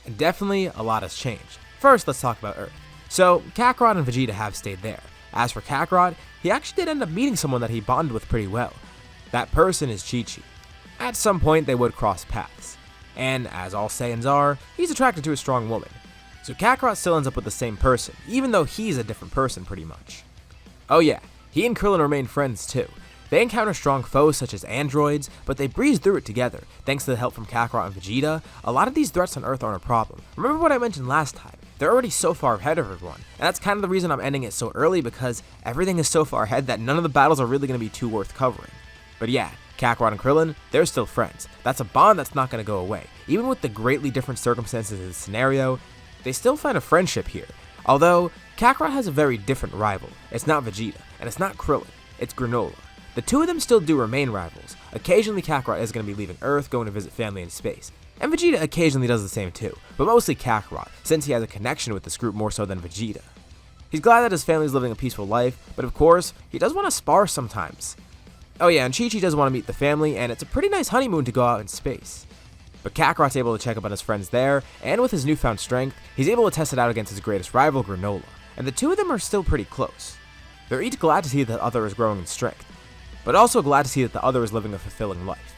And definitely, a lot has changed. First, let's talk about Earth. So, Kakarot and Vegeta have stayed there. As for Kakarot, he actually did end up meeting someone that he bonded with pretty well. That person is Chi-Chi. At some point, they would cross paths. And, as all Saiyans are, he's attracted to a strong woman. So Kakarot still ends up with the same person, even though he's a different person pretty much. Oh yeah, he and Krillin remain friends too. They encounter strong foes such as androids, but they breeze through it together. Thanks to the help from Kakarot and Vegeta, a lot of these threats on Earth aren't a problem. Remember what I mentioned last time? They're already so far ahead of everyone, and that's kind of the reason I'm ending it so early, because everything is so far ahead that none of the battles are really going to be too worth covering. But yeah, Kakarot and Krillin, they're still friends. That's a bond that's not going to go away. Even with the greatly different circumstances of the scenario, they still find a friendship here. Although, Kakarot has a very different rival. It's not Vegeta, and it's not Krillin, it's Granola. The two of them still do remain rivals. Occasionally Kakarot is going to be leaving Earth, going to visit family in space. And Vegeta occasionally does the same too, but mostly Kakarot, since he has a connection with this group more so than Vegeta. He's glad that his family's living a peaceful life, but of course, he does want to spar sometimes. Oh yeah, and Chi-Chi does want to meet the family, and it's a pretty nice honeymoon to go out in space. But Kakarot's able to check up on his friends there, and with his newfound strength, he's able to test it out against his greatest rival, Granola, and the two of them are still pretty close. They're each glad to see that the other is growing in strength, but also glad to see that the other is living a fulfilling life.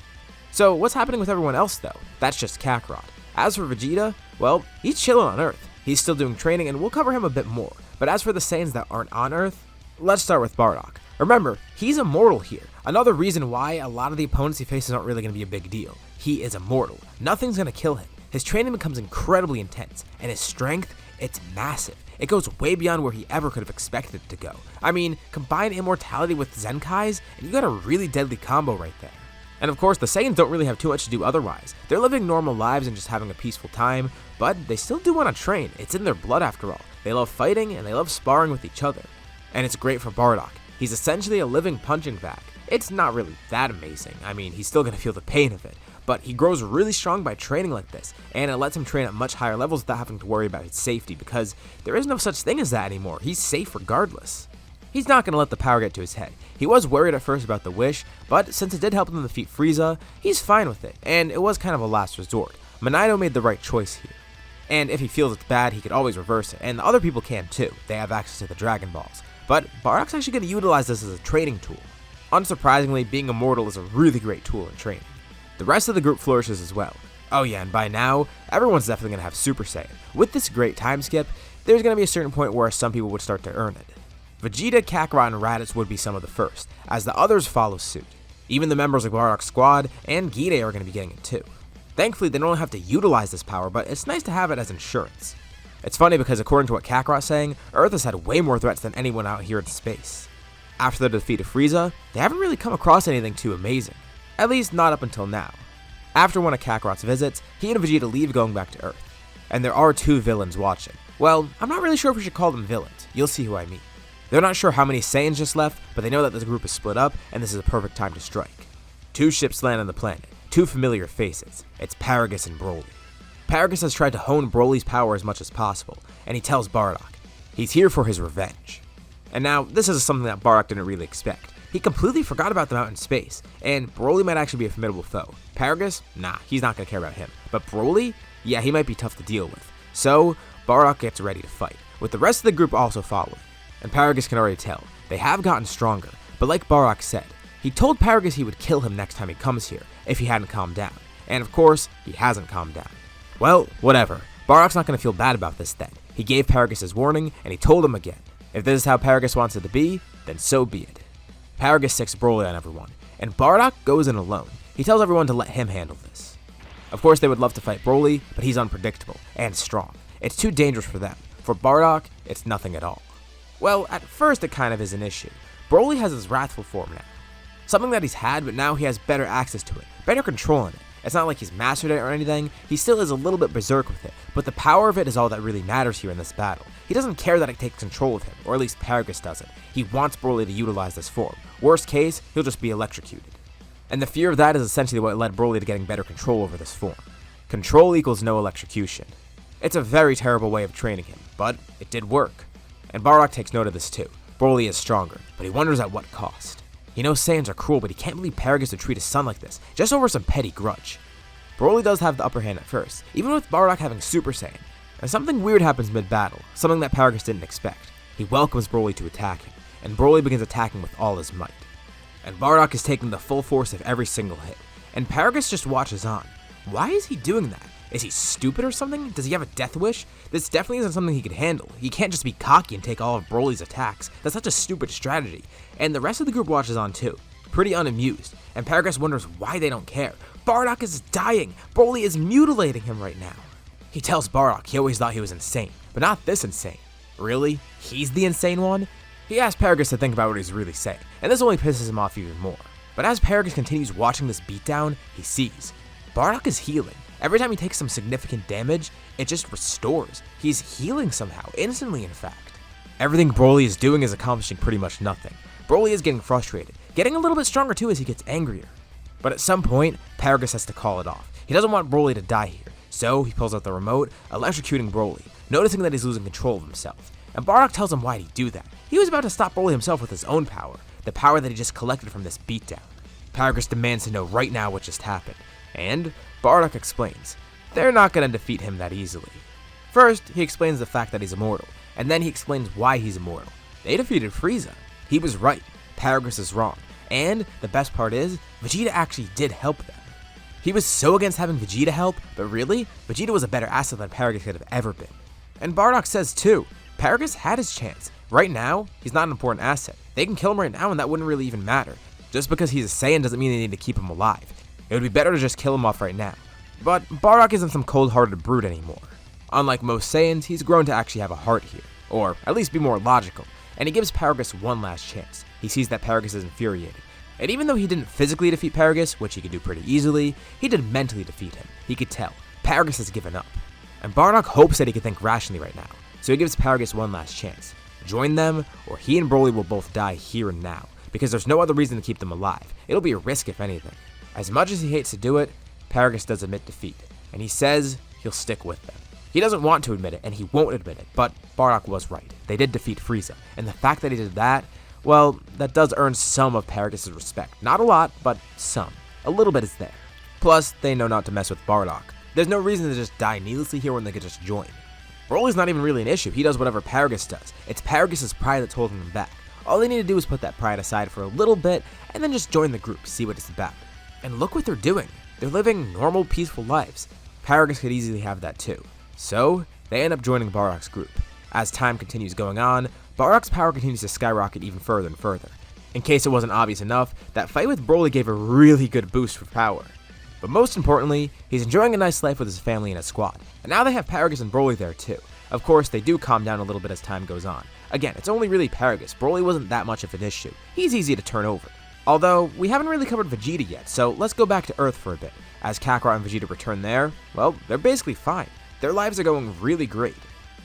So what's happening with everyone else though? That's just Kakarot. As for Vegeta, well, he's chilling on Earth. He's still doing training, and we'll cover him a bit more. But as for the Saiyans that aren't on Earth, let's start with Bardock. Remember, he's immortal here. Another reason why a lot of the opponents he faces aren't really going to be a big deal. He is immortal. Nothing's going to kill him. His training becomes incredibly intense, and his strength, it's massive. It goes way beyond where he ever could have expected it to go. I mean, combine immortality with Zenkai's, and you got a really deadly combo right there. And of course, the Saiyans don't really have too much to do otherwise. They're living normal lives and just having a peaceful time, but they still do want to train. It's in their blood after all. They love fighting, and they love sparring with each other. And it's great for Bardock. He's essentially a living punching bag. It's not really that amazing. I mean, he's still going to feel the pain of it, but he grows really strong by training like this, and it lets him train at much higher levels without having to worry about his safety, because there is no such thing as that anymore. He's safe regardless. He's not going to let the power get to his head. He was worried at first about the wish, but since it did help him defeat Frieza, he's fine with it, and it was kind of a last resort. Minato made the right choice here. And if he feels it's bad, he could always reverse it, and the other people can too. They have access to the Dragon Balls. But Bardock's actually going to utilize this as a training tool. Unsurprisingly, being immortal is a really great tool in training. The rest of the group flourishes as well. Oh yeah, and by now, everyone's definitely going to have Super Saiyan. With this great time skip, there's going to be a certain point where some people would start to earn it. Vegeta, Kakarot, and Raditz would be some of the first, as the others follow suit. Even the members of Bardock's squad and Gide are going to be getting it too. Thankfully, they don't have to utilize this power, but it's nice to have it as insurance. It's funny because according to what Kakarot's saying, Earth has had way more threats than anyone out here in space. After the defeat of Frieza, they haven't really come across anything too amazing. At least not up until now. After one of Kakarot's visits, he and Vegeta leave going back to Earth. And there are two villains watching. Well, I'm not really sure if we should call them villains. You'll see who I mean. They're not sure how many Saiyans just left, but they know that this group is split up, and this is a perfect time to strike. Two ships land on the planet, two familiar faces. It's Paragus and Broly. Paragus has tried to hone Broly's power as much as possible, and he tells Bardock he's here for his revenge. And now, this is something that Bardock didn't really expect. He completely forgot about them out in space, and Broly might actually be a formidable foe. Paragus? Nah, he's not going to care about him. But Broly? Yeah, he might be tough to deal with. So, Bardock gets ready to fight, with the rest of the group also following. And Paragus can already tell, they have gotten stronger, but like Bardock said, he told Paragus he would kill him next time he comes here, if he hadn't calmed down. And of course, he hasn't calmed down. Well, whatever. Bardock's not going to feel bad about this then. He gave Paragus his warning, and he told him again. If this is how Paragus wants it to be, then so be it. Paragus sicks Broly on everyone, and Bardock goes in alone. He tells everyone to let him handle this. Of course, they would love to fight Broly, but he's unpredictable and strong. It's too dangerous for them. For Bardock, it's nothing at all. Well, at first it kind of is an issue. Broly has his wrathful form now. Something that he's had, but now he has better access to it, better control in it. It's not like he's mastered it or anything, he still is a little bit berserk with it, but the power of it is all that really matters here in this battle. He doesn't care that it takes control of him, or at least Paragus doesn't. He wants Broly to utilize this form. Worst case, he'll just be electrocuted. And the fear of that is essentially what led Broly to getting better control over this form. Control equals no electrocution. It's a very terrible way of training him, but it did work. And Bardock takes note of this too. Broly is stronger, but he wonders at what cost. He knows Saiyans are cruel, but he can't believe Paragus would treat his son like this, just over some petty grudge. Broly does have the upper hand at first, even with Bardock having Super Saiyan. And something weird happens mid-battle, something that Paragus didn't expect. He welcomes Broly to attack him, and Broly begins attacking with all his might. And Bardock is taking the full force of every single hit, and Paragus just watches on. Why is he doing that? Is he stupid or something? Does he have a death wish? This definitely isn't something he could handle. He can't just be cocky and take all of Broly's attacks. That's such a stupid strategy. And the rest of the group watches on too, pretty unamused. And Paragus wonders why they don't care. Bardock is dying. Broly is mutilating him right now. He tells Bardock he always thought he was insane, but not this insane. Really? He's the insane one? He asks Paragus to think about what he's really saying, and this only pisses him off even more. But as Paragus continues watching this beatdown, he sees Bardock is healing. Every time he takes some significant damage, it just restores. He's healing somehow, instantly in fact. Everything Broly is doing is accomplishing pretty much nothing. Broly is getting frustrated, getting a little bit stronger too as he gets angrier. But at some point, Paragus has to call it off. He doesn't want Broly to die here, so he pulls out the remote, electrocuting Broly, noticing that he's losing control of himself. And Bardock tells him why'd he do that. He was about to stop Broly himself with his own power, the power that he just collected from this beatdown. Paragus demands to know right now what just happened, and Bardock explains. They're not going to defeat him that easily. First, he explains the fact that he's immortal, and then he explains why he's immortal. They defeated Frieza. He was right. Paragus is wrong. And the best part is, Vegeta actually did help them. He was so against having Vegeta help, but really, Vegeta was a better asset than Paragus could have ever been. And Bardock says too, Paragus had his chance. Right now, he's not an important asset. They can kill him right now and that wouldn't really even matter. Just because he's a Saiyan doesn't mean they need to keep him alive. It would be better to just kill him off right now. But Bardock isn't some cold-hearted brute anymore. Unlike most Saiyans, he's grown to actually have a heart here, or at least be more logical, and he gives Paragus one last chance. He sees that Paragus is infuriated. And even though he didn't physically defeat Paragus, which he could do pretty easily, he did mentally defeat him. He could tell. Paragus has given up. And Bardock hopes that he can think rationally right now, so he gives Paragus one last chance. Join them, or he and Broly will both die here and now, because there's no other reason to keep them alive. It'll be a risk if anything. As much as he hates to do it, Paragus does admit defeat, and he says he'll stick with them. He doesn't want to admit it, and he won't admit it, but Bardock was right. They did defeat Frieza, and the fact that he did that, well, that does earn some of Paragus' respect. Not a lot, but some. A little bit is there. Plus, they know not to mess with Bardock. There's no reason to just die needlessly here when they could just join. Broly's not even really an issue. He does whatever Paragus does. It's Paragus' pride that's holding him back. All they need to do is put that pride aside for a little bit, and then just join the group, see what it's about. And look what they're doing. They're living normal, peaceful lives. Paragus could easily have that too. So, they end up joining Bardock's group. As time continues going on, Bardock's power continues to skyrocket even further and further. In case it wasn't obvious enough, that fight with Broly gave a really good boost for power. But most importantly, he's enjoying a nice life with his family and his squad. And now they have Paragus and Broly there too. Of course, they do calm down a little bit as time goes on. Again, it's only really Paragus. Broly wasn't that much of an issue. He's easy to turn over. Although, we haven't really covered Vegeta yet, so let's go back to Earth for a bit. As Kakarot and Vegeta return there, well, they're basically fine. Their lives are going really great.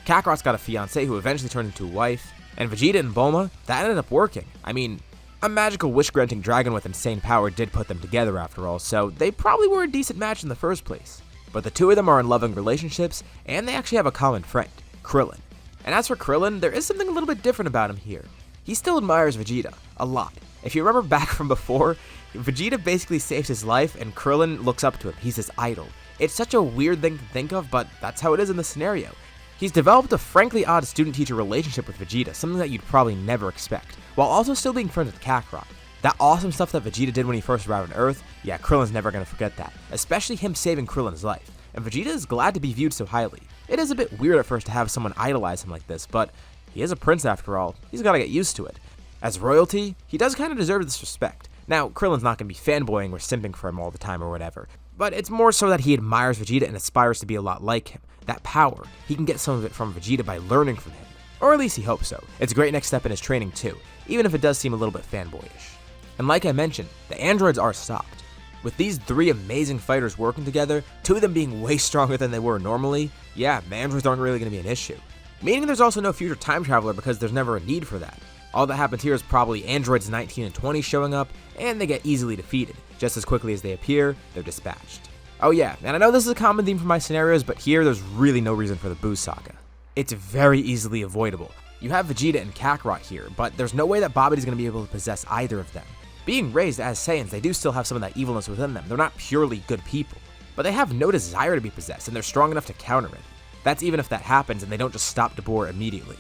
Kakarot's got a fiancée who eventually turned into a wife, and Vegeta and Bulma, that ended up working. I mean, a magical wish-granting dragon with insane power did put them together after all, so they probably were a decent match in the first place. But the two of them are in loving relationships, and they actually have a common friend, Krillin. And as for Krillin, there is something a little bit different about him here. He still admires Vegeta, a lot. If you remember back from before, Vegeta basically saves his life and Krillin looks up to him. He's his idol. It's such a weird thing to think of, but that's how it is in the scenario. He's developed a frankly odd student-teacher relationship with Vegeta, something that you'd probably never expect, while also still being friends with Kakarot. That awesome stuff that Vegeta did when he first arrived on Earth, yeah, Krillin's never gonna forget that, especially him saving Krillin's life. And Vegeta is glad to be viewed so highly. It is a bit weird at first to have someone idolize him like this, but he is a prince after all. He's gotta get used to it. As royalty, he does kind of deserve this respect. Now, Krillin's not going to be fanboying or simping for him all the time or whatever, but it's more so that he admires Vegeta and aspires to be a lot like him. That power, he can get some of it from Vegeta by learning from him. Or at least he hopes so. It's a great next step in his training too, even if it does seem a little bit fanboyish. And like I mentioned, the androids are stopped. With these three amazing fighters working together, two of them being way stronger than they were normally, yeah, the androids aren't really going to be an issue. Meaning there's also no future time traveler because there's never a need for that. All that happens here is probably androids 19 and 20 showing up, and they get easily defeated. Just as quickly as they appear, they're dispatched. Oh yeah, and I know this is a common theme for my scenarios, but here there's really no reason for the Boo saga. It's very easily avoidable. You have Vegeta and Kakarot here, but there's no way that Babbidi's going to be able to possess either of them. Being raised as Saiyans, they do still have some of that evilness within them. They're not purely good people, but they have no desire to be possessed, and they're strong enough to counter it. That's even if that happens and they don't just stop Dabur immediately.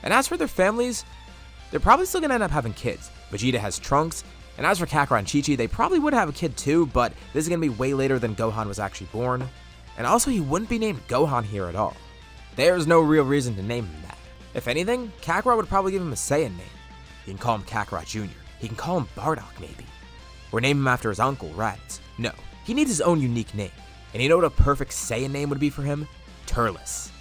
And as for their families, they're probably still going to end up having kids. Vegeta has Trunks, and as for Kakarot and Chi-Chi, they probably would have a kid too, but this is going to be way later than Gohan was actually born. And also, he wouldn't be named Gohan here at all. There's no real reason to name him that. If anything, Kakarot would probably give him a Saiyan name. He can call him Kakarot Jr. He can call him Bardock, maybe. Or name him after his uncle, Raditz. No, he needs his own unique name. And you know what a perfect Saiyan name would be for him? Turles.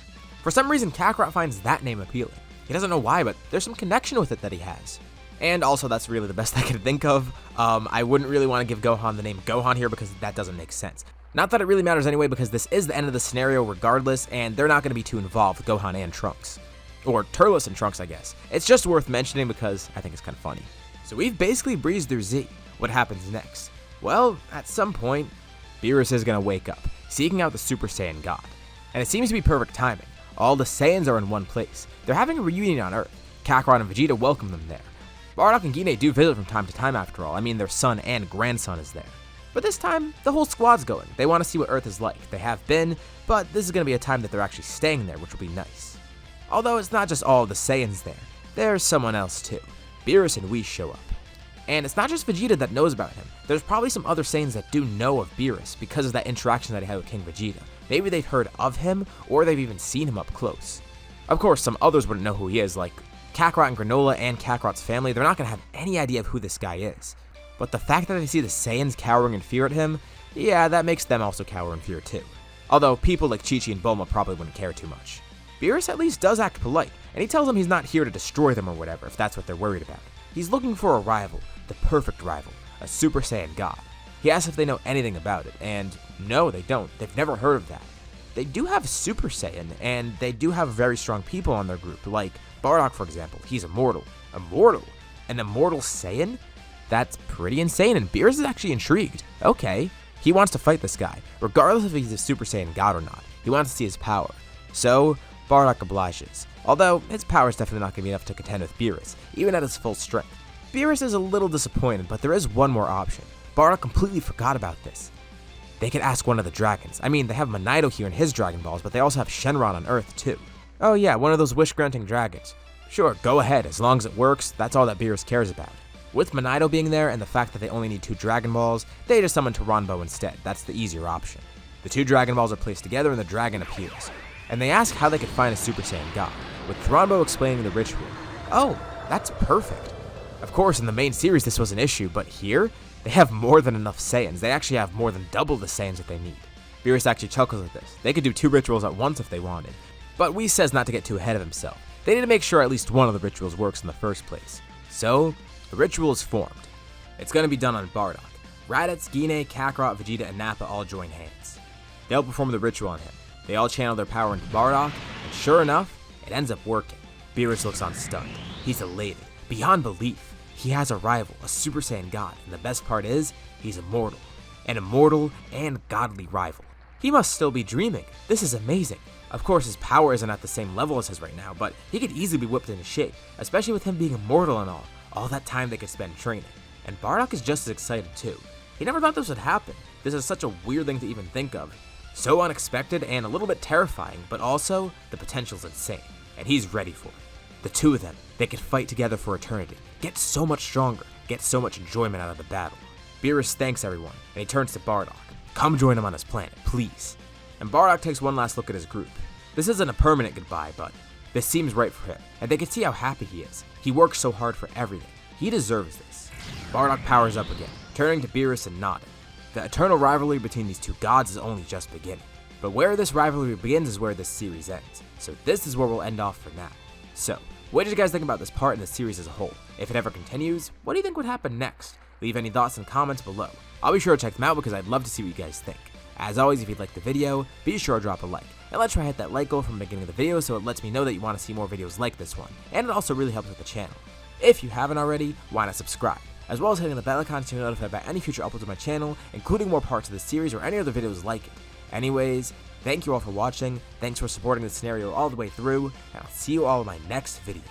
For some reason, Kakarot finds that name appealing. He doesn't know why, but there's some connection with it that he has. And also, that's really the best I could think of. I wouldn't really want to give Gohan the name Gohan here because that doesn't make sense. Not that it really matters anyway, because this is the end of the scenario regardless, and they're not going to be too involved with Gohan and Trunks. Or Turles and Trunks, I guess. It's just worth mentioning because I think it's kind of funny. So we've basically breezed through Z. What happens next? Well, at some point, Beerus is going to wake up, seeking out the Super Saiyan God. And it seems to be perfect timing. All the Saiyans are in one place. They're having a reunion on Earth. Kakarot and Vegeta welcome them there. Bardock and Gine do visit from time to time after all. I mean, their son and grandson is there. But this time, the whole squad's going. They want to see what Earth is like. They have been, but this is going to be a time that they're actually staying there, which will be nice. Although it's not just all the Saiyans there. There's someone else too. Beerus and Whis show up. And it's not just Vegeta that knows about him. There's probably some other Saiyans that do know of Beerus because of that interaction that he had with King Vegeta. Maybe they've heard of him, or they've even seen him up close. Of course, some others wouldn't know who he is, like Kakarot and Granola and Kakarot's family. They're not going to have any idea of who this guy is. But the fact that they see the Saiyans cowering in fear at him, yeah, that makes them also cower in fear too. Although people like Chi-Chi and Bulma probably wouldn't care too much. Beerus at least does act polite, and he tells them he's not here to destroy them or whatever, if that's what they're worried about. He's looking for a rival, the perfect rival, a Super Saiyan God. He asks if they know anything about it, and no, they don't. They've never heard of that. They do have Super Saiyan, and they do have very strong people on their group, like Bardock, for example. He's immortal. Immortal? An immortal Saiyan? That's pretty insane, and Beerus is actually intrigued. Okay, he wants to fight this guy, regardless if he's a Super Saiyan God or not. He wants to see his power. So, Bardock obliges. Although, his power is definitely not going to be enough to contend with Beerus, even at his full strength. Beerus is a little disappointed, but there is one more option. Bardock completely forgot about this. They could ask one of the dragons. I mean, they have Monito here in his Dragon Balls, but they also have Shenron on Earth too. Oh yeah, one of those wish-granting dragons. Sure, go ahead, as long as it works, that's all that Beerus cares about. With Monito being there and the fact that they only need 2 Dragon Balls, they just summon Taranbo instead. That's the easier option. The 2 Dragon Balls are placed together and the dragon appears. And they ask how they could find a Super Saiyan God, with Taranbo explaining the ritual. Oh, that's perfect. Of course, in the main series this was an issue, but here, they have more than enough Saiyans. They actually have more than double the Saiyans that they need. Beerus actually chuckles at this. They could do 2 rituals at once if they wanted. But Whis says not to get too ahead of himself. They need to make sure at least one of the rituals works in the first place. So, the ritual is formed. It's going to be done on Bardock. Raditz, Gine, Kakarot, Vegeta, and Nappa all join hands. They'll perform the ritual on him. They all channel their power into Bardock, and sure enough, it ends up working. Beerus looks on stunned. He's elated, beyond belief. He has a rival, a Super Saiyan God, and the best part is, he's immortal. An immortal and godly rival. He must still be dreaming. This is amazing. Of course, his power isn't at the same level as his right now, but he could easily be whipped into shape, especially with him being immortal and all that time they could spend training. And Bardock is just as excited too. He never thought this would happen. This is such a weird thing to even think of. So unexpected and a little bit terrifying, but also, the potential's insane, and he's ready for it. The 2 of them, they could fight together for eternity, get so much stronger, get so much enjoyment out of the battle. Beerus thanks everyone, and he turns to Bardock. Come join him on his planet, please. And Bardock takes one last look at his group. This isn't a permanent goodbye, but this seems right for him, and they can see how happy he is. He works so hard for everything. He deserves this. Bardock powers up again, turning to Beerus and nodding. The eternal rivalry between these 2 gods is only just beginning. But where this rivalry begins is where this series ends. So this is where we'll end off for now. So, what did you guys think about this part in the series as a whole? If it ever continues, what do you think would happen next? Leave any thoughts and comments below. I'll be sure to check them out because I'd love to see what you guys think. As always, if you liked the video, be sure to drop a like. And let's try to hit that like goal from the beginning of the video so it lets me know that you want to see more videos like this one. And it also really helps with the channel. If you haven't already, why not subscribe? As well as hitting the bell icon to be notified about any future uploads of my channel, including more parts of this series or any other videos like it. Anyways, thank you all for watching, thanks for supporting the scenario all the way through, and I'll see you all in my next video.